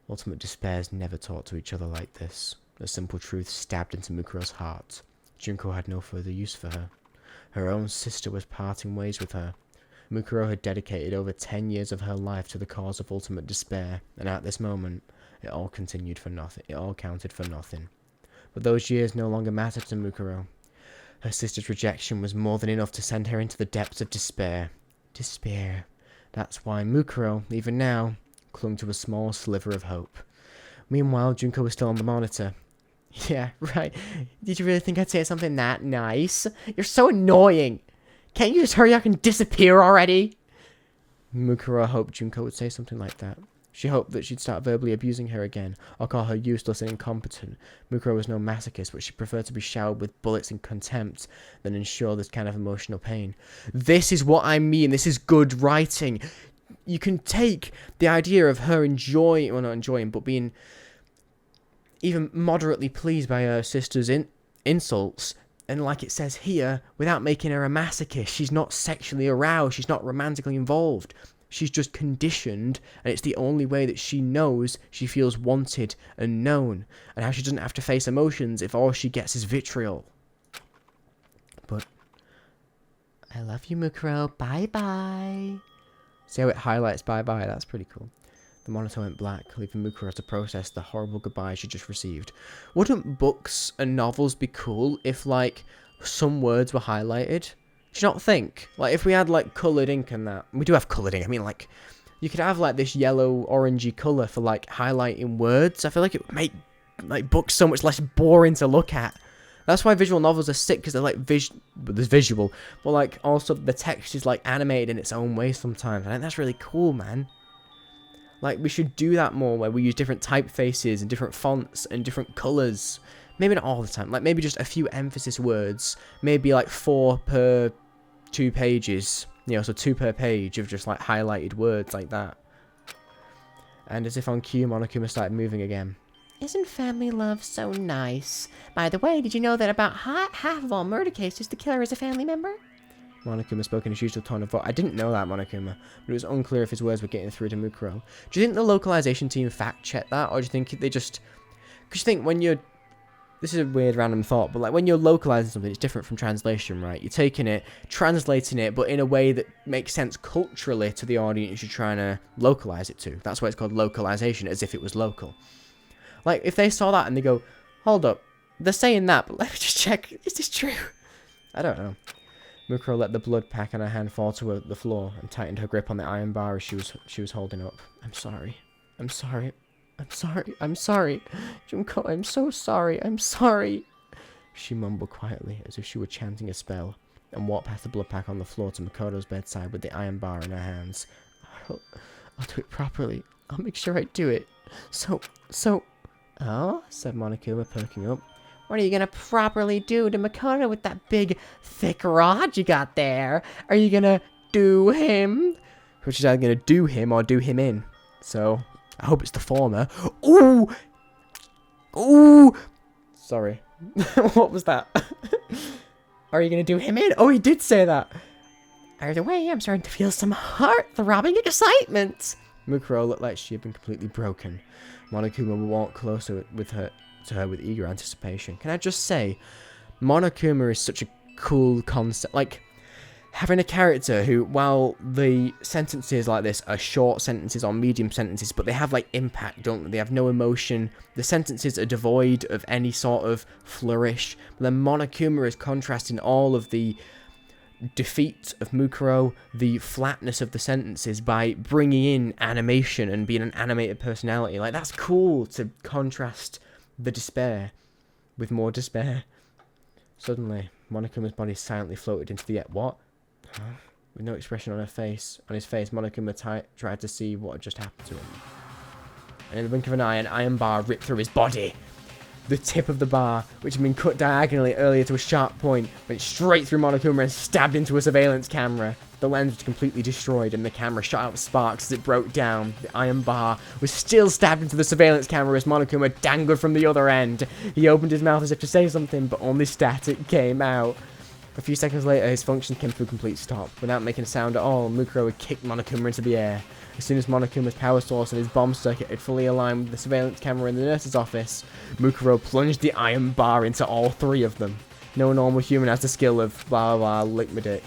Ultimate despairs never talked to each other like this. The simple truth stabbed into Mukuro's heart. Junko had no further use for her. Her own sister was parting ways with her. Mukuro had dedicated over 10 years of her life to the cause of ultimate despair, and at this moment, it all continued for nothing. It all counted for nothing. But those years no longer mattered to Mukuro. Her sister's rejection was more than enough to send her into the depths of despair. Despair. That's why Mukuro, even now, clung to a small sliver of hope. Meanwhile, Junko was still on the monitor. Yeah, right. Did you really think I'd say something that nice? You're so annoying. Can't you just hurry up and disappear already? Mukuro hoped Junko would say something like that. She hoped that she'd start verbally abusing her again, or call her useless and incompetent. Mukuro was no masochist, but she preferred to be showered with bullets and contempt than ensure this kind of emotional pain. This is what I mean. This is good writing. You can take the idea of her enjoying, well, not enjoying, but being even moderately pleased by her sister's insults, and like it says here, without making her a masochist. She's not sexually aroused. She's not romantically involved. She's just conditioned, and it's the only way that she knows she feels wanted and known, and how she doesn't have to face emotions if all she gets is vitriol. But I love you, Mukuro. Bye-bye. See how it highlights bye-bye? That's pretty cool. The monitor went black, leaving Mukuro to process the horrible goodbye she just received. Wouldn't books and novels be cool if, like, some words were highlighted? Do you not think? Like, if we had, like, coloured ink and that. We do have coloured ink. I mean, like, you could have, like, this yellow, orangey colour for, like, highlighting words. I feel like it would make, like, books so much less boring to look at. That's why visual novels are sick, because they're, like, there's visual. But, like, also the text is, like, animated in its own way sometimes. I think that's really cool, man. Like, we should do that more, where we use different typefaces and different fonts and different colours. Maybe not all the time. Like, maybe just a few emphasis words. Maybe, like, 4 per 2 pages. You know, so 2 per page of just, like, highlighted words like that. And as if on cue, Monokuma started moving again. Isn't family love so nice? By the way, did you know that about half of all murder cases, the killer is a family member? Monokuma spoke in his usual tone of voice. I didn't know that, Monokuma, but it was unclear if his words were getting through to Mukuro. Do you think the localization team fact-checked that, or do you think they just... Because you think when you're... This is a weird random thought, but like when you're localizing something, it's different from translation, right? You're taking it, translating it, but in a way that makes sense culturally to the audience you're trying to localize it to. That's why it's called localization, as if it was local. Like, if they saw that and they go, hold up, they're saying that, but let me just check, is this true? I don't know. Mukuro let the blood pack on her hand fall to the floor and tightened her grip on the iron bar as she was holding up. I'm sorry. I'm sorry. I'm sorry. I'm sorry. Junko, I'm so sorry. I'm sorry. She mumbled quietly as if she were chanting a spell and walked past the blood pack on the floor to Makoto's bedside with the iron bar in her hands. I'll do it properly. I'll make sure I do it. So... Oh, said Monokuma, perking up. What are you gonna properly do to Makoto with that big, thick rod you got there? Are you gonna do him? Which is either gonna do him or do him in. So, I hope it's the former. Ooh! Ooh! Sorry. What was that? Are you gonna do him in? Oh, he did say that. Either way, I'm starting to feel some heart-throbbing excitement. Mukuro looked like she had been completely broken. Monokuma walked closer to her with eager anticipation. Can I just say, Monokuma is such a cool concept. Like, having a character who, while the sentences like this are short sentences or medium sentences, but they have, like, impact, don't they? They have no emotion. The sentences are devoid of any sort of flourish. But then Monokuma is contrasting all of the defeat of Mukuro, the flatness of the sentences, by bringing in animation and being an animated personality. Like, that's cool to contrast the despair with more despair. Suddenly, Monokuma's body silently floated into the what? Huh? With no expression on his face, Monokuma tried to see what had just happened to him. And in the blink of an eye, an iron bar ripped through his body. The tip of the bar, which had been cut diagonally earlier to a sharp point, went straight through Monokuma and stabbed into a surveillance camera. The lens was completely destroyed and the camera shot out sparks as it broke down. The iron bar was still stabbed into the surveillance camera as Monokuma dangled from the other end. He opened his mouth as if to say something, but only static came out. A few seconds later, his function came to a complete stop. Without making a sound at all, Mukuro had kicked Monokuma into the air. As soon as Monokuma's power source and his bomb circuit had fully aligned with the surveillance camera in the nurse's office, Mukuro plunged the iron bar into all three of them. No normal human has the skill of blah blah blah, lick my dick.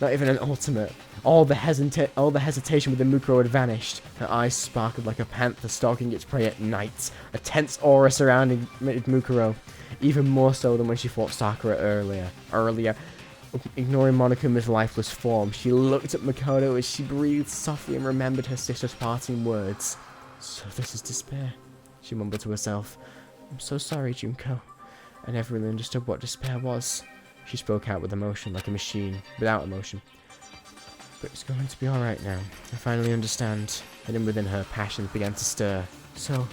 Not even an ultimate. All the hesitation within Mukuro had vanished. Her eyes sparkled like a panther stalking its prey at night. A tense aura surrounded Mukuro, even more so than when she fought Sakura earlier. Ignoring Monokuma's lifeless form, she looked at Makoto as she breathed softly and remembered her sister's parting words. So this is despair, she mumbled to herself. I'm so sorry, Junko. I never really understood what despair was. She spoke out with emotion, like a machine, without emotion. But it's going to be alright now. I finally understand. And within her, passions began to stir. So,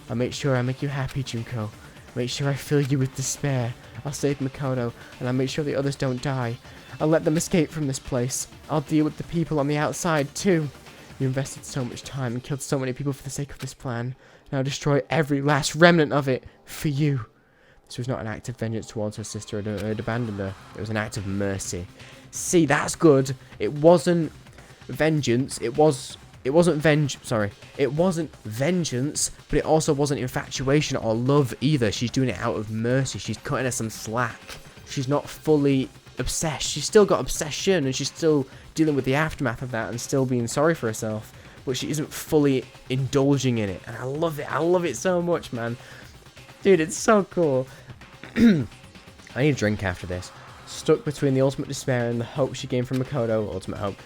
I'll make sure I make you happy, Junko. Make sure I fill you with despair. I'll save Makoto, and I'll make sure the others don't die. I'll let them escape from this place. I'll deal with the people on the outside, too. You invested so much time and killed so many people for the sake of this plan, and I'll destroy every last remnant of it for you. This was not an act of vengeance towards her sister who had abandoned her. It was an act of mercy. See, that's good. It wasn't vengeance. It wasn't vengeance, but it also wasn't infatuation or love either. She's doing it out of mercy. She's cutting her some slack. She's not fully obsessed. She's still got obsession, and she's still dealing with the aftermath of that and still being sorry for herself. But she isn't fully indulging in it, and I love it. I love it so much, man. Dude, it's so cool. I need a drink after this. Stuck between the ultimate despair and the hope she gained from Makoto, ultimate hope,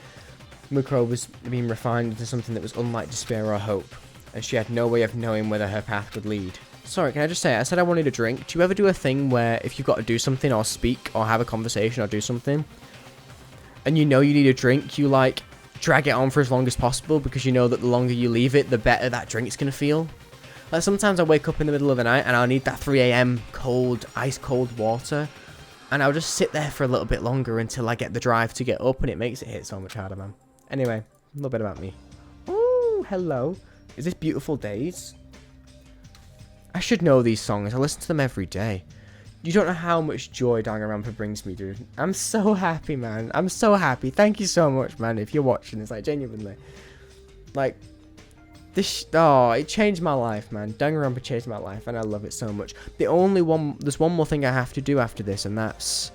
Mukuro was being refined into something that was unlike despair or hope, and she had no way of knowing whether her path would lead. Sorry, can I just say, I said I wanted a drink. Do you ever do a thing where if you've got to do something or speak or have a conversation or do something, and you know you need a drink, you like drag it on for as long as possible because you know that the longer you leave it, the better that drink's gonna feel? Like, sometimes I wake up in the middle of the night and I'll need that 3 AM cold, ice cold water, and I'll just sit there for a little bit longer until I get the drive to get up, and it makes it hit so much harder, man. Anyway, a little bit about me. Ooh, hello. Is this Beautiful Days? I should know these songs. I listen to them every day. You don't know how much joy Danganronpa brings me, dude. I'm so happy, man. I'm so happy. Thank you so much, man, if you're watching this, like, genuinely. Like, this, oh, it changed my life, man. Danganronpa changed my life, and I love it so much. There's one more thing I have to do after this, and that's,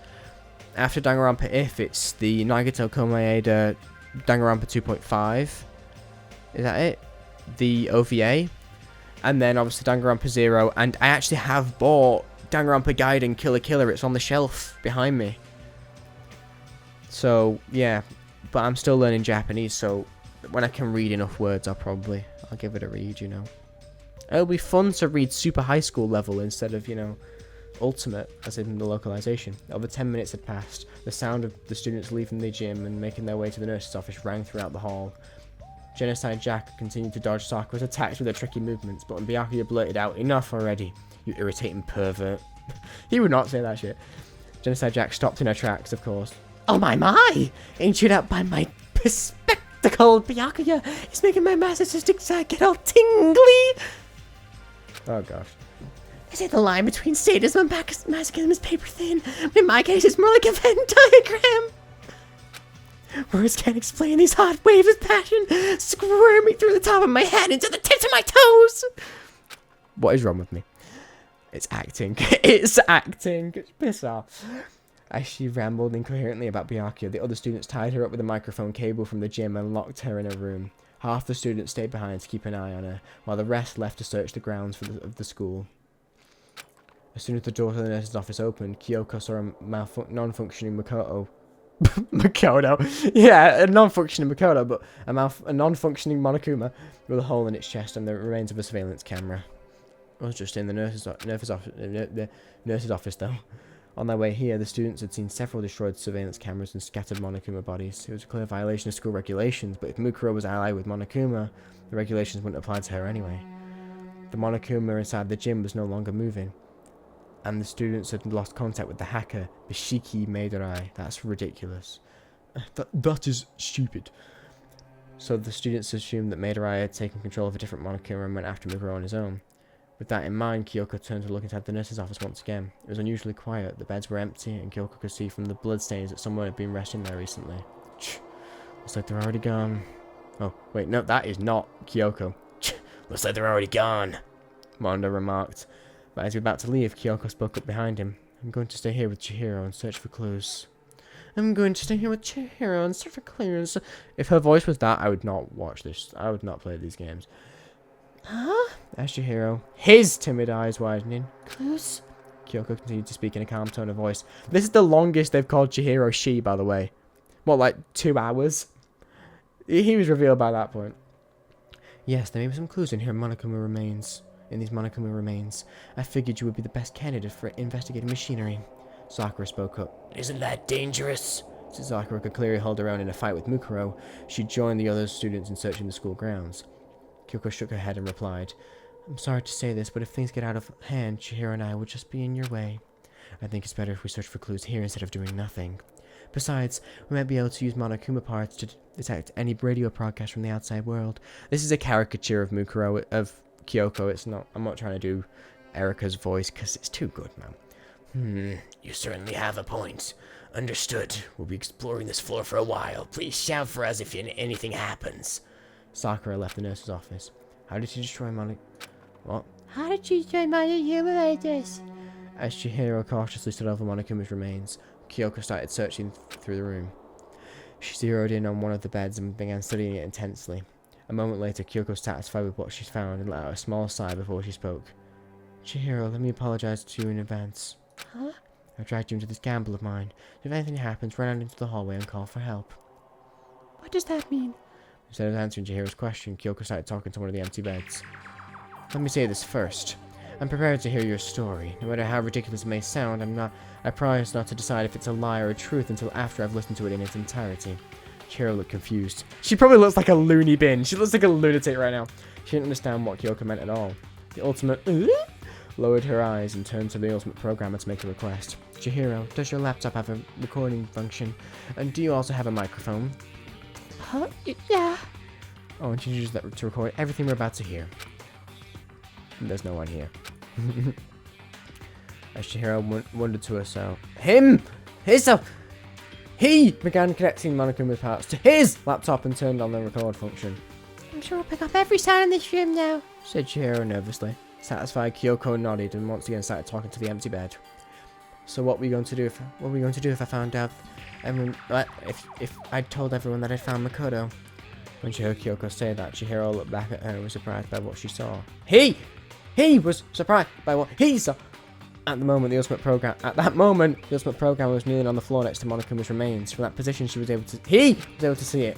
after Danganronpa If, it's the Nagato Komaeda Danganronpa 2.5. Is that it? The OVA. And then, obviously, Danganronpa 0, and I actually have bought Danganronpa Gaiden Killer Killer. It's on the shelf behind me. So, yeah. But I'm still learning Japanese, so when I can read enough words, I'll give it a read, you know. It'll be fun to read super high school level instead of, you know, ultimate, as in the localization. Over 10 minutes had passed. The sound of the students leaving the gym and making their way to the nurse's office rang throughout the hall. Genocide Jack continued to dodge Sakura's attacks with her tricky movements, but when Byakuya blurted out, "Enough already, you irritating pervert." He would not say that shit. Genocide Jack stopped in her tracks, of course. Oh my! Ain't chewed out by my bespectacled Byakuya. It's making my masochistic side get all tingly. Oh gosh. They say the line between sadism and masochism is paper thin. In my case, it's more like a Venn diagram. Words can't explain these hot waves of passion squirming through the top of my head into the tips of my toes. What is wrong with me? It's acting. It's acting. It's piss off. As she rambled incoherently about Byakuya, the other students tied her up with a microphone cable from the gym and locked her in a room. Half the students stayed behind to keep an eye on her, while the rest left to search the grounds of the school. As soon as the door to the nurse's office opened, Kyoko saw a non-functioning Makoto. Makoto? Yeah, a non-functioning Makoto, but a non-functioning Monokuma with a hole in its chest and the remains of a surveillance camera. I was just in the nurse's office, though. On their way here, the students had seen several destroyed surveillance cameras and scattered Monokuma bodies. It was a clear violation of school regulations, but if Mukuro was allied with Monokuma, the regulations wouldn't apply to her anyway. The Monokuma inside the gym was no longer moving, and the students had lost contact with the hacker, Bishiki Meidarai. That's ridiculous. That is stupid. So the students assumed that Meidarai had taken control of a different Monokuma and went after Mukuro on his own. With that in mind, Kyoko turned to look inside the nurse's office once again. It was unusually quiet, the beds were empty, and Kyoko could see from the bloodstains that someone had been resting there recently. Looks like they're already gone. Oh, wait, no, that is not Kyoko. Looks like they're already gone, Mondo remarked. But as he was about to leave, Kyoko spoke up behind him. I'm going to stay here with Chihiro and search for clues. I'm going to stay here with Chihiro and search for clues. If her voice was that, I would not watch this. I would not play these games. Huh? Asked Chihiro, his timid eyes widening. Clues? Kyoko continued to speak in a calm tone of voice. This is the longest they've called Chihiro she, by the way. What, like 2 hours? He was revealed by that point. Yes, there may be some clues in here Monokuma remains. In these Monokuma remains. I figured you would be the best candidate for investigating machinery. Sakura spoke up. Isn't that dangerous? Since Sakura could clearly hold her own in a fight with Mukuro, she joined the other students in searching the school grounds. Kyoko shook her head and replied, I'm sorry to say this, but if things get out of hand, Chihiro and I will just be in your way. I think it's better if we search for clues here instead of doing nothing. Besides, we might be able to use Monokuma parts to detect any radio broadcast from the outside world. This is a caricature of Kyoko. It's not. I'm not trying to do Erika's voice because it's too good, man. You certainly have a point. Understood. We'll be exploring this floor for a while. Please shout for us if anything happens. Sakura left the nurse's office. How did she destroy What? How did you destroy Monokuma like this? As Chihiro cautiously stood over Monokuma's remains, Kyoko started searching through the room. She zeroed in on one of the beds and began studying it intensely. A moment later, Kyoko was satisfied with what she found and let out a small sigh before she spoke. Chihiro, let me apologize to you in advance. Huh? I dragged you into this gamble of mine. If anything happens, run out into the hallway and call for help. What does that mean? Instead of answering Chihiro's question, Kyoko started talking to one of the empty beds. Let me say this first. I'm prepared to hear your story. No matter how ridiculous it may sound, I promise not to decide if it's a lie or a truth until after I've listened to it in its entirety. Chihiro looked confused. She probably looks like a loony bin. She looks like a lunatic right now. She didn't understand what Kyoko meant at all. The ultimate lowered her eyes and turned to the ultimate programmer to make a request. Chihiro, does your laptop have a recording function? And do you also have a microphone? Huh? Yeah. I want you to use that to record everything we're about to hear. And there's no one here. As Chihiro wondered to herself, he began connecting Monokuma's parts to his laptop and turned on the record function. I'm sure we'll pick up every sound in this room now, said Chihiro nervously. Satisfied, Kyoko nodded and once again started talking to the empty bed. So what were we going to do if I found out if I told everyone that I'd found Makoto? When she heard Kyoko say that, Chihiro looked back at her and was surprised by what she saw. He was surprised by what he saw. At that moment, the ultimate programmer was kneeling on the floor next to Monokuma's remains. From that position, he was able to see it.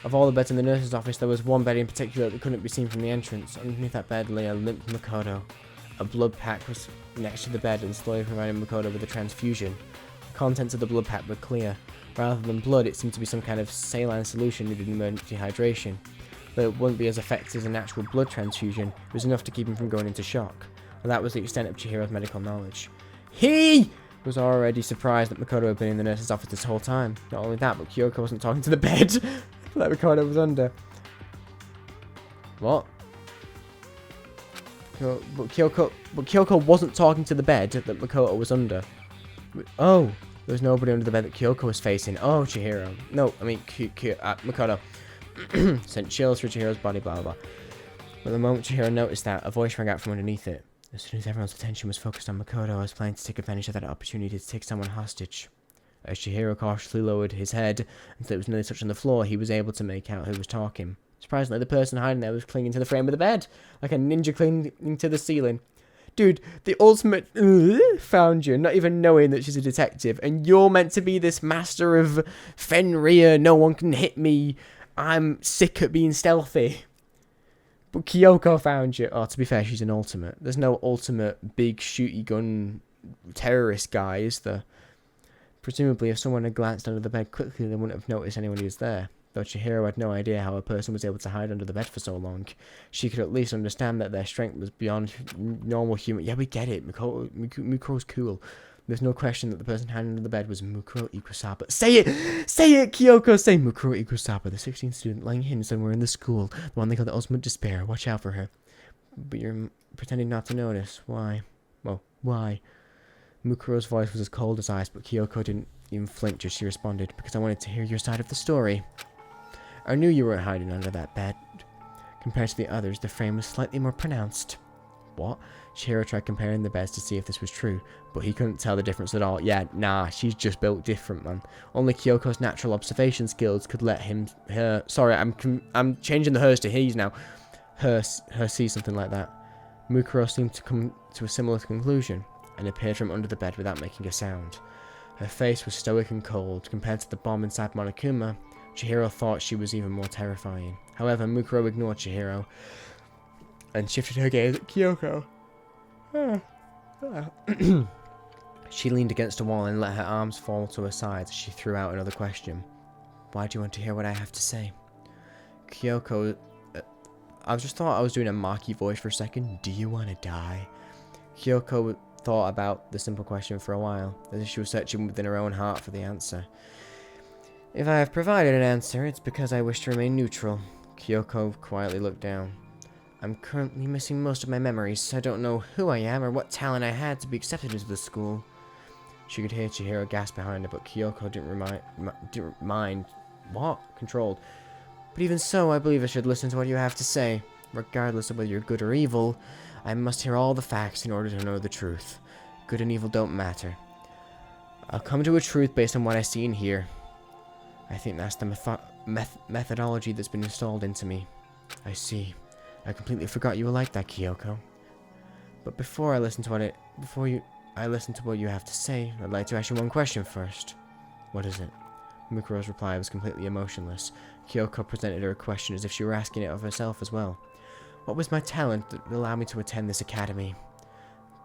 Of all the beds in the nurse's office, there was one bed in particular that couldn't be seen from the entrance. Underneath that bed lay a limp Makoto. A blood pack was next to the bed and slowly providing Makoto with a transfusion. The contents of the blood pack were clear. Rather than blood, it seemed to be some kind of saline solution needed emergency hydration. Though it wouldn't be as effective as a natural blood transfusion, it was enough to keep him from going into shock. And that was the extent of Chihiro's medical knowledge. He was already surprised that Makoto had been in the nurse's office this whole time. Not only that, but Kyoko wasn't talking to the bed that Makoto was under. What? But Kyoko wasn't talking to the bed that Makoto was under. Oh, there was nobody under the bed that Kyoko was facing. Oh, Chihiro. No, I mean Makoto. Sent chills through Chihiro's body, blah, blah, blah. But the moment Chihiro noticed that, a voice rang out from underneath it. As soon as everyone's attention was focused on Makoto, I was planning to take advantage of that opportunity to take someone hostage. As Chihiro cautiously lowered his head until it was nearly touching the floor, he was able to make out who was talking. Surprisingly, the person hiding there was clinging to the frame of the bed, like a ninja clinging to the ceiling. Dude, the ultimate found you, not even knowing that she's a detective, and you're meant to be this master of Fenrir, no one can hit me, I'm sick at being stealthy. But Kyoko found you. Oh, to be fair, she's an ultimate. There's no ultimate big shooty gun terrorist guy, is there? Presumably, if someone had glanced under the bed quickly, they wouldn't have noticed anyone who was there. Though Chihiro had no idea how a person was able to hide under the bed for so long. She could at least understand that their strength was beyond normal human. Yeah, we get it. Mukuro's cool. There's no question that the person hiding under the bed was Mukuro Ikusaba. Say it! Say it, Kyoko! Say Mukuro Ikusaba, the 16th student lying hidden somewhere in the school. The one they call the ultimate despair. Watch out for her. But you're pretending not to notice. Why? Well, why? Mukuro's voice was as cold as ice, but Kyoko didn't even flinch as she responded, because I wanted to hear your side of the story. I knew you weren't hiding under that bed. Compared to the others, the frame was slightly more pronounced. What? Chihiro tried comparing the beds to see if this was true, but he couldn't tell the difference at all. Yeah, nah, she's just built different, man. Only Kyoko's natural observation skills could let her, sorry, I'm changing the hers to he's now. Her see something like that. Mukuro seemed to come to a similar conclusion, and appeared from under the bed without making a sound. Her face was stoic and cold. Compared to the bomb inside Monokuma, Chihiro thought she was even more terrifying. However, Mukuro ignored Chihiro and shifted her gaze at Kyoko. She leaned against a wall and let her arms fall to her sides as she threw out another question. Why do you want to hear what I have to say? Kyoko, I just thought I was doing a Maki voice for a second. Do you want to die? Kyoko thought about the simple question for a while, as if she was searching within her own heart for the answer. If I have provided an answer, it's because I wish to remain neutral. Kyoko quietly looked down. I'm currently missing most of my memories. I don't know who I am or what talent I had to be accepted into the school. She could hear Chihiro gasp behind her, but Kyoko didn't mind. What? Controlled. But even so, I believe I should listen to what you have to say. Regardless of whether you're good or evil, I must hear all the facts in order to know the truth. Good and evil don't matter. I'll come to a truth based on what I see and hear. I think that's the methodology that's been installed into me. I see. I completely forgot you were like that, Kyoko. But before I listen to what you have to say, I'd like to ask you one question first. What is it? Mukuro's reply was completely emotionless. Kyoko presented her a question as if she were asking it of herself as well. What was my talent that would allow me to attend this academy?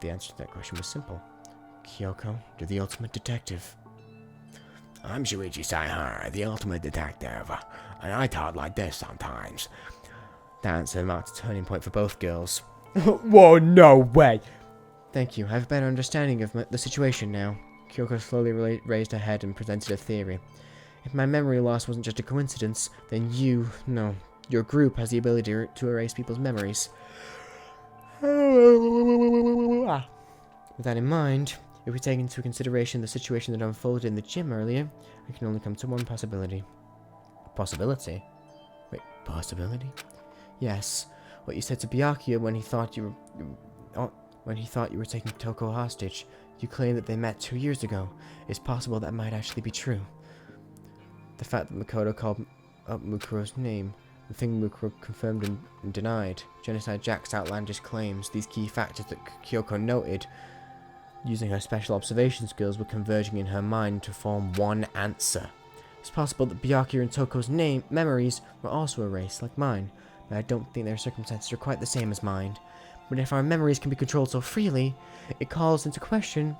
The answer to that question was simple. Kyoko, you're the ultimate detective. I'm Shuichi Saihara, the ultimate detective, and I talk like this sometimes. That answer marked a turning point for both girls. Whoa, no way! Thank you, I have a better understanding of the situation now. Kyoko slowly raised her head and presented a theory. If my memory loss wasn't just a coincidence, then your group has the ability to erase people's memories. With that in mind, if we take into consideration the situation that unfolded in the gym earlier, I can only come to one possibility. Possibility? Wait, possibility? Yes, what you said to Byakuya when he thought you were taking Toko hostage. You claim that they met 2 years ago. It's possible that might actually be true. The fact that Makoto called up Mukuro's name, the thing Mukuro confirmed and denied, Genocide Jack's outlandish claims, these key factors that Kyoko noted, Using her special observation skills were converging in her mind to form one answer. It's possible that Byakuya and Toko's memories were also erased, like mine, but I don't think their circumstances are quite the same as mine. But if our memories can be controlled so freely, it calls into question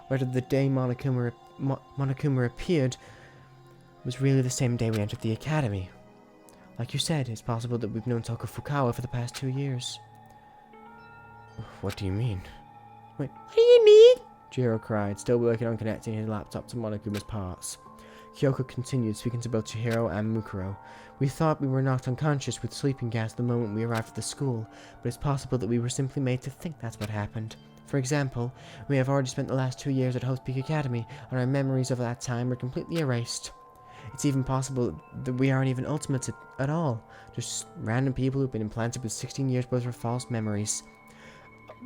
whether the day Monokuma appeared was really the same day we entered the academy. Like you said, it's possible that we've known Toko Fukawa for the past 2 years. What do you mean? Wait, what do you mean? Jiro cried, still working on connecting his laptop to Monokuma's parts. Kyoko continued, speaking to both Chihiro and Mukuro. We thought we were knocked unconscious with sleeping gas the moment we arrived at the school, but it's possible that we were simply made to think that's what happened. For example, we have already spent the last 2 years at Hope Peak Academy, and our memories of that time are completely erased. It's even possible that we aren't even ultimates at all, just random people who've been implanted with 16 years worth of false memories.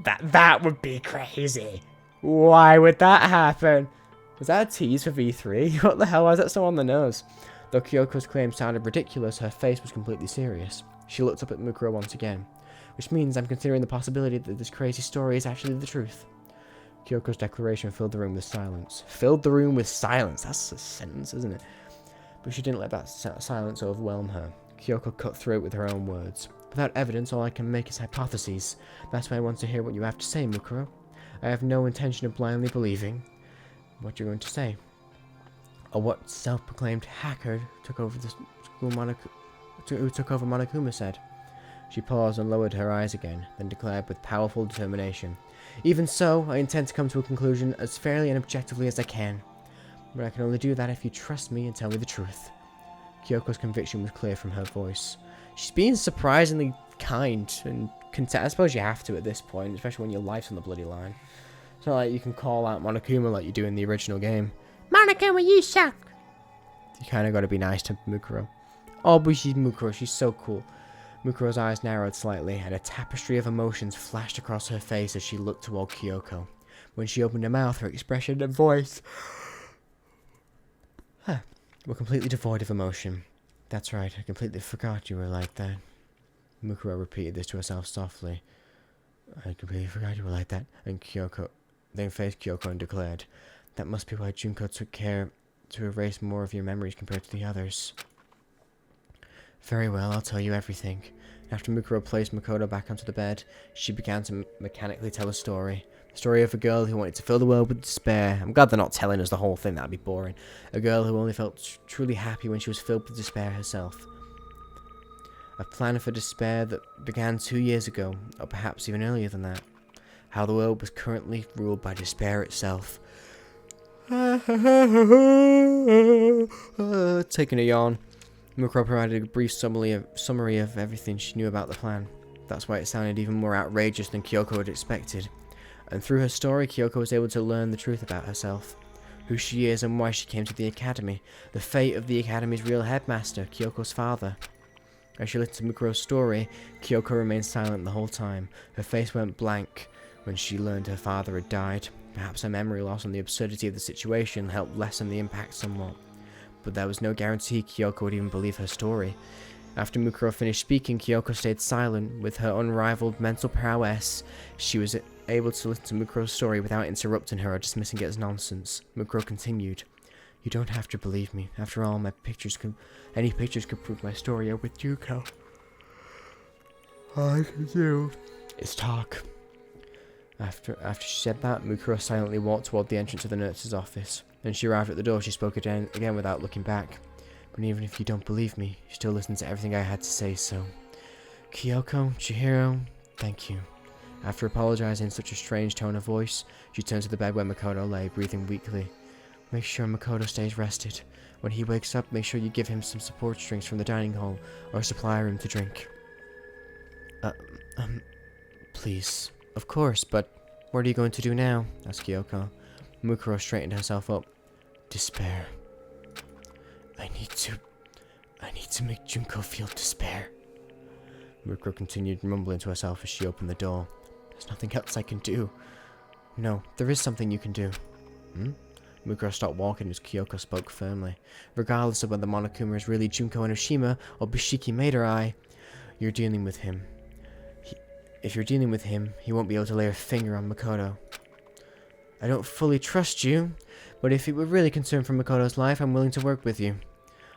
That would be crazy. Why would that happen? Was that a tease for V3? What the hell, why is that so on the nose? Though Kyoko's claim sounded ridiculous, her face was completely serious. She looked up at Mukuro once again. Which means I'm considering the possibility that this crazy story is actually the truth. Kyoko's declaration filled the room with silence. Filled the room with silence? That's a sentence, isn't it? But she didn't let that silence overwhelm her. Kyoko cut through it with her own words. Without evidence, all I can make is hypotheses. That's why I want to hear what you have to say, Mukuro. I have no intention of blindly believing what you're going to say. Or what self-proclaimed hacker took over the school who took over Monokuma said. She paused and lowered her eyes again, then declared with powerful determination. Even so, I intend to come to a conclusion as fairly and objectively as I can. But I can only do that if you trust me and tell me the truth. Kyoko's conviction was clear from her voice. She's being surprisingly kind and content. I suppose you have to at this point, especially when your life's on the bloody line. It's not like you can call out Monokuma like you do in the original game. Monokuma, you suck! You kind of got to be nice to Mukuro. Oh, but she's Mukuro. She's so cool. Mukuro's eyes narrowed slightly, and a tapestry of emotions flashed across her face as she looked toward Kyoko. When she opened her mouth, her expression and voice were completely devoid of emotion. That's right, I completely forgot you were like that. Mukuro repeated this to herself softly. I completely forgot you were like that. And Kyoko then faced Kyoko and declared, that must be why Junko took care to erase more of your memories compared to the others. Very well, I'll tell you everything. After Mukuro placed Makoto back onto the bed, she began to mechanically tell a story. The story of a girl who wanted to fill the world with despair. I'm glad they're not telling us the whole thing, that'd be boring. A girl who only felt truly happy when she was filled with despair herself. A plan for despair that began 2 years ago, or perhaps even earlier than that. How the world was currently ruled by despair itself. Taking a yawn. Mukuro provided a brief summary of everything she knew about the plan. That's why it sounded even more outrageous than Kyoko had expected. And through her story, Kyoko was able to learn the truth about herself. Who she is and why she came to the academy. The fate of the academy's real headmaster, Kyoko's father. As she listened to Mukuro's story, Kyoko remained silent the whole time. Her face went blank when she learned her father had died. Perhaps her memory loss and the absurdity of the situation helped lessen the impact somewhat. But there was no guarantee Kyoko would even believe her story. After Mukuro finished speaking, Kyoko stayed silent. With her unrivaled mental prowess, she was able to listen to Mukuro's story without interrupting her or dismissing it as nonsense. Mukuro continued, you don't have to believe me. After all, any pictures could prove my story are with Junko. All I can do is talk. After she said that, Mukuro silently walked toward the entrance of the nurse's office. When she arrived at the door, she spoke again without looking back. But even if you don't believe me, you still listen to everything I had to say, so... Kyoko, Chihiro, thank you. After apologizing in such a strange tone of voice, she turned to the bed where Makoto lay, breathing weakly. Make sure Makoto stays rested. When he wakes up, make sure you give him some support drinks from the dining hall, or a supply room to drink. Please. Of course, but what are you going to do now? Asked Kyoko. Mukuro straightened herself up. Despair. I need to make Junko feel despair. Mukuro continued mumbling to herself as she opened the door. There's nothing else I can do. No, there is something you can do. Mukuro stopped walking as Kyoko spoke firmly. Regardless of whether Monokuma is really Junko Enoshima or Bishiki Madorai, you're dealing with him. If you're dealing with him, he won't be able to lay a finger on Makoto. I don't fully trust you, but if you were really concerned for Makoto's life, I'm willing to work with you.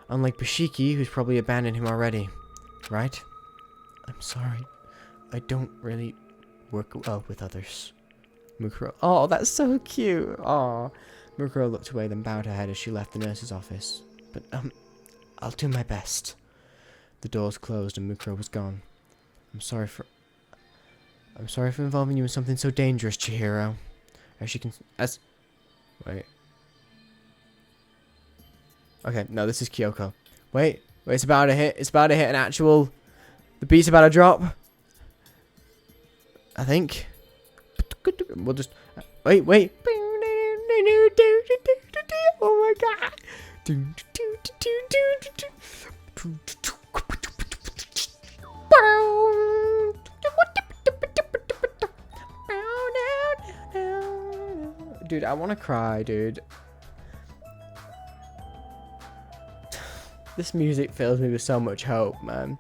Unlike Bashiki, who's probably abandoned him already. Right? I'm sorry. I don't really work well with others. Mukuro. Oh, that's so cute. Oh. Mukuro looked away, then bowed her head as she left the nurse's office. But, I'll do my best. The doors closed and Mukuro was gone. I'm sorry for involving you in something so dangerous, Chihiro. Wait. Okay, no, this is Kyoko. Wait, it's about to hit an actual... The beat's about to drop. I think. We'll just... Wait. Oh my god. Dude, I want to cry, dude. This music fills me with so much hope, man.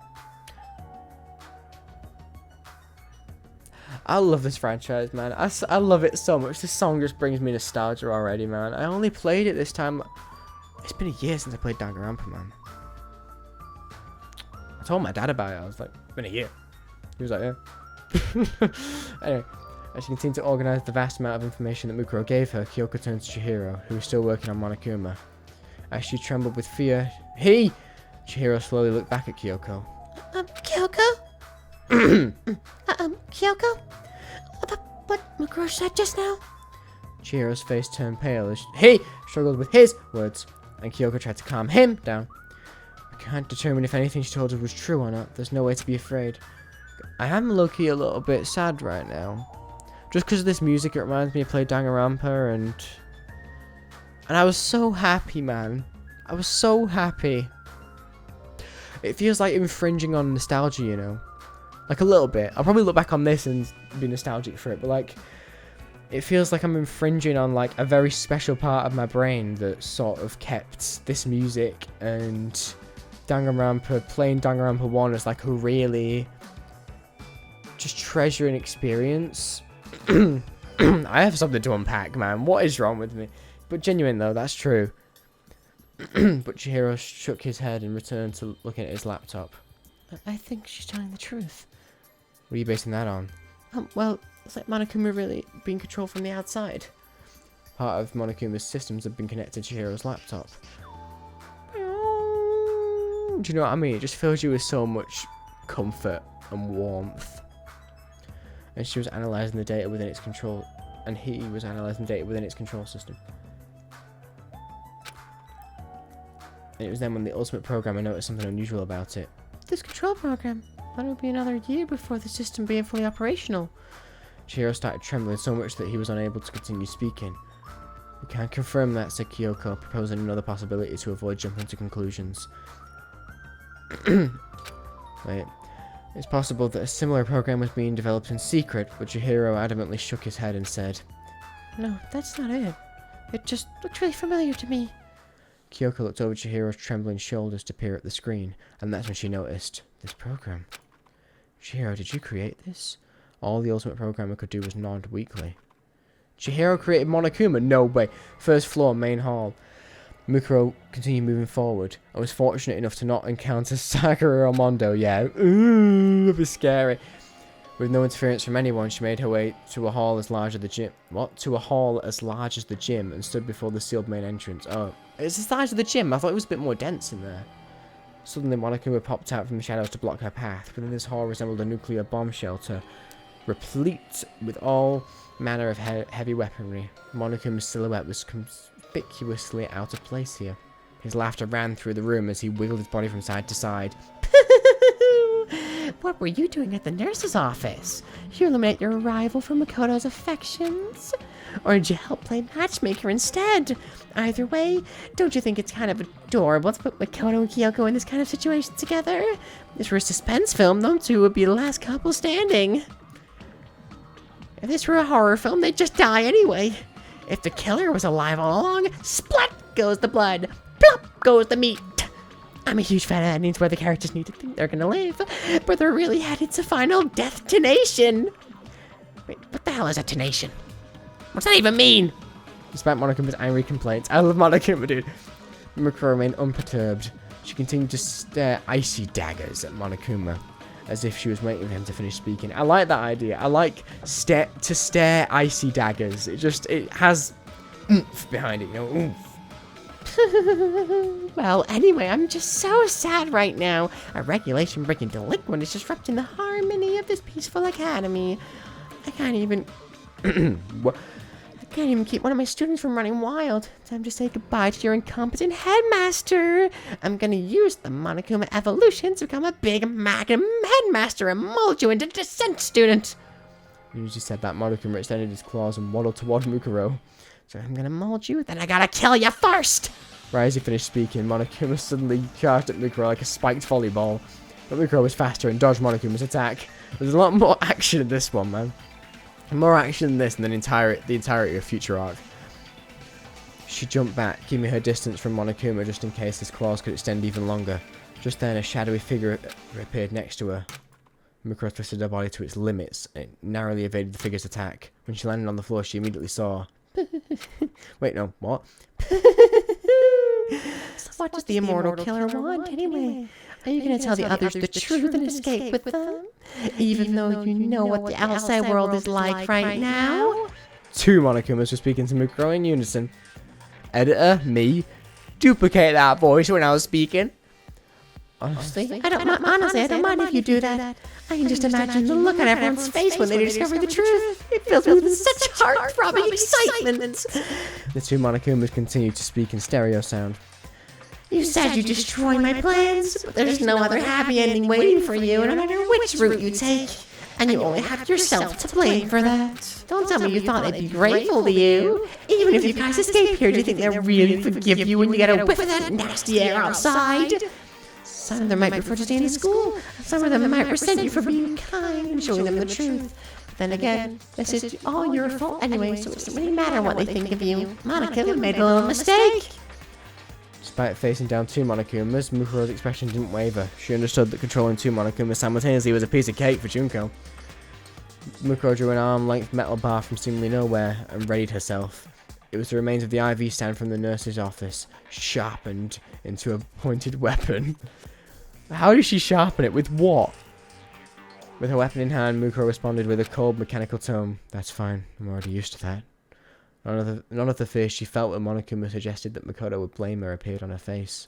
I love this franchise, man. I love it so much. This song just brings me nostalgia already, man. I only played it this time. It's been a year since I played Danganronpa, man. I told my dad about it. I was like, it's been a year. He was like, yeah. Anyway, as she continued to organize the vast amount of information that Mukuro gave her, Kyoko turned to Chihiro, who was still working on Monokuma. As she trembled with fear, Chihiro slowly looked back at Kyoko. Kyoko? Kyoko? What Mukuro said just now? Chihiro's face turned pale as he struggled with his words, and Kyoko tried to calm him down. I can't determine if anything she told her was true or not. There's no way to be afraid. I am low-key a little bit sad right now. Just because of this music, it reminds me of playing Danganronpa, and I was so happy, man. I was so happy. It feels like infringing on nostalgia, you know? Like a little bit. I'll probably look back on this and be nostalgic for it, but like, it feels like I'm infringing on like a very special part of my brain that sort of kept this music and Danganronpa, playing Danganronpa 1 as like a really just treasuring experience. I have something to unpack, man. What is wrong with me? But genuine though, that's true. But Chihiro shook his head and returned to looking at his laptop. I think she's telling the truth. What are you basing that on? Well, it's like Monokuma really being controlled from the outside. Part of Monokuma's systems have been connected to Chihiro's laptop. Do you know what I mean? It just fills you with so much comfort and warmth. And she was analysing the data within its control, and he was analysing data within its control system. And it was then when the ultimate programmer noticed something unusual about it. This control program. Thought it would be another year before the system being fully operational. Chihiro started trembling so much that he was unable to continue speaking. We can't confirm that, said Kyoko, proposing another possibility to avoid jumping to conclusions. Wait. It's possible that a similar program was being developed in secret, but Chihiro adamantly shook his head and said, No, that's not it. It just looked really familiar to me. Kyoko looked over Chihiro's trembling shoulders to peer at the screen, and that's when she noticed this program. Chihiro, did you create this? All the ultimate programmer could do was nod weakly. Chihiro created Monokuma? No way. First floor, main hall. Mukuro continued moving forward. I was fortunate enough to not encounter Sakura or Mondo. Yeah, ooh, that'd be scary. With no interference from anyone, she made her way to a hall as large as the gym. What? To a hall as large as the gym and stood before the sealed main entrance. Oh, it's the size of the gym. I thought it was a bit more dense in there. Suddenly, Monokuma popped out from the shadows to block her path. Within this hall resembled a nuclear bomb shelter, replete with all manner of heavy weaponry. Monokuma's silhouette was conspicuously out of place here. His laughter ran through the room as he wiggled his body from side to side. What were you doing at the nurse's office? You eliminate your rival from Makoto's affections? Or did you help play matchmaker instead? Either way, don't you think it's kind of adorable to put Makoto and Kyoko in this kind of situation together? If this were a suspense film, them two would be the last couple standing. If this were a horror film, they'd just die anyway. If the killer was alive all along, splat goes the blood, plop goes the meat. I'm a huge fan of endings where the characters need to think they're gonna live, but they're really headed to final destination. Wait, what the hell is a tenation? What's that even mean? Despite Monokuma's angry complaints, I love Monokuma, dude. Mukuro remained unperturbed. She continued to stare icy daggers at Monokuma, as if she was waiting for him to finish speaking. I like that idea. I like to stare icy daggers. It has oomph behind it, you know, oomph. Well, anyway, I'm just so sad right now. A regulation-breaking delinquent is disrupting the harmony of this peaceful academy. I can't even keep one of my students from running wild. Time to say goodbye to your incompetent headmaster. I'm gonna use the Monokuma evolution to become a big magnum headmaster and mold you into a descent student. As he said that, Monokuma extended his claws and waddled toward Mukuro. So I'm gonna mold you, then I gotta kill you first. Right as he finished speaking, Monokuma suddenly charged at Mukuro like a spiked volleyball. But Mukuro was faster and dodged Monokuma's attack. There's a lot more action in this one, man. More action than this and the entirety of Future Arc. She jumped back, keeping her distance from Monokuma just in case his claws could extend even longer. Just then, a shadowy figure appeared next to her. Mukuro twisted her body to its limits and narrowly evaded the figure's attack. When she landed on the floor, she immediately saw... Wait, no, what? What does the immortal killer want, anyway? Are you going to tell the others the truth and escape with them? Even though you know what the outside world is like right now? Two Monokumas were speaking to Mukuro in unison. Editor, me, duplicate that voice when I was speaking. Honestly, I don't mind if you do that. I can just imagine the look on everyone's face when they discover the truth. It fills me with such heart-throbbing excitement. The two Monokumas continued to speak in stereo sound. You said you destroy my plans, but there's no other happy ending waiting for you no matter which route you take. And you only have yourself to blame for that. Don't tell me you thought they'd be grateful to you. Even if you guys escape here, do you think they'll really forgive you when you get a whiff of that nasty air outside? Some of them might prefer to stay in school. Some of them might resent you for being kind and showing them the truth. But then again, this is all your fault anyway, so it doesn't really matter what they think of you. Monica made a little mistake. Despite facing down two Monokumas, Mukuro's expression didn't waver. She understood that controlling two Monokumas simultaneously was a piece of cake for Junko. Mukuro drew an arm-length metal bar from seemingly nowhere and readied herself. It was the remains of the IV stand from the nurse's office, sharpened into a pointed weapon. How did she sharpen it? With what? With her weapon in hand, Mukuro responded with a cold, mechanical tone. That's fine. I'm already used to that. None of the fear she felt when Monokuma suggested that Makoto would blame her appeared on her face.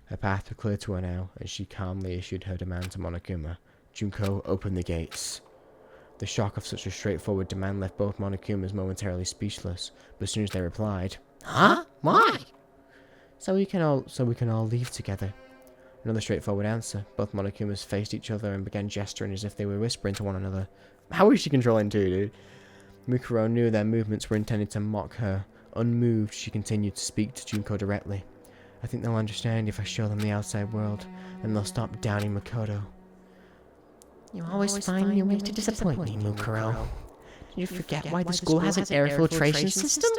Her path was clear to her now, and she calmly issued her demand to Monokuma. Junko, open the gates. The shock of such a straightforward demand left both Monokumas momentarily speechless, but as soon as they replied, Huh? Why? So we can all leave together. Another straightforward answer. Both Monokumas faced each other and began gesturing as if they were whispering to one another. How is she controlling two, dude? Mukuro knew their movements were intended to mock her. Unmoved, she continued to speak to Junko directly. I think they'll understand if I show them the outside world, and they'll stop doubting Makoto. You always find new ways to disappoint me, Mukuro. Did you forget why the school has an air filtration system?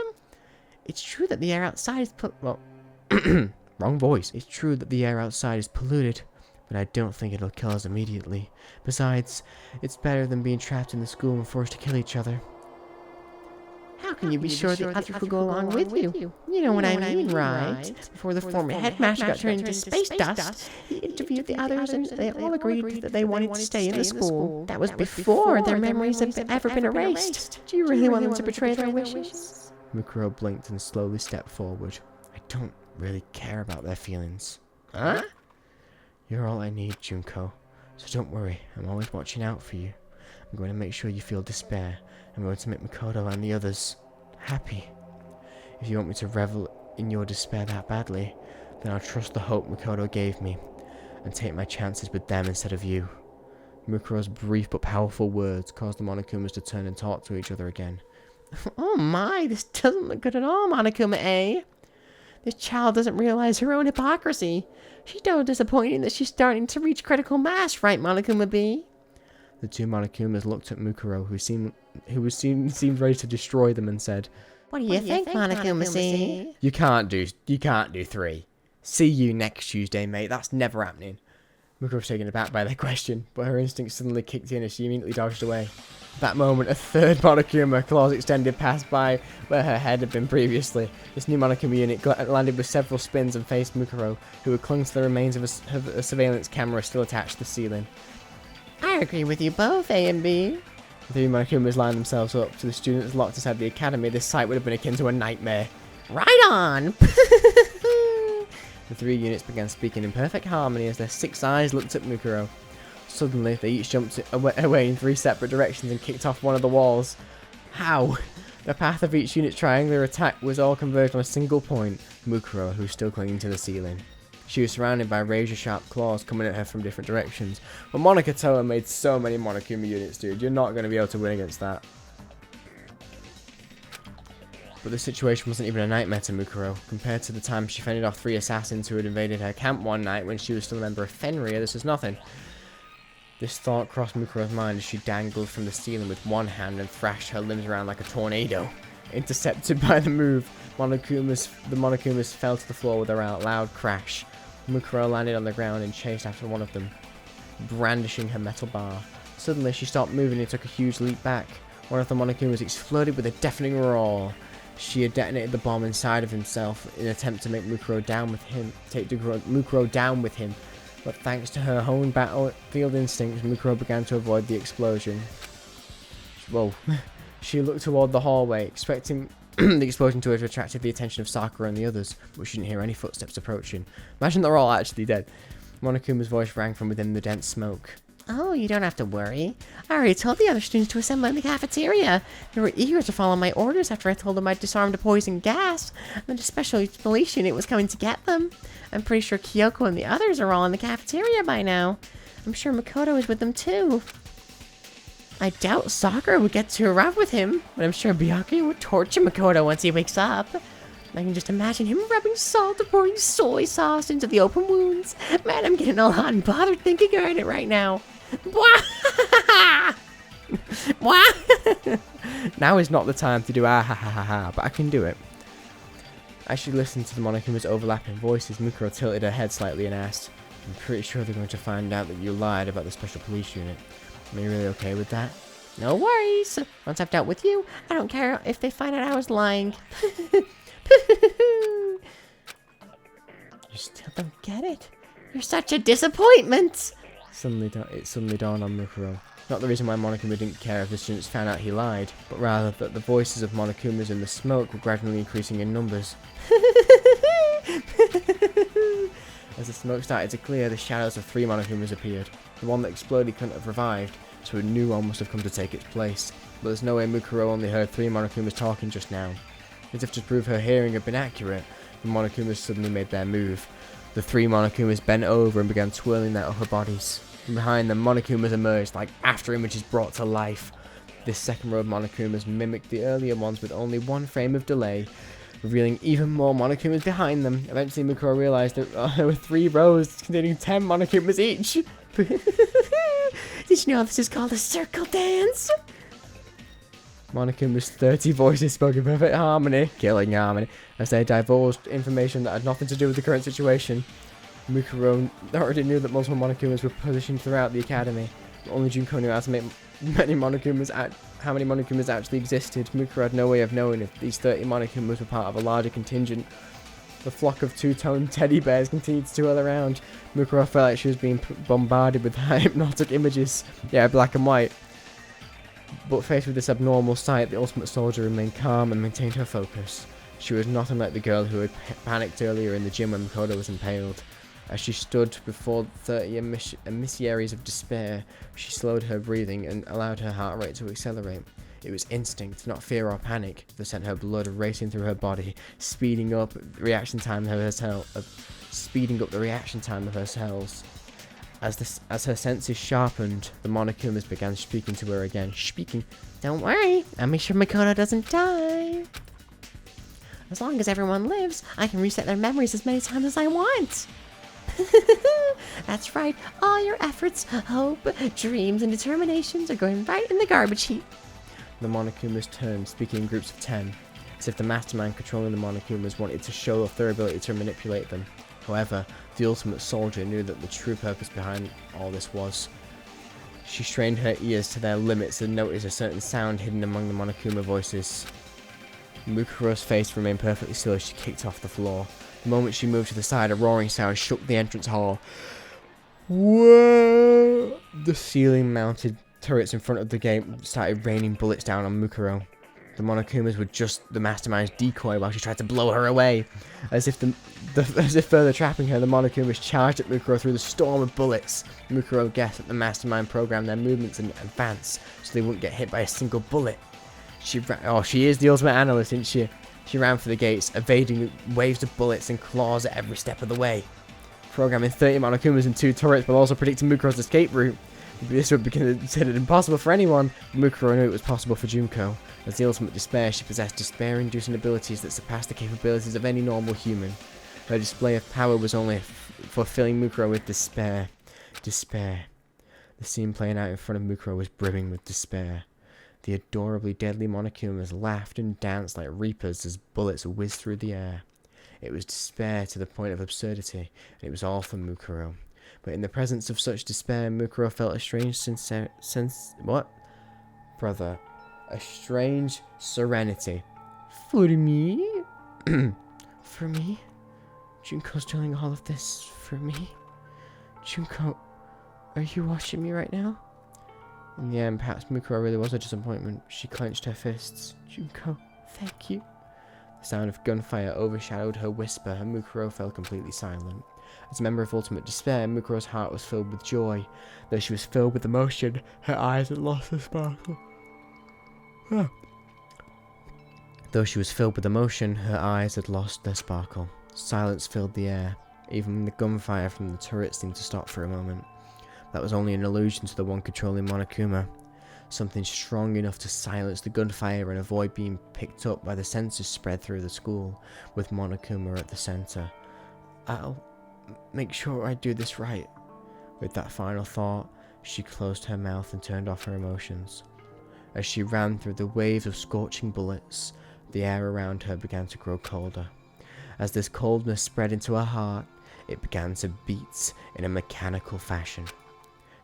It's true that the air outside is Wrong voice. It's true that the air outside is polluted, but I don't think it'll kill us immediately. Besides, it's better than being trapped in the school and forced to kill each other. How can you be sure the others will go along with you? You know what I mean, right? Before the former headmaster got turned into space dust, he interviewed the others and they all agreed that they wanted to stay in the school. That was before their memories had ever been erased. Do you really want them to betray their wishes? Mukuro blinked and slowly stepped forward. I don't really care about their feelings. Huh? You're all I need, Junko. So don't worry, I'm always watching out for you. I'm going to make sure you feel despair. I'm going to make Makoto and the others happy. If you want me to revel in your despair that badly, then I'll trust the hope Makoto gave me, and take my chances with them instead of you. Mukuro's brief but powerful words caused the Monokumas to turn and talk to each other again. Oh my, this doesn't look good at all, Monokuma, eh? This child doesn't realize her own hypocrisy. She's so disappointed that she's starting to reach critical mass, right, Monokuma B? The two Monokumas looked at Mukuro, who seemed ready to destroy them, and said, What do you think, Monokuma C? You can't do 3. See you next Tuesday, mate. That's never happening. Mukuro was taken aback by their question, but her instinct suddenly kicked in as she immediately dodged away. At that moment, a third Monokuma, claws extended, passed by where her head had been previously. This new Monokuma unit landed with several spins and faced Mukuro, who had clung to the remains of a surveillance camera still attached to the ceiling. I agree with you both, A and B. The three Monokumas lined themselves up. To the students locked inside the academy, this sight would have been akin to a nightmare. Right on! The three units began speaking in perfect harmony as their 6 eyes looked at Mukuro. Suddenly, they each jumped away in 3 separate directions and kicked off one of the walls. How? The path of each unit's triangular attack was all converged on a single point, Mukuro, who was still clinging to the ceiling. She was surrounded by razor-sharp claws coming at her from different directions. But Monokuma made so many Monokuma units, dude. You're not going to be able to win against that. But the situation wasn't even a nightmare to Mukuro. Compared to the time she fended off 3 assassins who had invaded her camp one night when she was still a member of Fenrir, this was nothing. This thought crossed Mukuro's mind as she dangled from the ceiling with one hand and thrashed her limbs around like a tornado. Intercepted by the move, the Monokumas fell to the floor with a loud crash. Mukuro landed on the ground and chased after one of them, brandishing her metal bar. Suddenly, she stopped moving and took a huge leap back. One of the Monokumas exploded with a deafening roar. She had detonated the bomb inside of himself in an attempt to make Mukuro down with him. But thanks to her own battlefield instincts, Mukuro began to avoid the explosion. Whoa. She looked toward the hallway, expecting the explosion to have attracted the attention of Sakura and the others, but she didn't hear any footsteps approaching. Imagine they're all actually dead. Monokuma's voice rang from within the dense smoke. Oh, you don't have to worry. I already told the other students to assemble in the cafeteria. They were eager to follow my orders after I told them I'd disarmed a poison gas, and a special police unit was coming to get them. I'm pretty sure Kyoko and the others are all in the cafeteria by now. I'm sure Makoto is with them too. I doubt Sakura would get to arrive with him, but I'm sure Byakuya would torture Makoto once he wakes up. I can just imagine him rubbing salt and pouring soy sauce into the open wounds. Man, I'm getting all hot and bothered thinking about it right now. Now is not the time to do ah ha ha ha ha, but I can do it. As she listened to the Monokuma's overlapping voices, Mukuro tilted her head slightly and asked, I'm pretty sure they're going to find out that you lied about the special police unit. Am I really okay with that? No worries. Once I've dealt with you, I don't care if they find out I was lying. You still don't get it? You're such a disappointment! It suddenly dawned on Mukuro. Not the reason why Monokuma didn't care if the students found out he lied, but rather that the voices of Monokumas in the smoke were gradually increasing in numbers. As the smoke started to clear, the shadows of 3 Monokumas appeared. The one that exploded couldn't have revived, so a new one must have come to take its place. But there's no way Mukuro only heard 3 Monokumas talking just now. As if to prove her hearing had been accurate, the Monokumas suddenly made their move. The 3 Monokumas bent over and began twirling their upper bodies. From behind them, Monokumas emerged like after images brought to life. This second row of Monokumas mimicked the earlier ones with only 1 frame of delay, revealing even more Monokumas behind them. Eventually, Mukuro realized that there were 3 rows containing 10 Monokumas each. Did you know this is called a circle dance? Monokuma's 30 voices spoke in perfect harmony, killing harmony, as they divulged information that had nothing to do with the current situation. Mukuro already knew that multiple Monokumas were positioned throughout the academy, but only Junko knew how many Monokumas actually existed. Mukuro had no way of knowing if these 30 Monokumas were part of a larger contingent. The flock of 2-toned teddy bears continued to twirl around. Mukuro felt like she was being bombarded with hypnotic images. Yeah, black and white. But faced with this abnormal sight, the ultimate soldier remained calm and maintained her focus. She was not unlike the girl who had panicked earlier in the gym when Makoto was impaled. As she stood before 30 emissaries of despair, she slowed her breathing and allowed her heart rate to accelerate. It was instinct, not fear or panic, that sent her blood racing through her body, speeding up the reaction time of her cells. As her senses sharpened, the Monokumas began speaking to her again. Don't worry, I'll make sure Makoto doesn't die. As long as everyone lives, I can reset their memories as many times as I want. That's right, all your efforts, hope, dreams, and determinations are going right in the garbage heap. The Monokumas turned, speaking in groups of 10, as if the mastermind controlling the Monokumas wanted to show off their ability to manipulate them. However, the ultimate soldier knew that the true purpose behind all this was. She strained her ears to their limits and noticed a certain sound hidden among the Monokuma voices. Mukuro's face remained perfectly still as she kicked off the floor. The moment she moved to the side, a roaring sound shook the entrance hall. Whoa! The ceiling-mounted turrets in front of the gate started raining bullets down on Mukuro. The Monokumas were just the mastermind's decoy while she tried to blow her away. As if further trapping her, the Monokumas charged at Mukuro through the storm of bullets. Mukuro guessed that the mastermind programmed their movements in advance so they wouldn't get hit by a single bullet. She is the ultimate analyst, isn't she? She ran for the gates, evading waves of bullets and claws at every step of the way. Programming 30 Monokumas in 2 turrets while also predicting Mukuro's escape route. This would be considered impossible for anyone, but Mukuro knew it was possible for Junko. As the ultimate despair, she possessed despair-inducing abilities that surpassed the capabilities of any normal human. Her display of power was only for filling Mukuro with despair. Despair. The scene playing out in front of Mukuro was brimming with despair. The adorably deadly Monokumas laughed and danced like reapers as bullets whizzed through the air. It was despair to the point of absurdity, and it was all for Mukuro. But in the presence of such despair, Mukuro felt a strange a strange serenity. For me? For me? Junko's doing all of this for me? Junko, are you watching me right now? In the end, perhaps Mukuro really was a disappointment. She clenched her fists. Junko, thank you. The sound of gunfire overshadowed her whisper, and Mukuro fell completely silent. As a member of Ultimate Despair, Mukuro's heart was filled with joy. Though she was filled with emotion, her eyes had lost their sparkle. Though she was filled with emotion, her eyes had lost their sparkle. Silence filled the air. Even the gunfire from the turret seemed to stop for a moment. That was only an illusion to the one controlling Monokuma. Something strong enough to silence the gunfire and avoid being picked up by the sensors spread through the school, with Monokuma at the center. I'll make sure I do this right. With that final thought, she closed her mouth and turned off her emotions. As she ran through the waves of scorching bullets, the air around her began to grow colder. As this coldness spread into her heart, it began to beat in a mechanical fashion.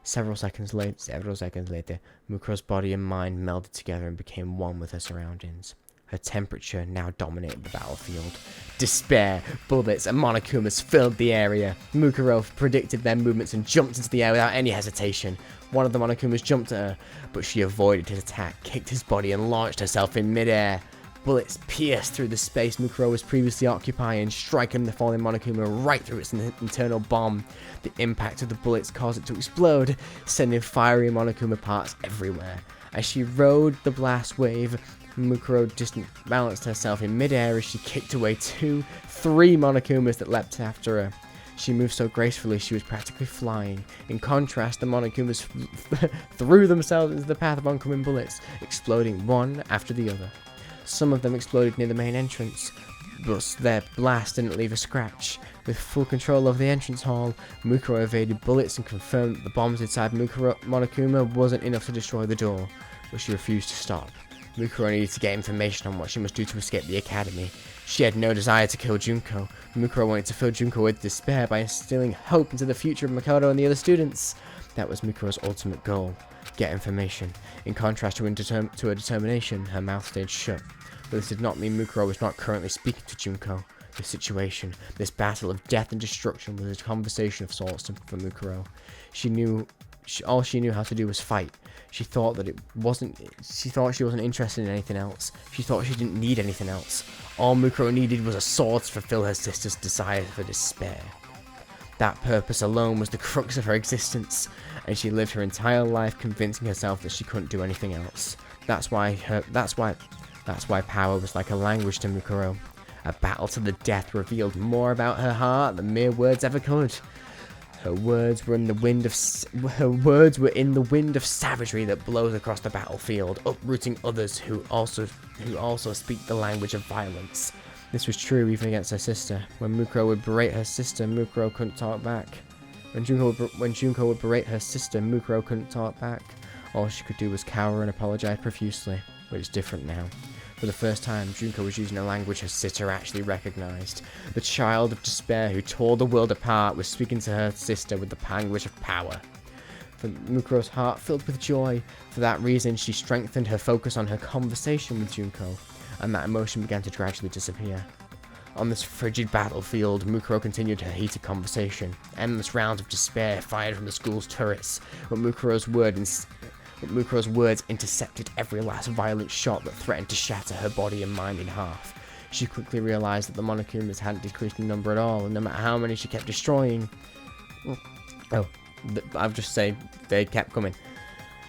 Several seconds later, Mukuro's body and mind melded together and became one with her surroundings. Her temperature now dominated the battlefield. Despair, bullets, and Monokumas filled the area. Mukuro predicted their movements and jumped into the air without any hesitation. One of the Monokumas jumped at her, but she avoided his attack, kicked his body, and launched herself in midair. Bullets pierced through the space Mukuro was previously occupying, striking the falling Monokuma right through its internal bomb. The impact of the bullets caused it to explode, sending fiery Monokuma parts everywhere. As she rode the blast wave, Mukuro balanced herself in midair as she kicked away 2-3 Monokumas that leapt after her. She moved so gracefully she was practically flying. In contrast, the Monokumas threw themselves into the path of oncoming bullets, exploding one after the other. Some of them exploded near the main entrance, but their blast didn't leave a scratch. With full control over the entrance hall, Mukuro evaded bullets and confirmed that the bombs inside Monokuma wasn't enough to destroy the door, but she refused to stop. Mukuro needed to get information on what she must do to escape the academy. She had no desire to kill Junko. Mukuro wanted to fill Junko with despair by instilling hope into the future of Makoto and the other students. That was Mukuro's ultimate goal. Get information. In contrast to her determination, her mouth stayed shut. But this did not mean Mukuro was not currently speaking to Junko. The situation, this battle of death and destruction, was a conversation of sorts for Mukuro. All she knew how to do was fight. She thought she wasn't interested in anything else. She thought she didn't need anything else. All Mukuro needed was a sword to fulfill her sister's desire for despair. That purpose alone was the crux of her existence, and she lived her entire life convincing herself that she couldn't do anything else. That's why power was like a language to Mukuro. A battle to the death revealed more about her heart than mere words ever could. Her words were in the wind of savagery that blows across the battlefield, uprooting others who also speak the language of violence. This was true even against her sister. When Mukuro would berate her sister, Mukuro couldn't talk back. When Junko would berate her sister, Mukuro couldn't talk back. All she could do was cower and apologize profusely. But it's different now. For the first time, Junko was using a language her sister actually recognized. The child of despair who tore the world apart was speaking to her sister with the language of power. For Mukuro's heart filled with joy. For that reason, she strengthened her focus on her conversation with Junko, and that emotion began to gradually disappear. On this frigid battlefield, Mukuro continued her heated conversation. Endless rounds of despair fired from the school's turrets, but Mukuro's words intercepted every last violent shot that threatened to shatter her body and mind in half. She quickly realized that the Monokumas hadn't decreased in number at all, and no matter how many she kept destroying... I'll just say they kept coming.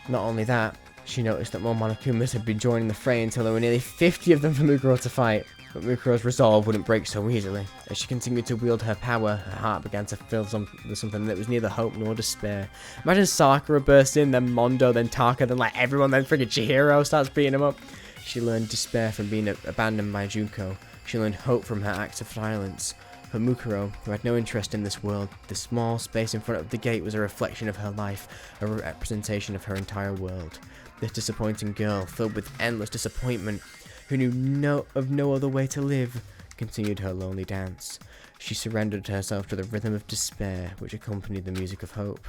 Not only that, she noticed that more Monokumas had been joining the fray until there were nearly 50 of them for Mukuro to fight. But Mukuro's resolve wouldn't break so easily. As she continued to wield her power, her heart began to fill with something that was neither hope nor despair. Imagine Sakura bursts in, then Mondo, then Taka, then like everyone, then friggin' Chihiro starts beating him up. She learned despair from being abandoned by Junko. She learned hope from her acts of violence. For Mukuro, who had no interest in this world, the small space in front of the gate was a reflection of her life, a representation of her entire world. This disappointing girl, filled with endless disappointment, who knew no other way to live, continued her lonely dance. She surrendered herself to the rhythm of despair, which accompanied the music of hope.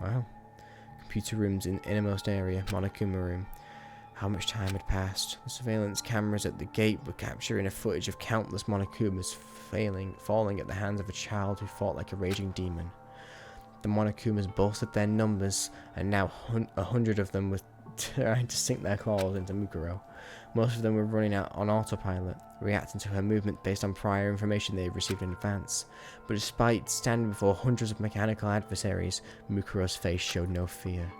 Wow. Computer room's in innermost area, Monokuma room. How much time had passed? The surveillance cameras at the gate were capturing a footage of countless Monokumas falling at the hands of a child who fought like a raging demon. The Monokumas boasted their numbers, and now 100 of them were trying to sink their claws into Mukuro. Most of them were running out on autopilot, reacting to her movement based on prior information they had received in advance. But despite standing before hundreds of mechanical adversaries, Mukuro's face showed no fear.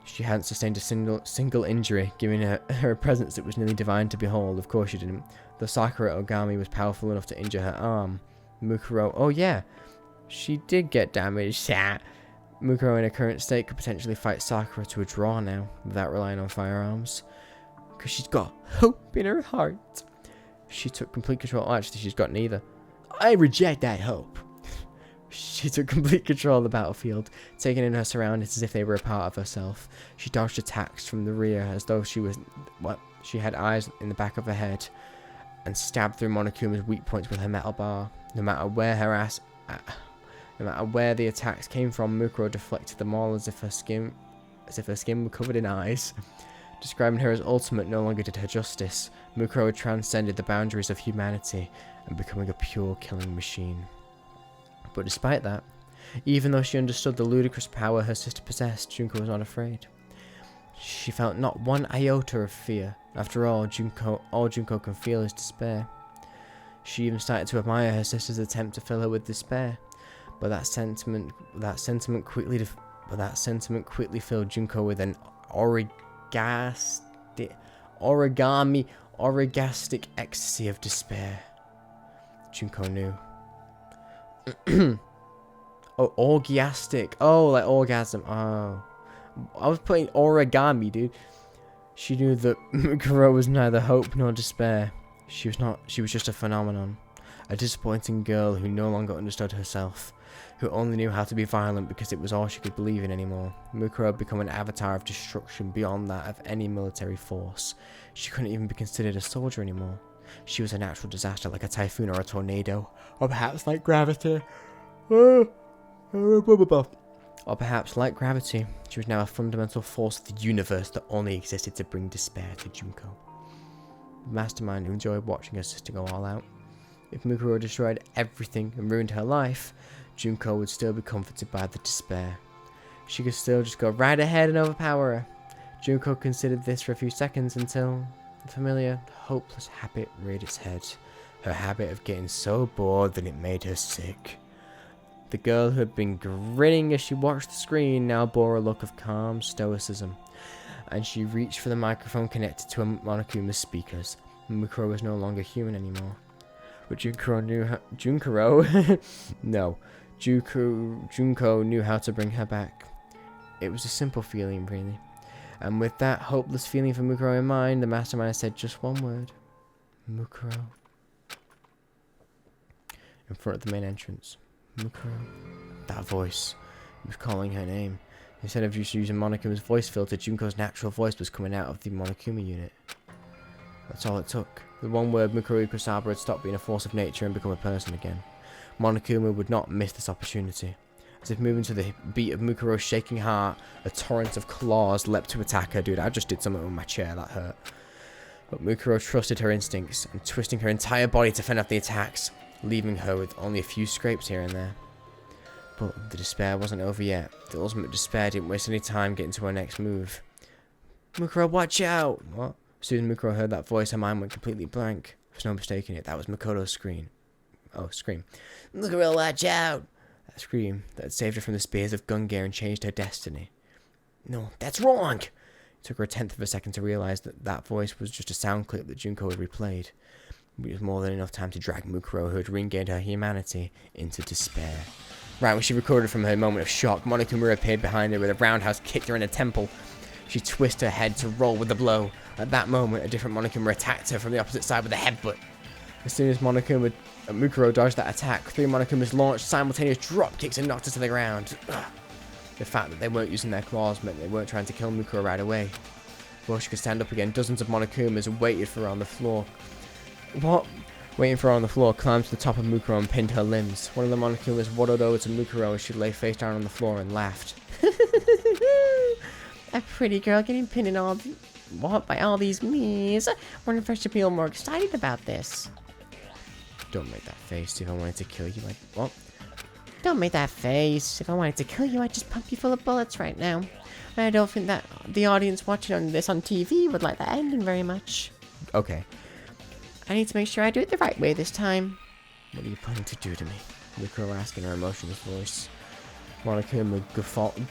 She hadn't sustained a single injury, giving her a presence that was nearly divine to behold. Of course she didn't. Though Sakura Ogami was powerful enough to injure her arm, Mukuro... Oh yeah, she did get damaged. Mukuro in her current state could potentially fight Sakura to a draw now, without relying on firearms. Because she's got hope in her heart. She took complete control. Oh, actually, she's got neither. I reject that hope. She took complete control of the battlefield, taking in her surroundings as if they were a part of herself. She dodged attacks from the rear as though she had eyes in the back of her head, and stabbed through Monokuma's weak points with her metal bar. No matter where the attacks came from, Mukuro deflected them all as if her skin were covered in eyes. Describing her as ultimate no longer did her justice. Mukuro had transcended the boundaries of humanity and becoming a pure killing machine. But despite that, even though she understood the ludicrous power her sister possessed, Junko was not afraid. She felt not one iota of fear. After all Junko can feel is despair. She even started to admire her sister's attempt to fill her with despair. But that sentiment quickly filled Junko with an orgastic ecstasy of despair. Junko knew. Oh, orgiastic. Oh, like orgasm. Oh. I was putting origami, dude. She knew that Mukuro was neither hope nor despair. She was just a phenomenon. A disappointing girl who no longer understood herself. Who only knew how to be violent because it was all she could believe in anymore. Mukuro had become an avatar of destruction beyond that of any military force. She couldn't even be considered a soldier anymore. She was a natural disaster like a typhoon or a tornado. Or perhaps like gravity. Or perhaps like gravity, she was now a fundamental force of the universe that only existed to bring despair to Junko. The mastermind who enjoyed watching her sister go all out. If Mukuro destroyed everything and ruined her life, Junko would still be comforted by the despair. She could still just go right ahead and overpower her. Junko considered this for a few seconds until the familiar, hopeless habit reared its head. Her habit of getting so bored that it made her sick. The girl who had been grinning as she watched the screen now bore a look of calm stoicism, and she reached for the microphone connected to a Monokuma's speakers. Mukuro was no longer human anymore. But Junko knew how to bring her back. It was a simple feeling, really. And with that hopeless feeling for Mukuro in mind, the mastermind said just one word. Mukuro. In front of the main entrance. Mukuro. That voice. He was calling her name. Instead of just using Monokuma's voice filter, Junko's natural voice was coming out of the Monokuma unit. That's all it took. The one word Mukuro Ikusaba had stopped being a force of nature and become a person again. Monokuma would not miss this opportunity. As if moving to the beat of Mukuro's shaking heart, a torrent of claws leapt to attack her. Dude, I just did something with my chair, that hurt. But Mukuro trusted her instincts and twisting her entire body to fend off the attacks, leaving her with only a few scrapes here and there. But the despair wasn't over yet. The ultimate despair didn't waste any time getting to her next move. Mukuro, watch out! What? As soon as Mukuro heard that voice, her mind went completely blank. There's no mistaking it. That was Makoto's scream. Oh, scream. Mukuro, watch out! That scream that had saved her from the spears of Gungear and changed her destiny. No, that's wrong! It took her a tenth of a second to realize that that voice was just a sound clip that Junko had replayed. It was more than enough time to drag Mukuro, who had regained her humanity, into despair. Right when she recovered from her moment of shock, Monokuma appeared behind her with a roundhouse kicked her in the temple. She twisted her head to roll with the blow. At that moment, a different Monokuma attacked her from the opposite side with a headbutt. As soon as Mukuro dodged that attack, 3 Monokumas launched simultaneous drop kicks and knocked her to the ground. Ugh. The fact that they weren't using their claws meant they weren't trying to kill Mukuro right away. Before she could stand up again, dozens of Monokumas waited for her on the floor. What? Waiting for her on the floor, climbed to the top of Mukuro and pinned her limbs. One of the Monokumas waddled over to Mukuro as she lay face down on the floor and laughed. A pretty girl getting pinned in by all these me's. Wonder if I should feel more excited about this. Don't make that face. If I wanted to kill you, what? Don't make that face. If I wanted to kill you, I'd just pump you full of bullets right now. I don't think that the audience watching this on TV would like that ending very much. Okay. I need to make sure I do it the right way this time. What are you planning to do to me? Mukuro asked in her emotionless voice. Monokuma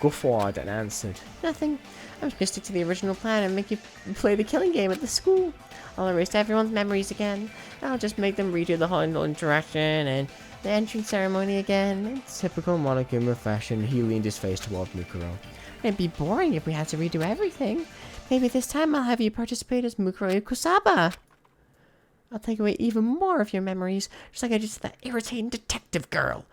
guffawed and answered. Nothing. I'm just gonna stick to the original plan and make you play the killing game at the school. I'll erase everyone's memories again. I'll just make them redo the whole interaction and the entrance ceremony again. In typical Monokuma fashion, he leaned his face toward Mukuro. It'd be boring if we had to redo everything. Maybe this time I'll have you participate as Mukuro Ikusaba. I'll take away even more of your memories, just like I did to that irritating detective girl.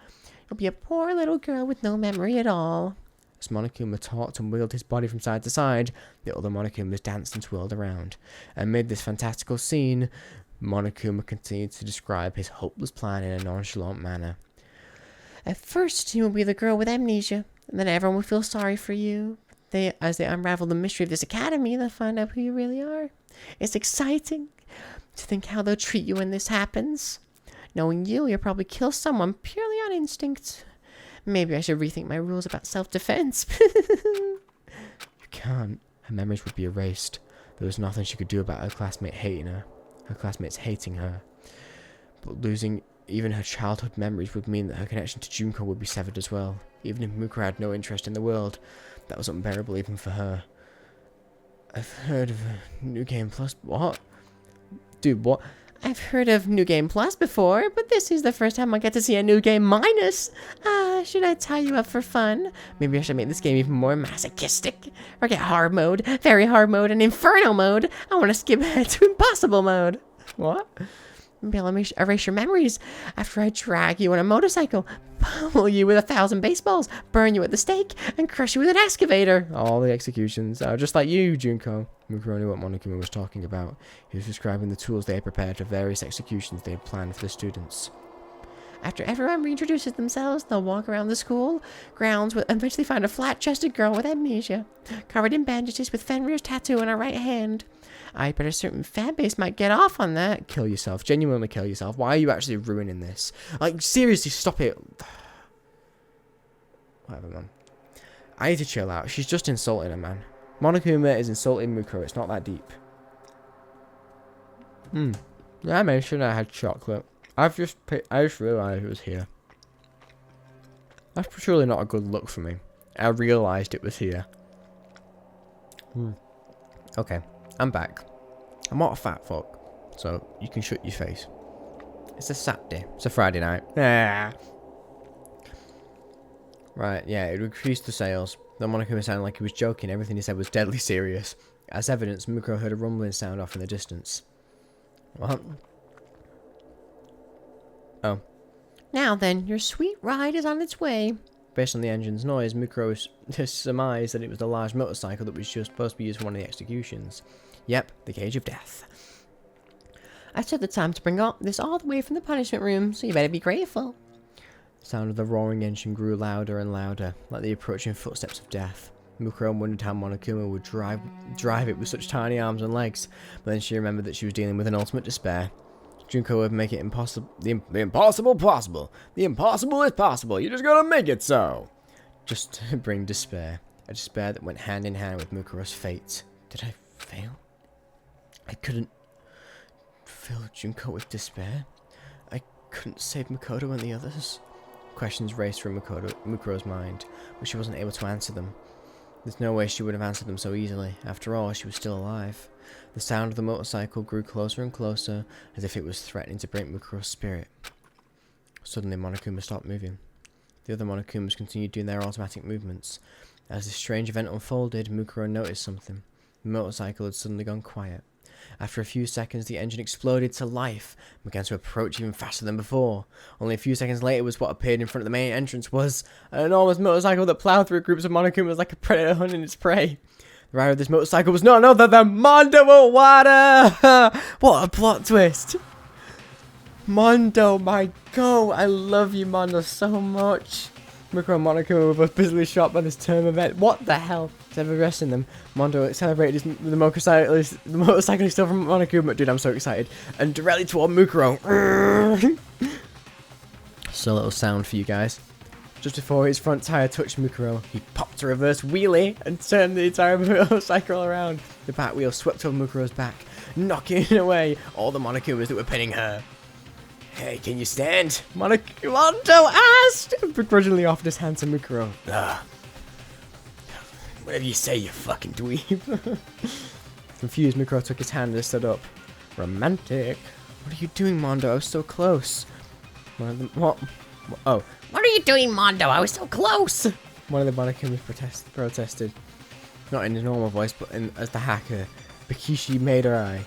You'll be a poor little girl with no memory at all. As Monokuma talked and wheeled his body from side to side, the other Monokumas danced and twirled around. Amid this fantastical scene, Monokuma continued to describe his hopeless plan in a nonchalant manner. At first, you will be the girl with amnesia, and then everyone will feel sorry for you. As they unravel the mystery of this academy, they'll find out who you really are. It's exciting to think how they'll treat you when this happens. Knowing you'll probably kill someone purely on instinct. Maybe I should rethink my rules about self-defense. You can't. Her memories would be erased. There was nothing she could do about her classmates hating her. But losing even her childhood memories would mean that her connection to Junko would be severed as well. Even if Mukuro had no interest in the world, that was unbearable even for her. I've heard of a New Game Plus. What? Dude, what? I've heard of New Game Plus before, but this is the first time I get to see a New Game Minus. Should I tie you up for fun? Maybe I should make this game even more masochistic. Or get hard mode, very hard mode, and inferno mode. I want to skip ahead to impossible mode. What? Maybe let me erase your memories after I drag you on a motorcycle, pummel you with 1,000 baseballs, burn you at the stake, and crush you with an excavator. All the executions are just like you, Junko. Mukuro knew what Monokuma was talking about. He was describing the tools they had prepared for various executions they had planned for the students. After everyone reintroduces themselves, they'll walk around the school grounds and eventually find a flat-chested girl with amnesia, covered in bandages with Fenrir's tattoo on her right hand. I bet a certain fan base might get off on that. Kill yourself. Genuinely kill yourself. Why are you actually ruining this? Like, seriously, stop it. Whatever, man. I need to chill out. She's just insulting her, man. Monokuma is insulting Mukuro. It's not that deep. Yeah, I mentioned I had chocolate. I just realised it was here. That's surely not a good look for me. I realised it was here. Okay, I'm back. I'm not a fat fuck, so you can shut your face. It's a Saturday. It's a Friday night. Right, yeah, it increased the sales. The Monokuma sounded like he was joking. Everything he said was deadly serious. As evidence, Mukuro heard a rumbling sound off in the distance. What? Oh. Now then, your sweet ride is on its way. Based on the engine's noise, Mukuro surmised that it was the large motorcycle that was just supposed to be used for one of the executions. Yep, the cage of death. I took the time to bring this all the way from the punishment room, so you better be grateful. The sound of the roaring engine grew louder and louder, like the approaching footsteps of death. Mukuro wondered how Monokuma would drive it with such tiny arms and legs, but then she remembered that she was dealing with an ultimate despair. Junko would make it impossible. The impossible possible. The impossible is possible. You just gotta make it so. Just to bring despair. A despair that went hand in hand with Mukuro's fate. Did I fail? I couldn't fill Junko with despair. I couldn't save Makoto and the others. Questions raced through Mukuro's mind, but she wasn't able to answer them. There's no way she would have answered them so easily. After all, she was still alive. The sound of the motorcycle grew closer and closer, as if it was threatening to break Mukuro's spirit. Suddenly, Monokuma stopped moving. The other Monokumas continued doing their automatic movements. As this strange event unfolded, Mukuro noticed something. The motorcycle had suddenly gone quiet. After a few seconds, the engine exploded to life and began to approach even faster than before. Only a few seconds later was what appeared in front of the main entrance was an enormous motorcycle that plowed through groups of Monokumas like a predator hunting its prey. The rider of this motorcycle was none other than Mondo Owada! What a plot twist! Mondo, my god, I love you, Mondo, so much. Mukuro and Monokuma were both busily shocked by this term event. What the hell? Instead of arresting them, Mondo celebrated the motorcycle still from Monokuma. Dude, I'm so excited. And directly toward Mukuro. So a little sound for you guys. Just before his front tire touched Mukuro, he popped a reverse wheelie and turned the entire motorcycle around. The back wheel swept over Mukuro's back, knocking away all the Monokumas that were pinning her. Hey, can you stand? Mondo asked, begrudgingly offered his hand to Mukuro. Whatever you say, you fucking dweeb. Confused, Mukuro took his hand and stood up. Romantic. What are you doing, Mondo? I was so close. One of them. What? Oh. What are you doing, Mondo? I was so close! One of the Monokumas protested. Not in a normal voice, but as the hacker. Bakishi made her eye.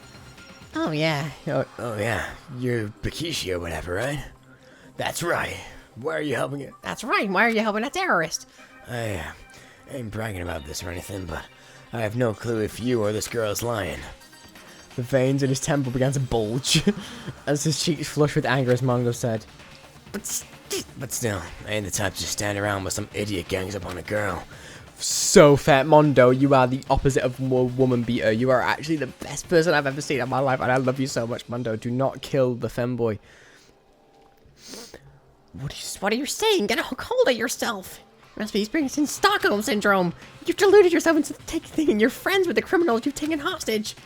Oh, yeah. Oh, yeah. You're Bakishi or whatever, right? That's right. Why are you helping it? That's right. Why are you helping a terrorist? I ain't bragging about this or anything, but I have no clue if you or this girl is lying. The veins in his temple began to bulge as his cheeks flushed with anger as Mondo said. But still, I ain't the type to just stand around with some idiot gangs up on a girl. So fair, Mondo, you are the opposite of a woman beater. You are actually the best person I've ever seen in my life, and I love you so much, Mondo. Do not kill the femboy. What are you saying? Get a hold of yourself. You must be experiencing Stockholm Syndrome. You've deluded yourself into thinking you're friends with the criminals you've taken hostage.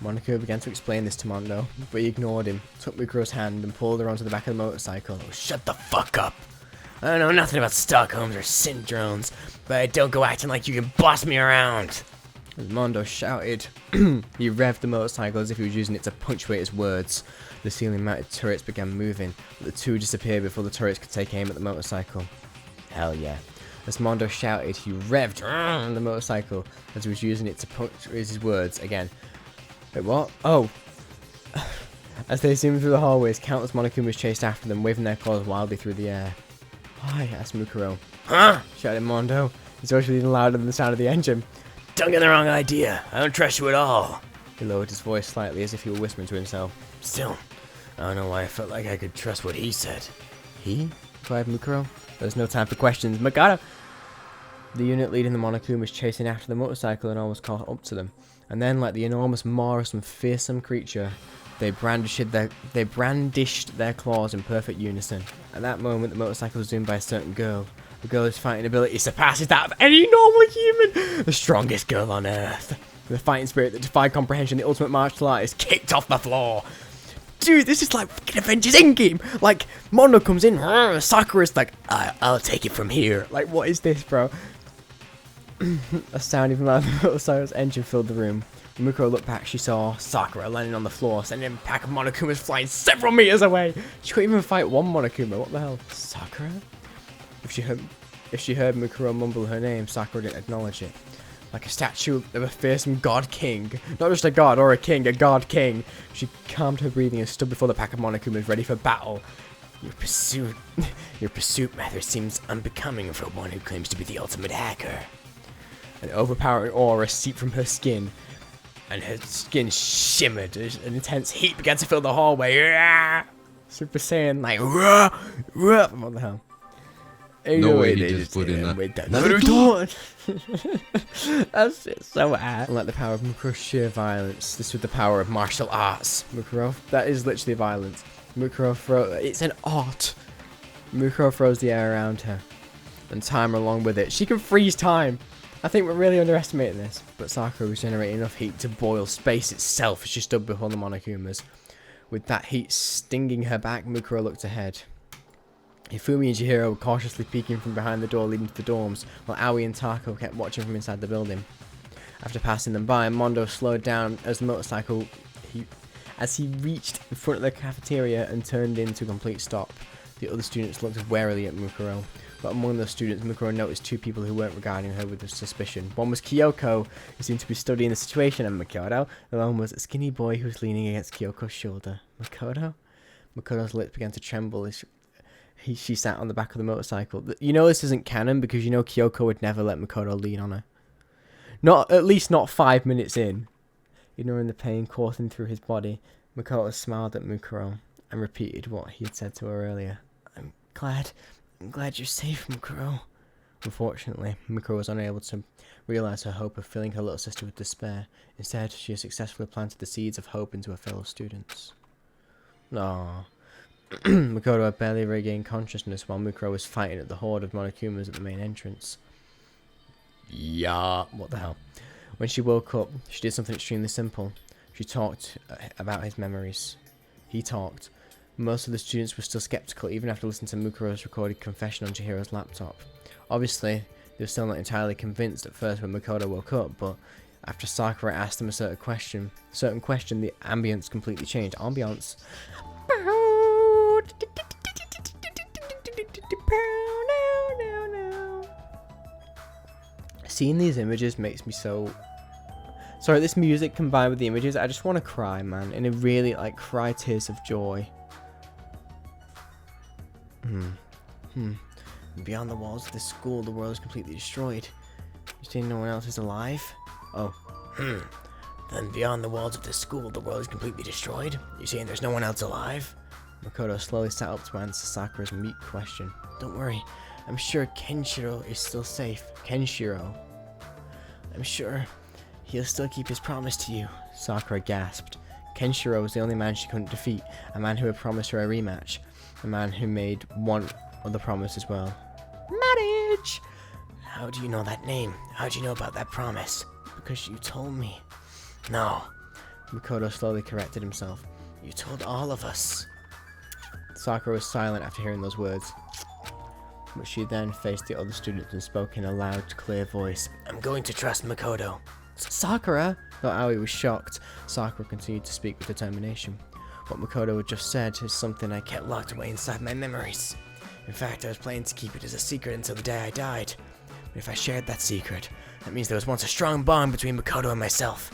Monokuma began to explain this to Mondo, but he ignored him, took Mukuro's hand and pulled her onto the back of the motorcycle. Oh, shut the fuck up. I don't know nothing about Stockholms or syndromes, but don't go acting like you can boss me around. As Mondo shouted, he revved the motorcycle as if he was using it to punctuate his words. The ceiling-mounted turrets began moving, but the two disappeared before the turrets could take aim at the motorcycle. Hell yeah. As Mondo shouted, he revved the motorcycle as he was using it to punctuate his words again. Wait, what? Oh. As they zoomed through the hallways, countless Monokumas chased after them, waving their claws wildly through the air. Why? Asked Mukuro. Huh? Shouted Mondo. His voice was even louder than the sound of the engine. Don't get the wrong idea. I don't trust you at all. He lowered his voice slightly as if he were whispering to himself. Still, I don't know why I felt like I could trust what he said. He? Cried Mukuro. There's no time for questions. Magata! The unit leading the Monokuma was chasing after the motorcycle and almost caught up to them. And then, like the enormous maw of some fearsome creature, they brandished their claws in perfect unison. At that moment, the motorcycle was zoomed by a certain girl. The girl's fighting ability surpasses that of any normal human! The strongest girl on Earth. The fighting spirit that defied comprehension, the ultimate martial artist kicked off the floor. Dude, this is like fucking Avengers Endgame! Like, Mondo comes in, Sakura's like, I'll take it from here. Like, what is this, bro? A sound even louder than the motorcycle's engine filled the room. When Mukuro looked back, she saw Sakura landing on the floor, sending a pack of Monokumas flying several meters away. She couldn't even fight one Monokuma. What the hell? Sakura? If she heard Mukuro mumble her name, Sakura didn't acknowledge it. Like a statue of a fearsome god king. Not just a god or a king, a god king. She calmed her breathing and stood before the pack of Monokumas ready for battle. Your pursuit method seems unbecoming for one who claims to be the ultimate hacker. An overpowering aura seeped from her skin, and her skin shimmered as an intense heat began to fill the hallway. Super Saiyan, like, what the hell? No way he just put in a Naruto! That's just so ass. Unlike the power of Mukuro's sheer violence, this was the power of martial arts. Mukuro, that is literally violence. It's an art. Mukuro throws the air around her, and time along with it. She can freeze time. I think we're really underestimating this. But Sakura was generating enough heat to boil space itself as she stood before the Monokumas. With that heat stinging her back, Mukuro looked ahead. Hifumi and Chihiro were cautiously peeking from behind the door leading to the dorms, while Aoi and Tako kept watching from inside the building. After passing them by, Mondo slowed down as the motorcycle as he reached the front of the cafeteria and turned in to a complete stop. The other students looked warily at Mukuro, but among those students, Mukuro noticed two people who weren't regarding her with suspicion. One was Kyoko, who seemed to be studying the situation, and Makoto. The one was a skinny boy who was leaning against Kyoko's shoulder. Makoto? Makoto's lips began to tremble as she sat on the back of the motorcycle. You know this isn't canon because you know Kyoko would never let Makoto lean on her. At least not 5 minutes in. Ignoring the pain coursing through his body, Makoto smiled at Mukuro and repeated what he had said to her earlier. I'm glad you're safe, Mukuro. Unfortunately, Mukuro was unable to realize her hope of filling her little sister with despair. Instead, she had successfully planted the seeds of hope into her fellow students. Aww. Makoto had barely regained consciousness while Mukuro was fighting at the horde of Monokumas at the main entrance. Yeah, what the hell? When she woke up, she did something extremely simple. She talked about his memories. He talked. Most of the students were still skeptical even after listening to Mukuro's recorded confession on Chihiro's laptop. Obviously, they were still not entirely convinced at first when Makoto woke up, but after Sakura asked him a certain question, the ambience completely changed. Ambiance. Seeing these images makes me so... Sorry, this music combined with the images, I just want to cry, man. In a really, like, cry tears of joy. Beyond the walls of this school, the world is completely destroyed. You saying no one else is alive? Oh. Then beyond the walls of this school, the world is completely destroyed? You saying there's no one else alive? Makoto slowly sat up to answer Sakura's meek question. Don't worry, I'm sure Kenshiro is still safe. Kenshiro. I'm sure he'll still keep his promise to you, Sakura gasped. Kenshiro was the only man she couldn't defeat, a man who had promised her a rematch, a man who made one other promise as well. Marriage! How do you know that name? How do you know about that promise? Because you told me. No. Makoto slowly corrected himself. You told all of us. Sakura was silent after hearing those words, but she then faced the other students and spoke in a loud, clear voice. I'm going to trust Makoto. Sakura! Though Aoi was shocked, Sakura continued to speak with determination. What Makoto had just said is something I kept locked away inside my memories. In fact, I was planning to keep it as a secret until the day I died. But if I shared that secret, that means there was once a strong bond between Makoto and myself.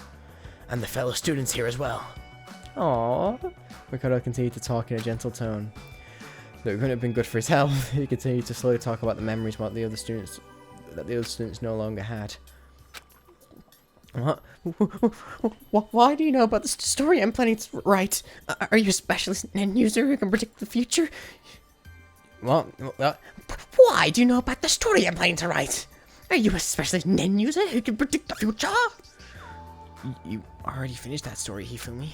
And the fellow students here as well. Aww. Makoto continued to talk in a gentle tone. Though it couldn't have been good for his health, he continued to slowly talk about the memories that the other students no longer had. What? Why do you know about the story I'm planning to write? Are you a specialist nen user who can predict the future? What? Why do you know about the story I'm planning to write? Are you a specialist nen user who can predict the future? You already finished that story, Hifumi.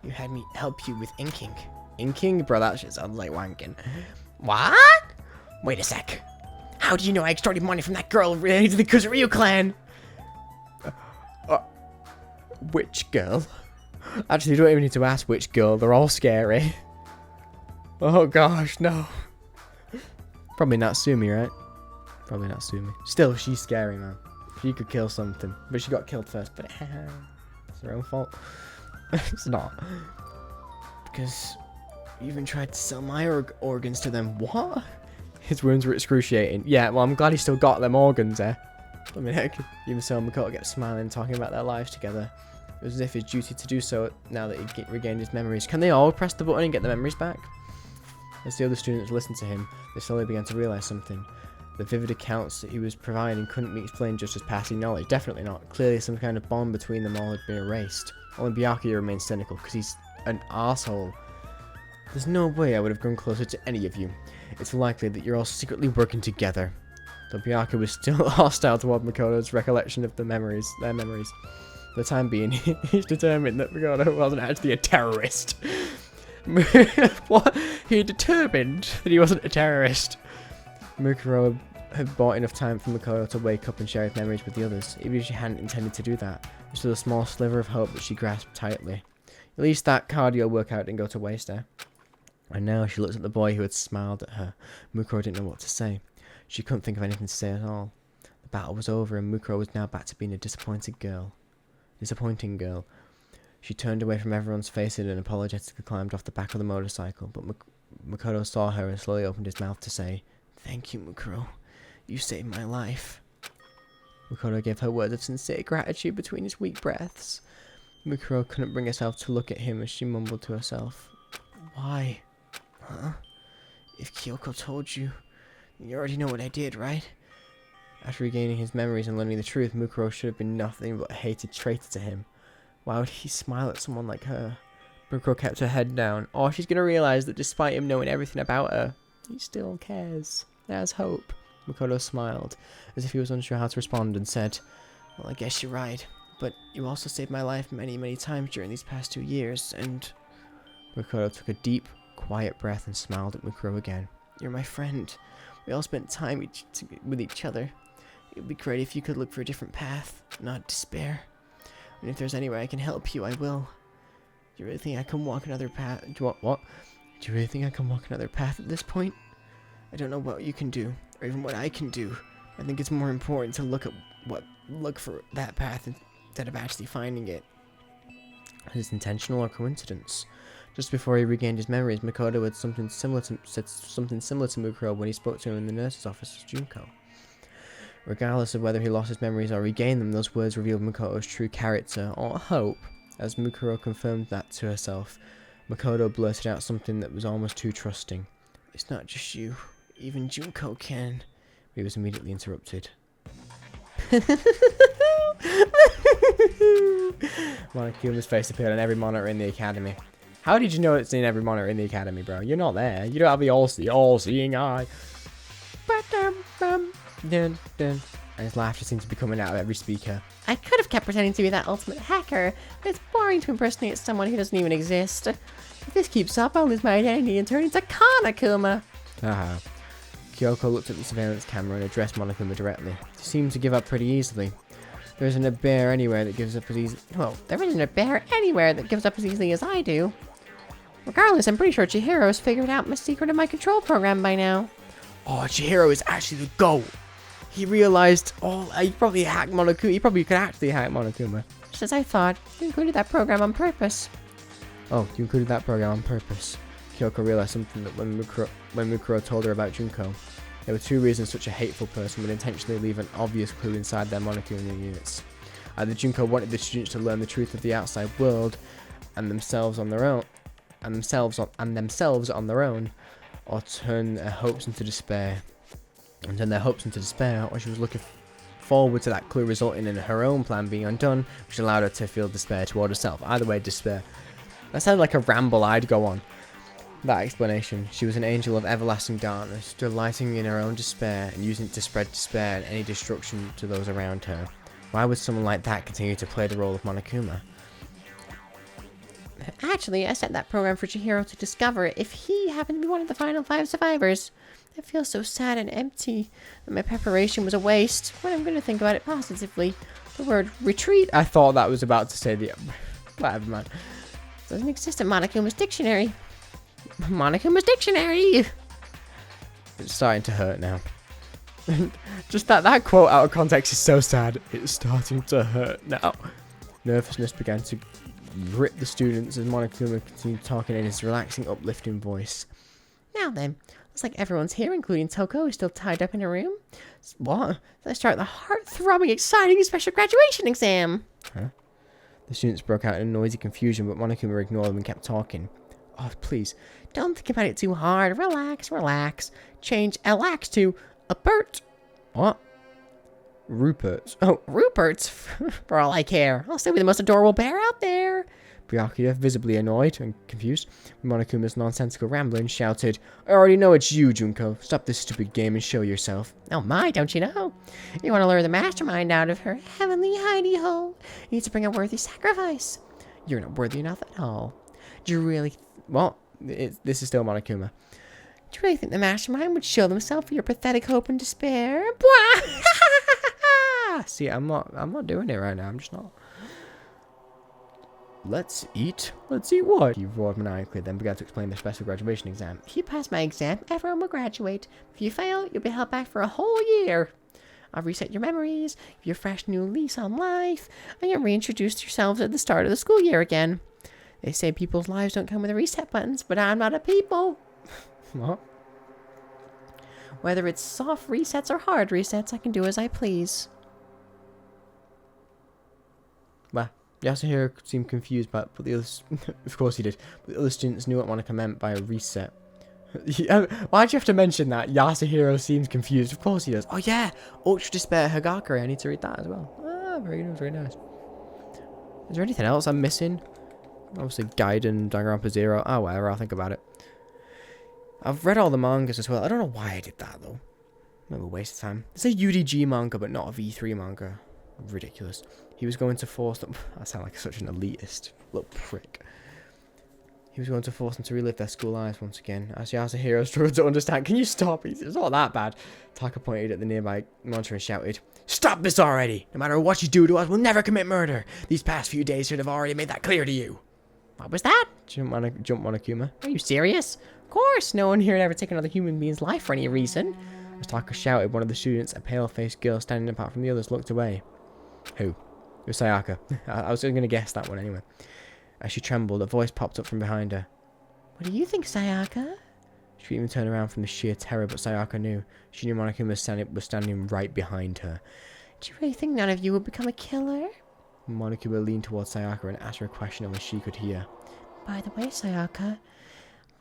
You had me help you with inking. Inking? Bro, that shit sounds like wanking. What? Wait a sec. How do you know I extorted money from that girl related to the Kuzuryu clan? Which girl? Actually, you don't even need to ask which girl. They're all scary. Oh gosh, no. Probably not Sumi, right? Probably not Sumi. Still, she's scary, man. She could kill something. But she got killed first. But it's her own fault. It's not. Because you even tried to sell my organs to them. What? His wounds were excruciating. Yeah, well, I'm glad he still got them organs, eh? I mean, heck, even so, Makoto kept smiling, talking about their lives together. It was as if his duty to do so now that he'd regained his memories. Can they all press the button and get the memories back? As the other students listened to him, they slowly began to realize something. The vivid accounts that he was providing couldn't be explained just as passing knowledge. Definitely not. Clearly some kind of bond between them all had been erased. Only Byakuya remained cynical, because he's an asshole. There's no way I would have grown closer to any of you. It's likely that you're all secretly working together. Though Byakuya was still hostile toward Makoto's recollection of their memories. For the time being, he's determined that Makoto wasn't actually a terrorist. What? He determined that he wasn't a terrorist. Mukuro had bought enough time for Makoto to wake up and share his memories with the others, even if she hadn't intended to do that. There's still a small sliver of hope that she grasped tightly. At least that cardio workout didn't go to waste there. And now she looked at the boy who had smiled at her. Mukuro didn't know what to say. She couldn't think of anything to say at all. The battle was over and Mukuro was now back to being a disappointing girl. She turned away from everyone's faces and apologetically climbed off the back of the motorcycle, but Makoto saw her and slowly opened his mouth to say, "Thank you, Mukuro. You saved my life." Makoto gave her words of sincere gratitude between his weak breaths. Mukuro couldn't bring herself to look at him as she mumbled to herself, "Why? Huh? If Kyoko told you, you already know what I did, right?" After regaining his memories and learning the truth, Mukuro should have been nothing but a hated traitor to him. Why would he smile at someone like her? Mukuro kept her head down. Oh, she's going to realise that despite him knowing everything about her, he still cares. There's hope. Makoto smiled, as if he was unsure how to respond, and said, "Well, I guess you're right, but you also saved my life many, many times during these past 2 years, and..." Makoto took a deep, quiet breath and smiled at Mukuro again. "You're my friend. We all spent time with each other. It would be great if you could look for a different path, not despair. And if there's any way I can help you, I will. Do you really think I can walk another path? What? Do you really think I can walk another path at this point? I don't know what you can do, or even what I can do. I think it's more important to look for that path instead of actually finding it." Is it intentional or coincidence? Just before he regained his memories, Makoto had said something similar to Mukuro when he spoke to him in the nurse's office as Junko. Regardless of whether he lost his memories or regained them, those words revealed Makoto's true character, or hope. As Mukuro confirmed that to herself, Makoto blurted out something that was almost too trusting. "It's not just you. Even Junko can." He was immediately interrupted. Monokuma's face appeared on every monitor in the academy. How did you know it's in every monitor in the academy, bro? You're not there. You don't have the all-seeing eye. Dun, dun. And his laughter seemed to be coming out of every speaker. I could have kept pretending to be that ultimate hacker, but it's boring to impersonate someone who doesn't even exist. If this keeps up, I'll lose my identity and turn into Monokuma. Haha. Kyoko looked at the surveillance camera and addressed Monokuma directly. She seemed to give up pretty easily. There isn't a bear anywhere that gives up as easily. Well, there isn't a bear anywhere that gives up as easily as I do. Regardless, I'm pretty sure Chihiro's figured out my secret of my control program by now. Oh, Chihiro is actually the GOAT. He realized, he probably hacked Monokuma. He probably could actually hack Monokuma. Just as I thought, you included that program on purpose. Oh, you included that program on purpose. Kyoko realized something that when Mukuro told her about Junko. There were 2 reasons such a hateful person would intentionally leave an obvious clue inside their Monokuma units. Either Junko wanted the students to learn the truth of the outside world and themselves on their own, or turn their hopes into despair. Or she was looking forward to that clue resulting in her own plan being undone, which allowed her to feel despair toward herself. Either way, despair. That sounded like a ramble I'd go on. That explanation. She was an angel of everlasting darkness, delighting in her own despair and using it to spread despair and any destruction to those around her. Why would someone like that continue to play the role of Monokuma? Actually, I set that program for Chihiro to discover if he happened to be one of the final 5 survivors. I feel so sad and empty that my preparation was a waste, but I'm going to think about it positively. The word retreat, I thought that was about to say the... Whatever, man. Doesn't exist in Monokuma's dictionary. Monokuma's dictionary! It's starting to hurt now. Just that quote out of context is so sad. It's starting to hurt now. Nervousness began to grip the students as Monokuma continued talking in his relaxing, uplifting voice. Now then, looks like everyone's here, including Toko, who's still tied up in a room. What? Let's start the heart-throbbing, exciting special graduation exam. Huh? The students broke out in noisy confusion, but Monokuma ignored them and kept talking. Oh, please. Don't think about it too hard. Relax, relax. Change Elax to a Bert. What? Rupert. Oh, Rupert's. For all I care. I'll still be the most adorable bear out there. Byakuya, visibly annoyed and confused with Monokuma's nonsensical rambling, shouted, I already know it's you, Junko. Stop this stupid game and show yourself. Oh my, don't you know? You want to lure the mastermind out of her heavenly hidey hole. You need to bring a worthy sacrifice. You're not worthy enough at all. Do you really... Well, this is still Monokuma. Do you really think the mastermind would show themselves for your pathetic hope and despair? See, I'm not doing it right now. I'm just not. Let's eat. Let's eat what? He roared maniacally, then began to explain the special graduation exam. If you pass my exam, everyone will graduate. If you fail, you'll be held back for a whole year. I'll reset your memories, give you a fresh new lease on life, and you'll reintroduce yourselves at the start of the school year again. They say people's lives don't come with reset buttons, but I'm not a people. What? Whether it's soft resets or hard resets, I can do as I please. Well, Yasuhiro seemed confused, but the others... of course he did. But the other students knew what Monika meant by a reset. Why'd you have to mention that? Yasuhiro seems confused. Of course he does. Oh yeah! Ultra Despair Hagakure. I need to read that as well. Ah, very good, very nice. Is there anything else I'm missing? Obviously Gaiden, Danganronpa Zero. Oh, whatever, I'll think about it. I've read all the mangas as well. I don't know why I did that, though. Maybe a waste of time. It's a UDG manga, but not a V3 manga. Ridiculous. He was going to force them... I sound like such an elitist little prick. He was going to force them to relive their school lives once again. As Yasuhiro struggled to understand. Can you stop? It's not that bad. Taka pointed at the nearby monitor and shouted, Stop this already! No matter what you do to us, we'll never commit murder. These past few days should have already made that clear to you. What was that? Jump Monokuma. Are you serious? Of course, no one here would ever take another human being's life for any reason. As Taka shouted, one of the students, a pale-faced girl standing apart from the others, looked away. Who? It was Sayaka. I was going to guess that one anyway. As she trembled, a voice popped up from behind her. What do you think, Sayaka? She didn't even turn around from the sheer terror, but Sayaka knew. She knew Monokuma was standing right behind her. Do you really think none of you would become a killer? Monokuma leaned towards Sayaka and asked her a question only she could hear. By the way, Sayaka,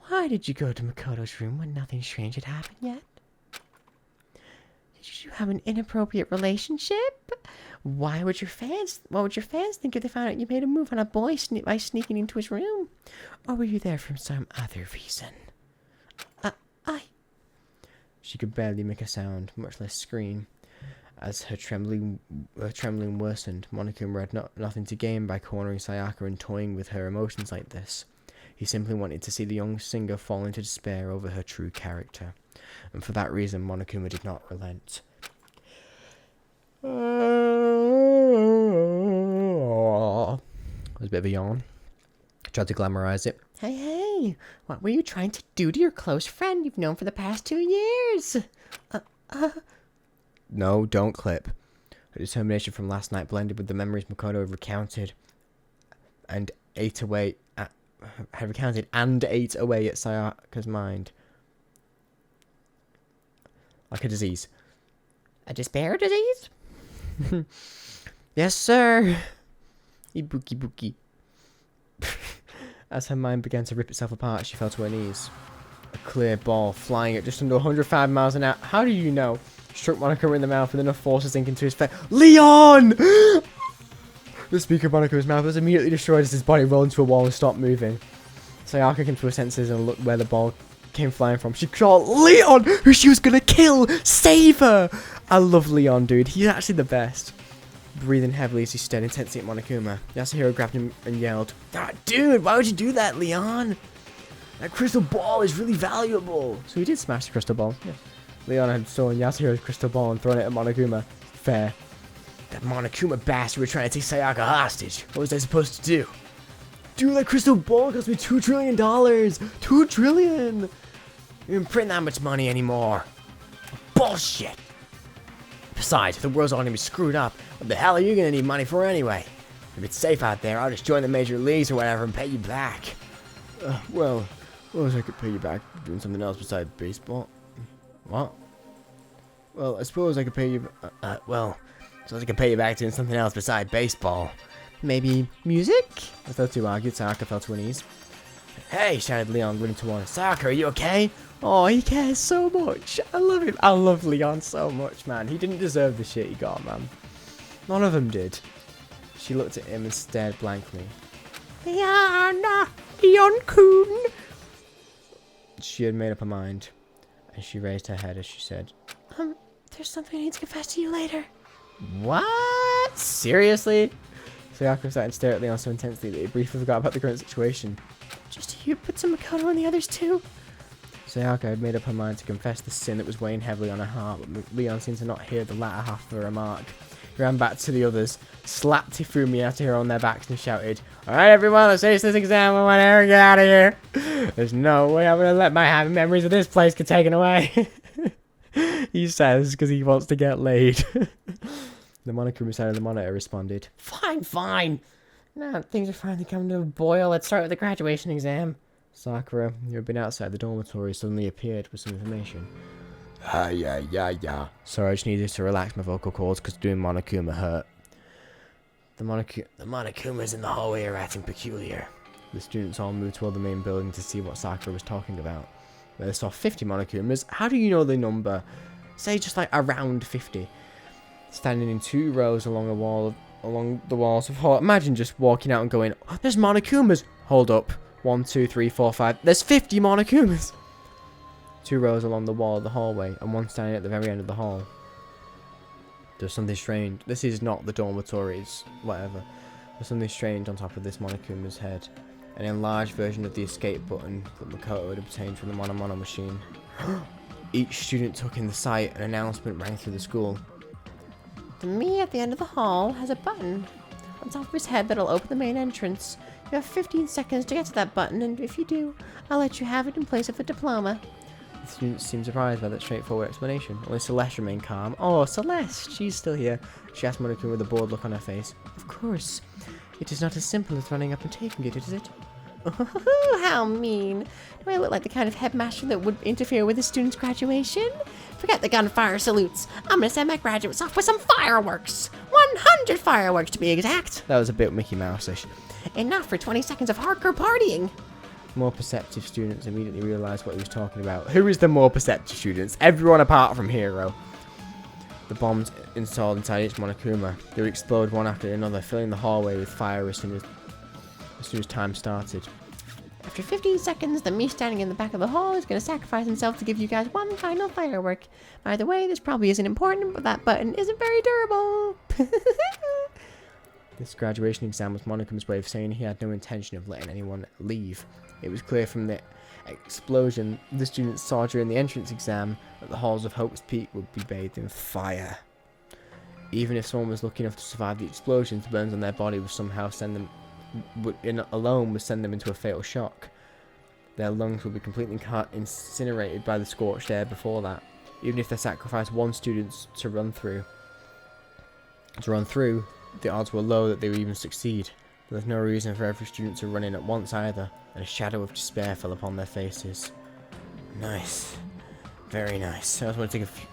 why did you go to Makoto's room when nothing strange had happened yet? Did you have an inappropriate relationship? What would your fans think if they found out you made a move on a boy by sneaking into his room? Or were you there for some other reason? She could barely make a sound, much less scream. As her trembling worsened, Monokuma had nothing to gain by cornering Sayaka and toying with her emotions like this. He simply wanted to see the young singer fall into despair over her true character. And for that reason, Monokuma did not relent. That was a bit of a yawn. Tried to glamorize it. Hey, what were you trying to do to your close friend you've known for the past 2 years? No, don't clip. Her determination from last night blended with the memories Makoto had recounted and ate away at Sayaka's mind. Like a disease. A despair disease? Yes, sir. Ibuki buki. As her mind began to rip itself apart, she fell to her knees. A clear ball flying at just under 105 miles an hour. How do you know? Struck Monokuma in the mouth with enough force to sink into his face. Leon! The speaker of Monokuma's mouth was immediately destroyed as his body rolled into a wall and stopped moving. Sayaka came to her senses and looked where the ball came flying from. She called Leon, who she was gonna kill! Save her! I love Leon, dude. He's actually the best. Breathing heavily as he stared intensely at Monokuma, Yasuhiro grabbed him and yelled, Dude, why would you do that, Leon? That crystal ball is really valuable. So he did smash the crystal ball. Yeah. Leon had stolen Yasuhiro's crystal ball and thrown it at Monokuma. Fair. That Monokuma bastard were trying to take Sayaka hostage. What was I supposed to do? Dude, that crystal ball cost me $2 trillion. $2 trillion. You didn't print that much money anymore. Bullshit. Besides, if the world's all gonna be screwed up, what the hell are you gonna need money for anyway? If it's safe out there, I'll just join the major leagues or whatever and pay you back. Well, I could pay you back doing something else besides baseball. What? Well, I suppose I could pay you... I could pay you back doing something else besides baseball. Maybe music? As those two argued, Sayaka fell to her knees. Hey, shouted Leon, running toward her. Sakura, are you okay? Oh, he cares so much. I love him. I love Leon so much, man. He didn't deserve the shit he got, man. None of them did. She looked at him and stared blankly. Leon-kun. She had made up her mind, and she raised her head as she said, There's something I need to confess to you later. What? Seriously? Sayaka started to stare at Leon so intensely that he briefly forgot about the current situation. Just you put some Makoto and the others too. Sayaka had made up her mind to confess the sin that was weighing heavily on her heart, but Leon seemed to not hear the latter half of her remark. He ran back to the others, slapped hifumi out of her on their backs and shouted, Alright everyone, let's finish this exam and whatever, get out of here. There's no way I'm going to let my happy memories of this place get taken away. He says, because he wants to get laid. The Monokuma side of the monitor responded, Fine. Now things are finally coming to a boil. Let's start with the graduation exam. Sakura, who had been outside the dormitory, suddenly appeared with some information. Yeah. Sorry, I just needed to relax my vocal cords because doing Monokuma hurt. The Monokumas in the hallway are acting peculiar. The students all moved toward the main building to see what Sakura was talking about. Where they saw 50 Monokumas. How do you know the number? Say just like around 50. Standing in 2 rows along the walls of hall. Imagine just walking out and going, oh, there's Monokumas. Hold up. 1, 2, 3, 4, 5. There's 50 Monokumas. 2 rows along the wall of the hallway, and 1 standing at the very end of the hall. There's something strange. This is not the dormitory, it's whatever. There's something strange on top of this Monokuma's head. An enlarged version of the escape button that Makoto had obtained from the Mono machine. Each student took in the sight, an announcement rang through the school. The me at the end of the hall has a button on top of his head that'll open the main entrance. You have 15 seconds to get to that button, and if you do, I'll let you have it in place of a diploma. The students seemed surprised by that straightforward explanation. Only Celeste remained calm. Oh, Celeste! She's still here. She asked Monokuma with a bored look on her face. Of course. It is not as simple as running up and taking it, is it? Oh, how mean. Do I look like the kind of headmaster that would interfere with a student's graduation? Forget the gunfire salutes. I'm gonna send my graduates off with some fireworks. 100 fireworks to be exact. That was a bit Mickey Mouse-ish. Enough for 20 seconds of hardcore partying. More perceptive students immediately realised what he was talking about. Who is the more perceptive students? Everyone apart from Hiro. The bombs installed inside each Monokuma. They would explode one after another, filling the hallway with fire as soon as time started. After 15 seconds, the me standing in the back of the hall is going to sacrifice himself to give you guys one final firework. By the way, this probably isn't important, but that button isn't very durable. This graduation exam was Monokuma's way of saying he had no intention of letting anyone leave. It was clear from the explosion the students saw during the entrance exam that the halls of Hope's Peak would be bathed in fire. Even if someone was lucky enough to survive the explosions, the burns on their body would somehow send them into a fatal shock. Their lungs would be completely incinerated by the scorched air before that. Even if they sacrificed one student to run through, the odds were low that they would even succeed. There was no reason for every student to run in at once either, and a shadow of despair fell upon their faces. Nice. Very nice. I just want to take a few...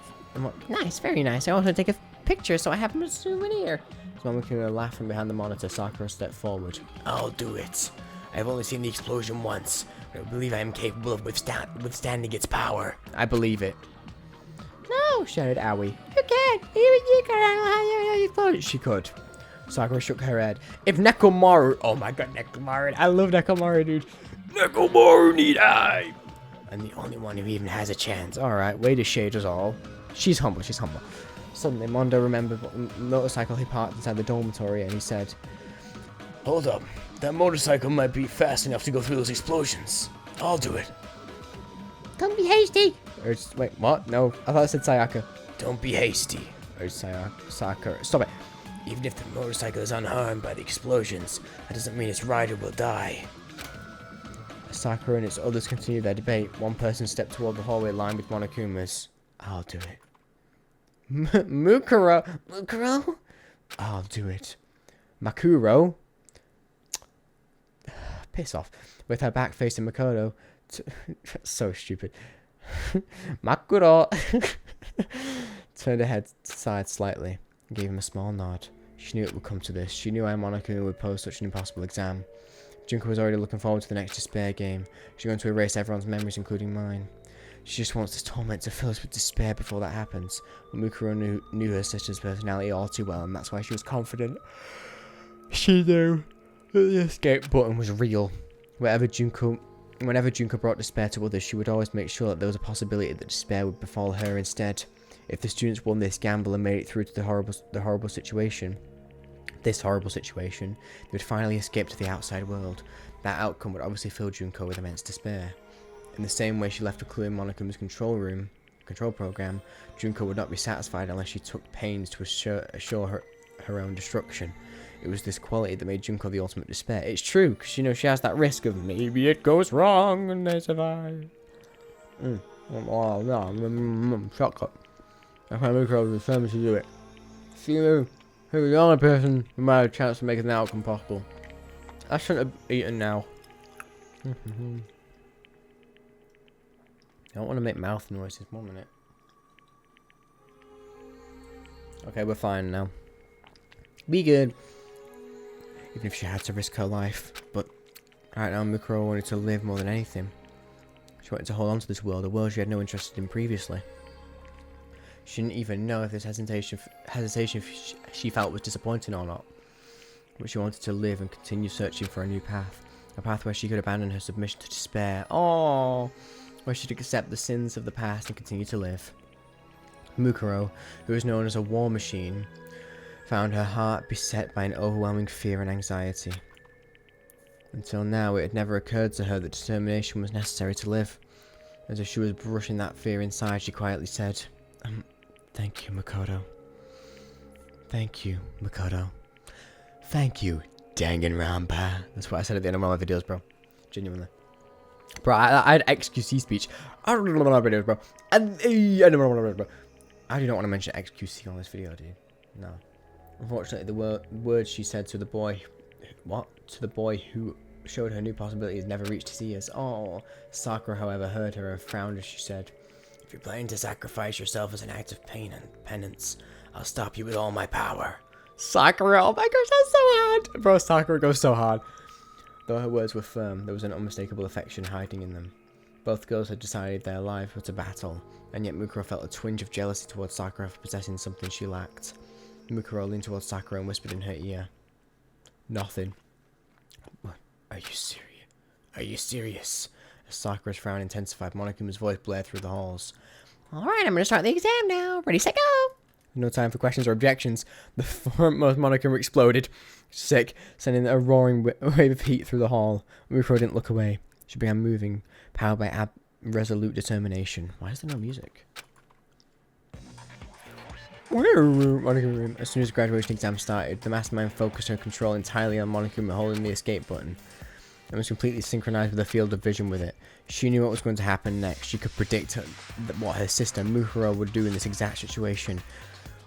Nice, very nice. I want to take a picture so I have them as a souvenir. Monokuma laughed from behind the monitor. Sakura stepped forward. I'll do it. I've only seen the explosion once, but I believe I am capable of withstanding its power. I believe it. No! Shouted Aoi. You can't! Even you can't explode. She could. Sakura shook her head. If Nekomaru... Oh my god, Nekomaru. I love Nekomaru, dude. Nekomaru need I! I'm the only one who even has a chance. Alright, way to shade us all. She's humble. Suddenly, Mondo remembered what motorcycle he parked inside the dormitory, and he said, Hold up. That motorcycle might be fast enough to go through those explosions. I'll do it. Don't be hasty. Wait, what? No, I thought it said Sayaka. Don't be hasty. Urged Sakura. Stop it. Even if the motorcycle is unharmed by the explosions, that doesn't mean its rider will die. As Sakura and its others continued their debate, one person stepped toward the hallway lined with Monokumas. I'll do it. Mukuro? I'll do it. Makuro? Piss off. With her back facing Makoto. So stupid. Makuro turned her head aside slightly and gave him a small nod. She knew it would come to this. She knew Monokuma would pose such an impossible exam. Junko was already looking forward to the next despair game. She's going to erase everyone's memories, including mine. She just wants this torment to fill us with despair before that happens. But Mukuro knew her sister's personality all too well, and that's why she was confident. She knew that the escape button was real. Whenever Junko brought despair to others, she would always make sure that there was a possibility that despair would befall her instead. If the students won this gamble and made it through to the horrible situation, they would finally escape to the outside world. That outcome would obviously fill Junko with immense despair. In the same way she left a clue in Monokuma's control program, Junko would not be satisfied unless she took pains to assure her own destruction. It was this quality that made Junko the ultimate despair. It's true, because you know she has that risk of maybe it goes wrong and they survive. Oh no, shortcut. I find Mukuro determined to do it. See you, who's the only person who might have a chance to make an outcome possible. I shouldn't have eaten now. I don't want to make mouth noises. 1 minute. Okay, we're fine now. Be good. Even if she had to risk her life. But right now, Mukuro wanted to live more than anything. She wanted to hold on to this world, a world she had no interest in previously. She didn't even know if this hesitation she felt was disappointing or not. But she wanted to live and continue searching for a new path. A path where she could abandon her submission to despair. Oh, where she could accept the sins of the past and continue to live. Mukuro, who was known as a war machine, found her heart beset by an overwhelming fear and anxiety. Until now, it had never occurred to her that determination was necessary to live. As if she was brushing that fear inside, she quietly said, "Thank you, Makoto. Thank you, Makoto. Thank you, Danganronpa." That's what I said at the end of all my videos, bro. Genuinely. Bro, I had XQC speech. I don't know my videos, bro. I do not want to mention XQC on this video, dude. No. Unfortunately, the words she said to the boy... What? To the boy who showed her new possibilities never reached his ears. Oh. Sakura, however, heard her and frowned as she said, "If you're planning to sacrifice yourself as an act of pain and penance, I'll stop you with all my power." Sakura, oh my gosh, that's so hard. Bro, Sakura goes so hard. Though her words were firm, there was an unmistakable affection hiding in them. Both girls had decided their lives were to battle, and yet Mukuro felt a twinge of jealousy towards Sakura for possessing something she lacked. Mukuro leaned towards Sakura and whispered in her ear, "Nothing." "What? Are you serious? Are you serious?" As Sakura's frown intensified, Monokuma's voice blared through the halls. Alright, I'm gonna start the exam now. Ready, set, go! No time for questions or objections. The foremost Monokuma exploded, sick, sending a roaring wave of heat through the hall. Mukuro didn't look away. She began moving, powered by resolute determination. Why is there no music? As soon as the graduation exam started, the mastermind focused her control entirely on Monokuma holding the escape button, and was completely synchronized with the field of vision with it. She knew what was going to happen next. She could predict what her sister Mukuro would do in this exact situation,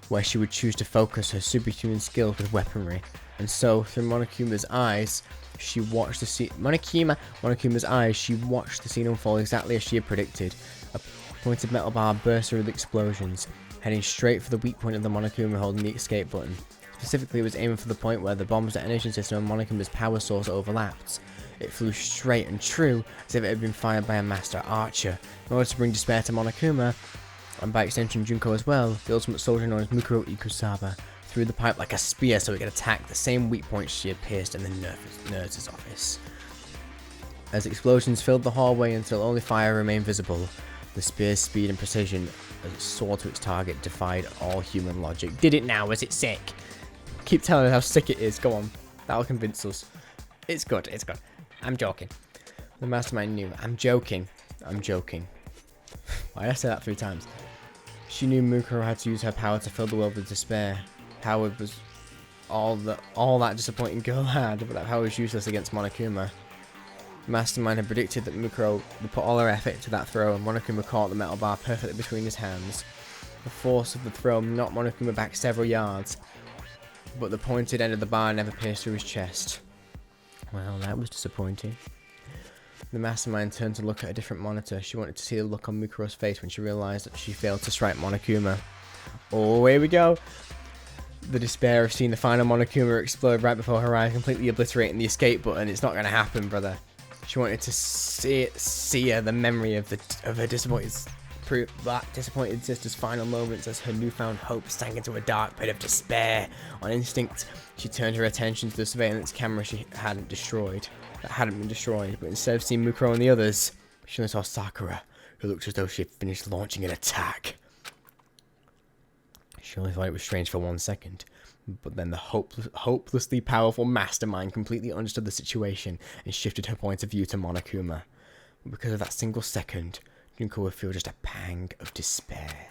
where she would choose to focus her superhuman skills with weaponry. And so, through Monokuma's eyes, she watched the scene. Monokuma's eyes, she watched the scene unfold exactly as she had predicted. A pointed metal bar burst through with explosions, heading straight for the weak point of the Monokuma holding the escape button. Specifically, it was aiming for the point where the bomb's detonation system and Monokuma's power source overlapped. It flew straight and true, as if it had been fired by a master archer. In order to bring despair to Monokuma, and by extension Junko as well, the ultimate soldier known as Mukuro Ikusaba threw the pipe like a spear so it could attack the same weak point she had pierced in the nurse's office. As explosions filled the hallway until only fire remained visible, the spear's speed and precision as it soared to its target defied all human logic. Did it now? Is it sick? Keep telling us how sick it is. Go on. That'll convince us. It's good. It's good. I'm joking. The mastermind knew. I'm joking. I'm joking. Why did I say that 3 times? She knew Mukuro had to use her power to fill the world with despair. Power was all that disappointing girl had, but that power was useless against Monokuma. The mastermind had predicted that Mukuro would put all her effort into that throw, and Monokuma caught the metal bar perfectly between his hands. The force of the throw knocked Monokuma back several yards, but the pointed end of the bar never pierced through his chest. Well, that was disappointing. The mastermind turned to look at a different monitor. She wanted to see the look on Mukuro's face when she realized that she failed to strike Monokuma. Oh, here we go. the despair of seeing the final Monokuma explode right before her eyes, completely obliterating the escape button. It's not going to happen, brother. She wanted to sear the memory of her disappointed sister's final moments as her newfound hope sank into a dark pit of despair. On instinct, she turned her attention to the surveillance camera that hadn't been destroyed, but instead of seeing Mukuro and the others, she only saw Sakura, who looked as though she had finished launching an attack. She only thought it was strange for 1 second, but then the hopelessly powerful mastermind completely understood the situation and shifted her point of view to Monokuma. But because of that single second, Junko would feel just a pang of despair.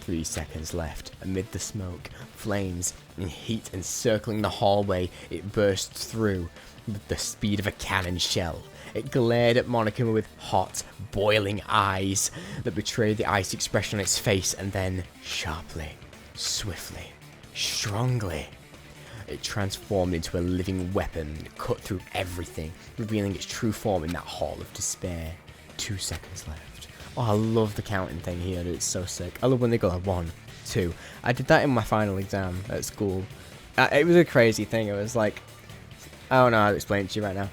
3 seconds left. Amid the smoke, flames, and heat encircling the hallway, it burst through with the speed of a cannon shell. It glared at Monokuma with hot, boiling eyes that betrayed the icy expression on its face, and then, sharply, swiftly, strongly, it transformed into a living weapon that cut through everything, revealing its true form in that hall of despair. 2 seconds left. Oh, I love the counting thing here, it's so sick. I love when they go like 1, 2. I did that in my final exam at school. It was a crazy thing. It was like, I don't know how to explain it to you right now.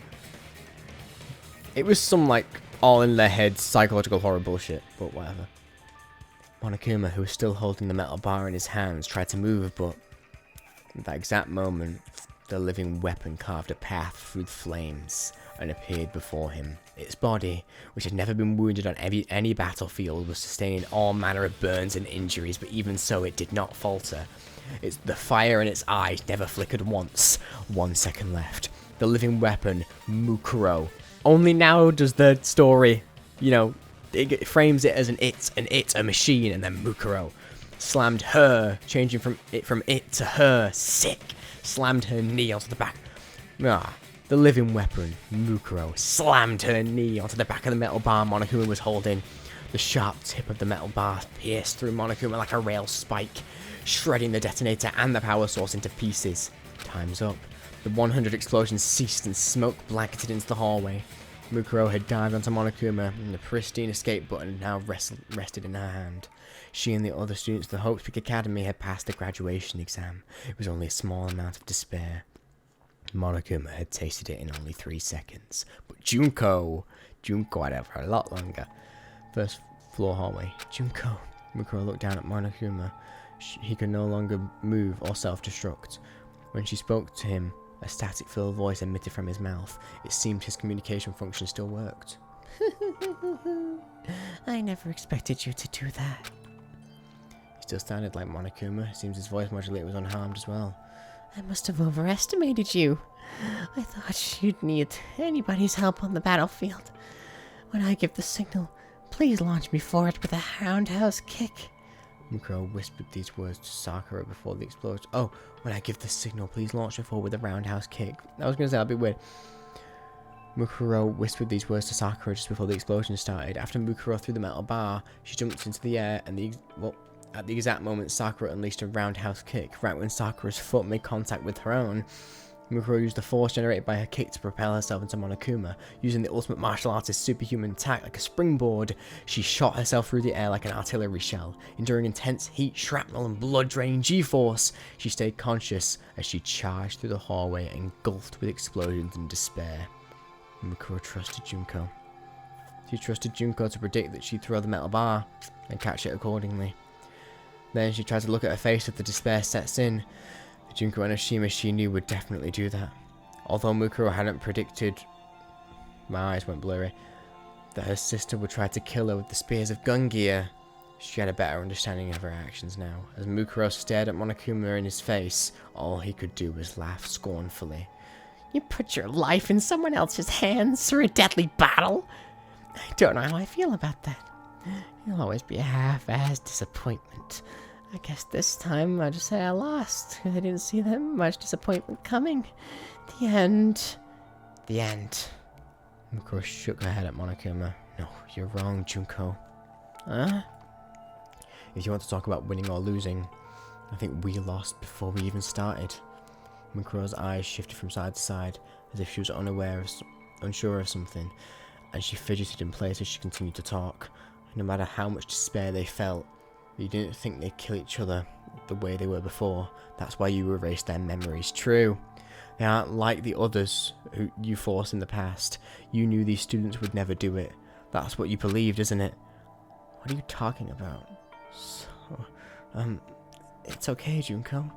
It was some like all in their head psychological horror bullshit, but whatever. Monokuma, who was still holding the metal bar in his hands, tried to move, but at that exact moment, the living weapon carved a path through the flames and appeared before him. Its body, which had never been wounded on any battlefield, was sustaining all manner of burns and injuries, but even so, it did not falter. The fire in its eyes never flickered once. 1 second left. The living weapon, Mukuro. Only now does the story, it frames it as a machine, and then Mukuro slammed her, changing from it to her, sick, slammed her knee onto the back. The living weapon, Mukuro, slammed her knee onto the back of the metal bar Monokuma was holding. The sharp tip of the metal bar pierced through Monokuma like a rail spike, shredding the detonator and the power source into pieces. Time's up. The 100 explosions ceased and smoke blanketed into the hallway. Mukuro had dived onto Monokuma, and the pristine escape button now rested in her hand. She and the other students of the Hope Peak Academy had passed the graduation exam. It was only a small amount of despair. Monokuma had tasted it in only 3 seconds. But Junko had it for a lot longer. First floor hallway. Junko. Mukuro looked down at Monokuma. He could no longer move or self-destruct. When she spoke to him, a static-filled voice emitted from his mouth. It seemed his communication function still worked. I never expected you to do that. He still sounded like Monokuma. It seems his voice modulator was unharmed as well. I must have overestimated you. I thought you'd need anybody's help on the battlefield. When I give the signal, please launch me forward with a roundhouse kick. Mukuro whispered these words to Sakura before the explosion. Oh, when I give the signal, please launch me forward with a roundhouse kick. I was going to say that'd be weird. Mukuro whispered these words to Sakura just before the explosion started. After Mukuro threw the metal bar, she jumped into the air, and at the exact moment, Sakura unleashed a roundhouse kick. Right when Sakura's foot made contact with her own, Mukuro used the force generated by her kick to propel herself into Monokuma. Using the ultimate martial artist's superhuman attack like a springboard, she shot herself through the air like an artillery shell. Enduring intense heat, shrapnel, and blood-draining G-force, she stayed conscious as she charged through the hallway, engulfed with explosions and despair. Mukuro trusted Junko. She trusted Junko to predict that she'd throw the metal bar and catch it accordingly. Then she tried to look at her face as the despair sets in. Junko and Oshima she knew would definitely do that. Although Mukuro hadn't predicted, my eyes went blurry, that her sister would try to kill her with the spears of Gungia, she had a better understanding of her actions now. As Mukuro stared at Monokuma in his face, all he could do was laugh scornfully. You put your life in someone else's hands for a deadly battle? I don't know how I feel about that. It'll always be a half-assed disappointment. I guess this time I'll just say I lost. I didn't see that much disappointment coming. The end. The end. Mukuro shook her head at Monokuma. No, you're wrong, Junko. Huh? If you want to talk about winning or losing, I think we lost before we even started. Mukuro's eyes shifted from side to side, as if she was unsure of something, and she fidgeted in place as she continued to talk. No matter how much despair they felt, you didn't think they'd kill each other the way they were before. That's why you erased their memories. True. They aren't like the others who you forced in the past. You knew these students would never do it. That's what you believed, isn't it? What are you talking about? So, it's okay, Junko.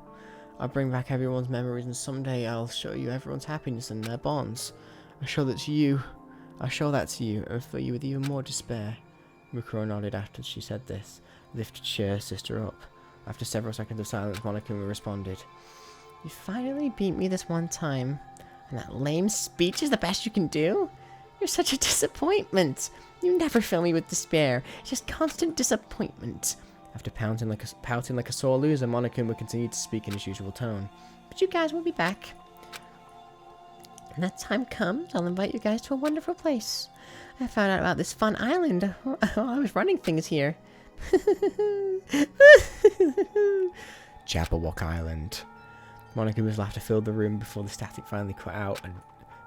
I'll bring back everyone's memories, and someday I'll show you everyone's happiness and their bonds. I'll show that to you, and fill you with even more despair. Mukuro nodded after she said this, as if to cheer her sister up. After several seconds of silence, Monokuma responded. You finally beat me this one time, and that lame speech is the best you can do? You're such a disappointment. You never fill me with despair, just constant disappointment. After pouting like a sore loser, Monokuma continued to speak in his usual tone. But you guys will be back. When that time comes, I'll invite you guys to a wonderful place. I found out about this fun island while I was running things here. Jabberwock Island. Monokuma's laughter filled the room before the static finally cut out and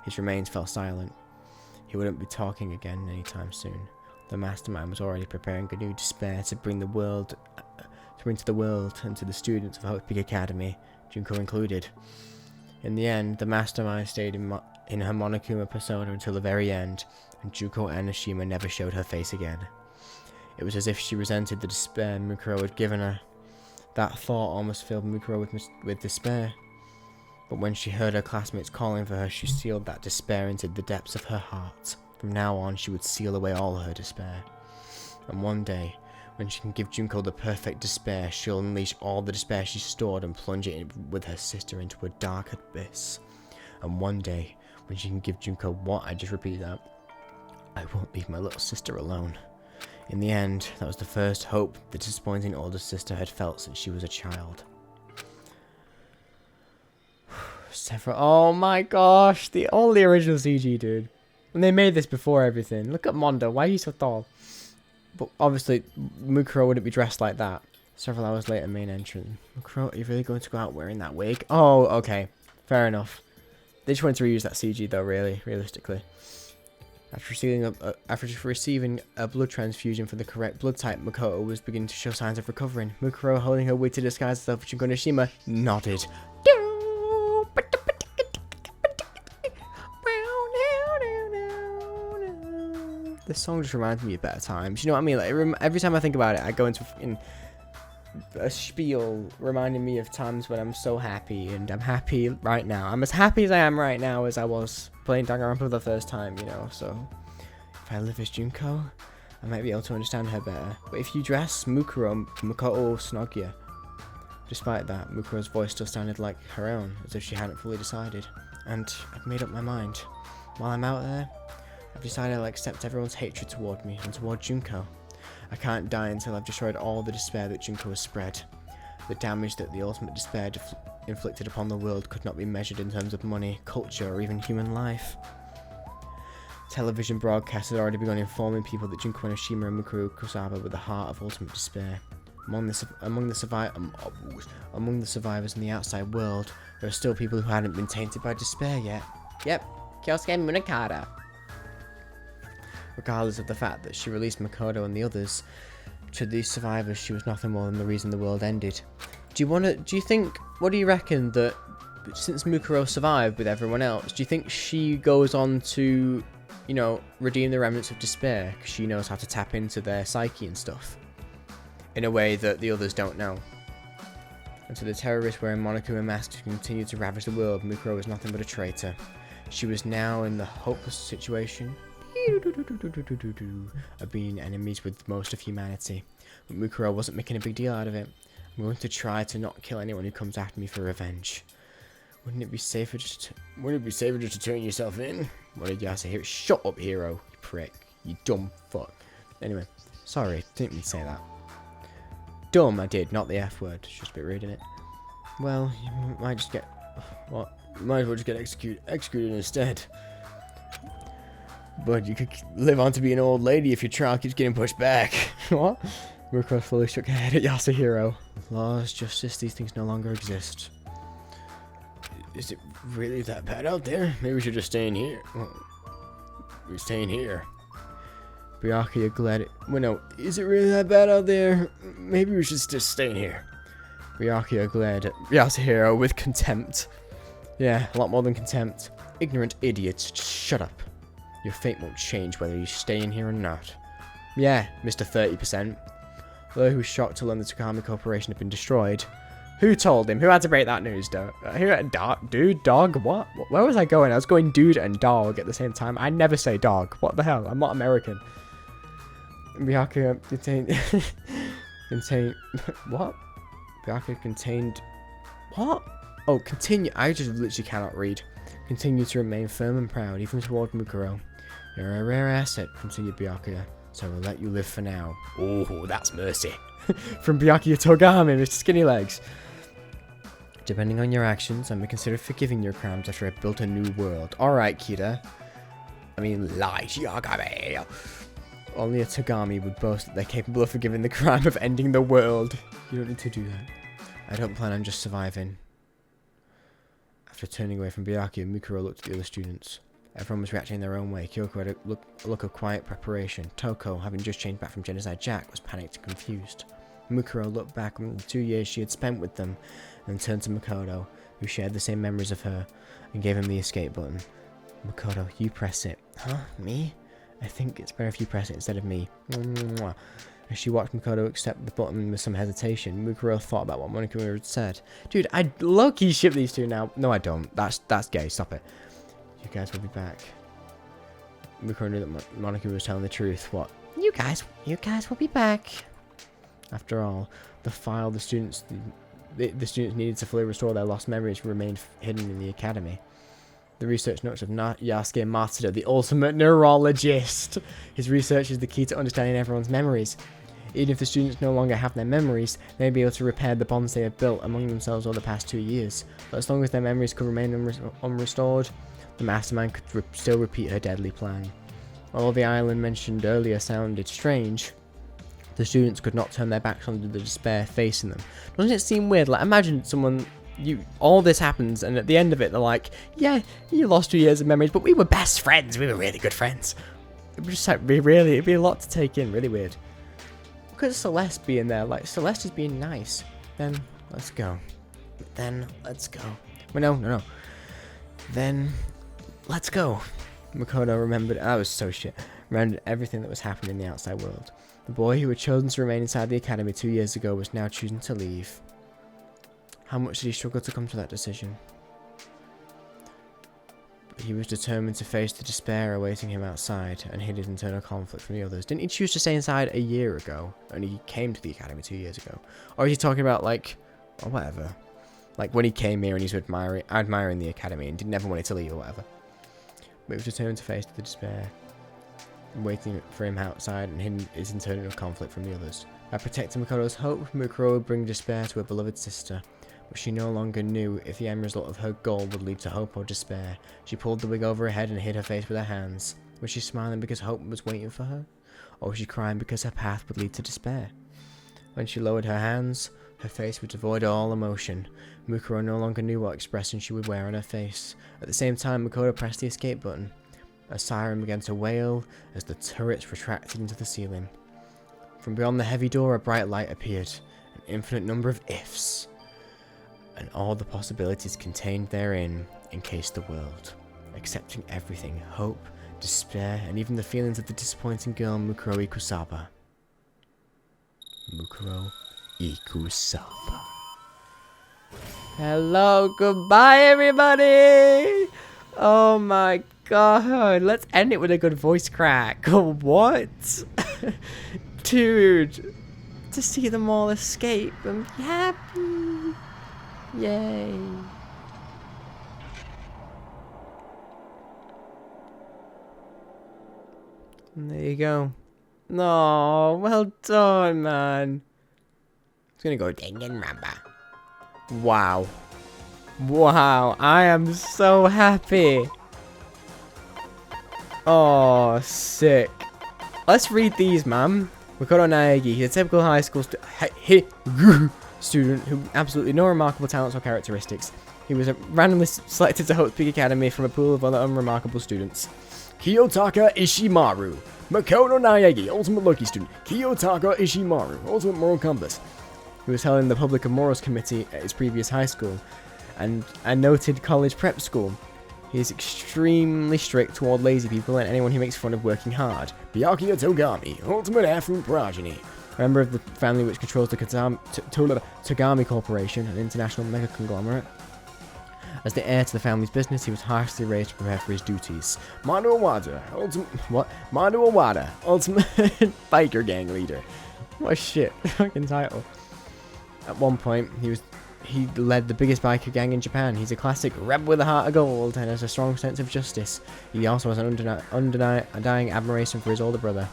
his remains fell silent. He wouldn't be talking again anytime soon. The mastermind was already preparing a new despair to bring to the world and to the students of Hope Peak Academy, Junko included. In the end, the mastermind stayed in her Monokuma persona until the very end, and Junko Enoshima never showed her face again. It was as if she resented the despair Mukuro had given her. That thought almost filled Mukuro with despair. But when she heard her classmates calling for her, she sealed that despair into the depths of her heart. From now on, she would seal away all her despair. And one day, when she can give Junko the perfect despair, she'll unleash all the despair she stored and plunge it with her sister into a dark abyss. And one day, when she can give Junko what? I just repeated that. I won't leave my little sister alone. In the end, that was the first hope the disappointing older sister had felt since she was a child. Oh my gosh, all the original CG, dude. And they made this before everything. Look at Mondo, why are you so tall? But obviously, Mukuro wouldn't be dressed like that. Several hours later, main entrance. Mukuro, are you really going to go out wearing that wig? Oh, okay. Fair enough. They just wanted to reuse that CG though, realistically. After receiving a blood transfusion for the correct blood type, Makoto was beginning to show signs of recovering. Mukuro, holding her wig to disguise herself as Junko Enoshima, nodded. This song just reminds me of better times. You know what I mean? Like, every time I think about it, I go into a spiel reminding me of times when I'm so happy, and I'm happy right now. I'm as happy as I am right now as I was playing Danganronpa for the first time, you know. So, if I live as Junko, I might be able to understand her better. But if you dress Mukuro Snogia. Despite that, Mukuro's voice still sounded like her own, as if she hadn't fully decided. And I've made up my mind. While I'm out there, I've decided I'll accept everyone's hatred toward me and toward Junko. I can't die until I've destroyed all the despair that Junko has spread. The damage that the ultimate despair inflicted upon the world could not be measured in terms of money, culture, or even human life. Television broadcasts had already begun informing people that Junko Enoshima and Mukuro Ikusaba were the heart of ultimate despair. Among the survivors in the outside world, there are still people who hadn't been tainted by despair yet. Yep, Kyosuke Munakata. Regardless of the fact that she released Makoto and the others, to these survivors she was nothing more than the reason the world ended. Do you reckon that since Mukuro survived with everyone else, do you think she goes on to, you know, redeem the remnants of despair because she knows how to tap into their psyche and stuff in a way that the others don't know? And to the terrorists wearing Monokuma masks who continued to ravage the world, Mukuro was nothing but a traitor. She was now in the hopeless situation of being enemies with most of humanity. But Mukuro wasn't making a big deal out of it. I'm going to try to not kill anyone who comes after me for revenge. Wouldn't it be safer just to turn yourself in? What did you say here? Shut up, hero, you prick. You dumb fuck. Anyway, sorry, didn't mean to say that. Dumb, I did, not the F word. It's just a bit rude, isn't it? Well, you might just get... What? You might as well just get executed instead. But you could live on to be an old lady if your trial keeps getting pushed back. What? Mukuro fully shook her head at Yasuhiro. Laws, justice, these things no longer exist. Is it really that bad out there? Maybe we should just stay in here. Well, we're staying here. Byakuya glared. Well, no, is it really that bad out there? Maybe we should just stay in here. Byakuya glared at Yasuhiro with contempt. Yeah, a lot more than contempt. Ignorant idiots, just shut up. Your fate won't change whether you stay in here or not. Yeah, Mr. 30%. Although he was shocked to learn the Takami Corporation had been destroyed. Who told him? Who had to break that news, though? Dude, dog, what? Where was I going? I was going dude and dog at the same time. I never say dog. What the hell? I'm not American. Byakuya contained... what? Byakuya contained... What? Oh, continue. I just literally cannot read. Continue to remain firm and proud, even toward Mukuro. You're a rare asset, continued Byakuya, so we'll let you live for now. Oh, that's mercy. From Byakuya Togami, Mr. Skinny Legs. Depending on your actions, I may consider forgiving your crimes after I've built a new world. Alright, Kida. I mean, lie, Yagame. Only a Togami would boast that they're capable of forgiving the crime of ending the world. You don't need to do that. I don't plan on just surviving. After turning away from Byakuya, Mukuro looked at the other students. Everyone was reacting in their own way. Kyoko had a look of quiet preparation. Toko, having just changed back from Genocide Jack, was panicked and confused. Mukuro looked back on the 2 years she had spent with them, and turned to Makoto, who shared the same memories of her, and gave him the escape button. Makoto, you press it. Huh? Me? I think it's better if you press it instead of me. Mwah. As she watched Makoto accept the button with some hesitation, Mukuro thought about what Monokuma had said. Dude, I low-key ship these two now. No, I don't. That's gay. Stop it. You guys will be back. Mukuro knew that Monokuma was telling the truth. What? You guys will be back. After all, the file the students needed to fully restore their lost memories remained hidden in the academy. The research notes of Yasuke Matsuda, the ultimate neurologist. His research is the key to understanding everyone's memories. Even if the students no longer have their memories, they may be able to repair the bonds they have built among themselves over the past 2 years. But as long as their memories could remain unrestored, the mastermind could still repeat her deadly plan. Although the island mentioned earlier sounded strange, the students could not turn their backs on the despair facing them. Doesn't it seem weird? Like, imagine someone... all this happens, and at the end of it, they're like, yeah, you lost 2 years of memories, but we were best friends. We were really good friends. It would just like, it'd be a lot to take in. Really weird. Look at Celeste being there. Like, Celeste is being nice. Then, let's go. Then, let's go. Well, no. Then, let's go. Makoto remembered, that was so shit, remembered everything that was happening in the outside world. The boy who had chosen to remain inside the academy 2 years ago was now choosing to leave. How much did he struggle to come to that decision? But he was determined to face the despair awaiting him outside and hid his internal conflict from the others. Didn't he choose to stay inside a year ago? And he came to the academy 2 years ago. Or is he talking about, like, or whatever? Like when he came here and he was admiring the academy and never wanted to leave or whatever. But he was determined to face the despair waiting for him outside and hidden his internal conflict from the others. By protecting Makoto's hope, Mukuro would bring despair to her beloved sister. But she no longer knew if the end result of her goal would lead to hope or despair. She pulled the wig over her head and hid her face with her hands. Was she smiling because hope was waiting for her? Or was she crying because her path would lead to despair? When she lowered her hands, her face was devoid of all emotion. Mukuro no longer knew what expression she would wear on her face. At the same time, Makoto pressed the escape button. A siren began to wail as the turrets retracted into the ceiling. From beyond the heavy door, a bright light appeared. An infinite number of ifs. And all the possibilities contained therein encased the world, accepting everything, hope, despair, and even the feelings of the disappointing girl Mukuro Ikusaba. Mukuro Ikusaba. Hello, goodbye everybody! Oh my god, let's end it with a good voice crack. What? Dude, to see them all escape, I'm happy. Yay. And there you go. No, well done, man. It's gonna go Danganronpa. Wow. Wow, I am so happy. Oh, sick. Let's read these, man. Makoto Naegi, he's a typical high school student who absolutely no remarkable talents or characteristics. He was randomly selected to Hope's Peak Academy from a pool of other unremarkable students. Kiyotaka Ishimaru. Makoto Naegi, ultimate lucky student. Kiyotaka Ishimaru, ultimate moral compass. who was held in the Public and Morals Committee at his previous high school, and a noted college prep school. He is extremely strict toward lazy people and anyone who makes fun of working hard. Byakuya Togami, ultimate Afro progeny. A member of the family which controls the Togami Corporation, an international mega conglomerate. As the heir to the family's business, he was harshly raised to prepare for his duties. Mondo Owada, Mondo Owada, ultimate biker gang leader. What a shit fucking title. At one point, he led the biggest biker gang in Japan. He's a classic rebel with a heart of gold and has a strong sense of justice. He also has an undying admiration for his older brother.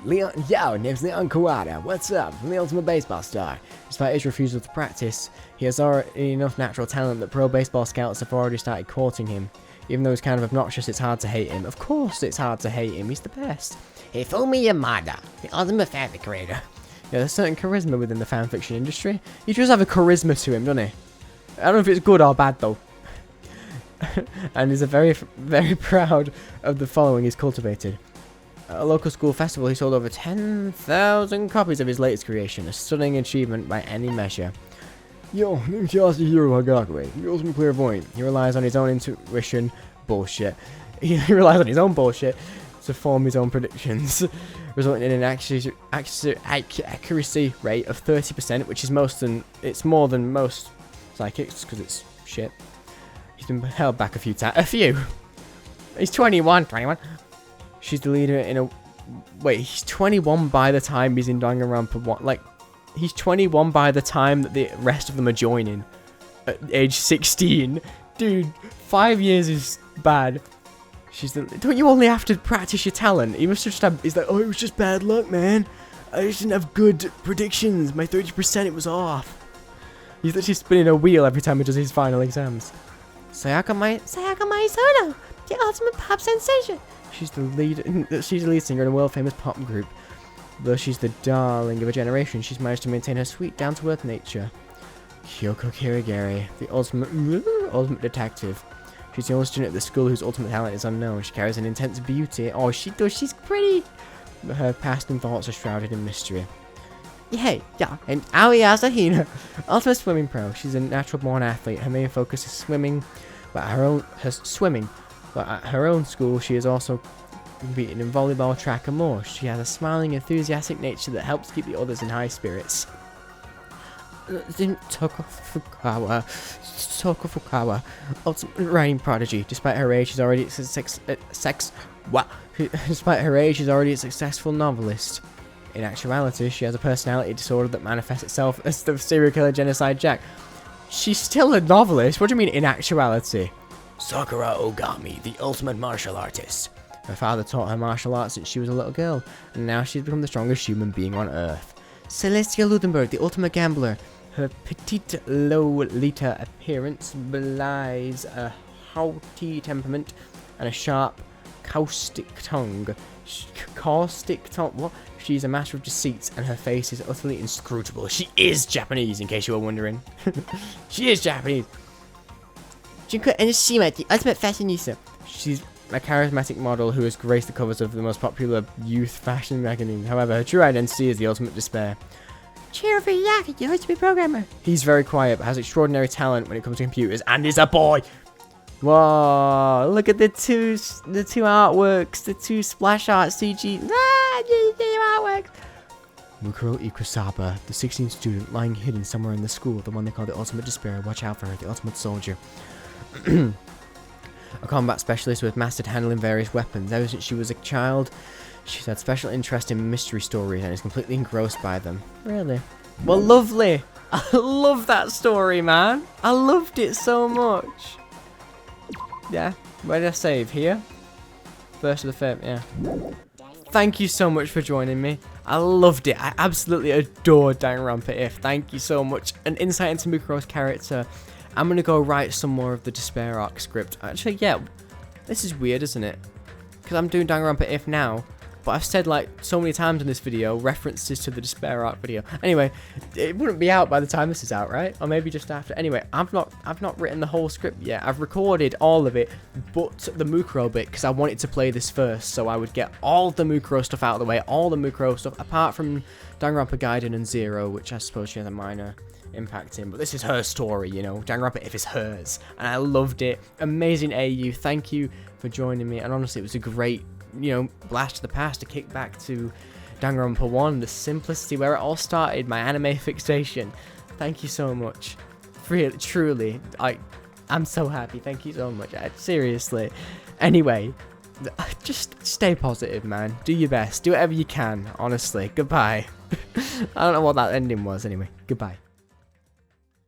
Name's Leon Kawada. What's up? I'm the ultimate baseball star. Despite his refusal to practice, he has already enough natural talent that pro baseball scouts have already started courting him. Even though he's kind of obnoxious, it's hard to hate him. Of course it's hard to hate him, he's the best. Hifumi Yamada, the ultimate fanfic creator. Yeah, there's certain charisma within the fanfiction industry. He does have a charisma to him, doesn't he? I don't know if it's good or bad though. And he's a very, very proud of the following he's cultivated. At a local school festival, he sold over 10,000 copies of his latest creation, a stunning achievement by any measure. Yo, name's Yasuhiro Hagakure, the ultimate clairvoyant. He relies on his own intuition, bullshit. He relies on his own bullshit to form his own predictions, resulting in an accuracy rate of 30%, which is more than most psychics, because it's shit. He's been held back a few times. A few! He's 21. She's the leader in a... Wait, he's 21 by the time he's in Danganronpa 1. Like, he's 21 by the time that the rest of them are joining. At age 16. Dude, 5 years is bad. She's the... Don't you only have to practice your talent? He must have just have... He's like, oh, it was just bad luck, man. I just didn't have good predictions. My 30%, it was off. He's literally spinning a wheel every time he does his final exams. Sayaka Maisono, the ultimate pop sensation. She's the lead singer in a world-famous pop group. Though she's the darling of a generation, she's managed to maintain her sweet, down-to-earth nature. Kyoko Kirigiri, the ultimate detective. She's the only student at the school whose ultimate talent is unknown. She carries an intense beauty. Oh, she does. She's pretty. But her past and thoughts are shrouded in mystery. Yeah, and Aoi Asahina, ultimate swimming pro. She's a natural-born athlete. Her main focus is swimming, but at her own school, she is also competing in volleyball, track, and more. She has a smiling, enthusiastic nature that helps keep the others in high spirits. Tokufukawa, ultimate writing prodigy. Despite her age, she's already a successful novelist. In actuality, she has a personality disorder that manifests itself as the serial killer Genocide Jack. She's still a novelist? What do you mean, in actuality? Sakura Ogami, the ultimate martial artist. Her father taught her martial arts since she was a little girl, and now she's become the strongest human being on Earth. Celestia Ludenberg, the ultimate gambler. Her petite Lolita appearance belies a haughty temperament and a sharp, caustic tongue. What? She's a master of deceit, and her face is utterly inscrutable. She is Japanese, in case you were wondering. She is Japanese. Junko Enoshima, the ultimate fashionista. She's a charismatic model who has graced the covers of the most popular youth fashion magazine. However, her true identity is the ultimate despair. Chiro Fuyaki, the ultimate programmer. He's very quiet, but has extraordinary talent when it comes to computers, and is a boy. Whoa! Look at the two artworks, the two splash art CG. Artworks. Mukuro Ikusaba, the 16th student lying hidden somewhere in the school, the one they call the ultimate despair. Watch out for her, the ultimate soldier. A combat specialist who has mastered handling various weapons. Ever since she was a child, she's had special interest in mystery stories and is completely engrossed by them. Really? Well, lovely. I love that story, man. I loved it so much. Yeah. Where did I save? Here? First of the fifth, yeah. Thank you so much for joining me. I loved it. I absolutely adored Danganronpa If. Thank you so much. An insight into Mukuro's character. I'm going to go write some more of the Despair arc script. Actually, yeah. This is weird, isn't it? Because I'm doing Danganronpa If now. but I've said like so many times in this video references to the Despair Arc video. Anyway, it wouldn't be out by the time this is out, right? Or maybe just after. Anyway, I've not written the whole script yet. I've recorded all of it, but the Mukuro bit, because I wanted to play this first, so I would get all the Mukuro stuff out of the way, all the Mukuro stuff, apart from Danganronpa Gaiden and Zero, which I suppose she has a minor impact in, but this is her story, you know. Danganronpa if it's hers, and I loved it. Amazing AU, thank you for joining me, and honestly, it was a great, you know, blast to the past to kick back to Danganronpa 1, the simplicity where it all started, my anime fixation. Thank you so much. Really, truly, I'm so happy. Thank you so much. Seriously. Anyway, just stay positive, man. Do your best. Do whatever you can, honestly. Goodbye. I don't know what that ending was anyway. Goodbye.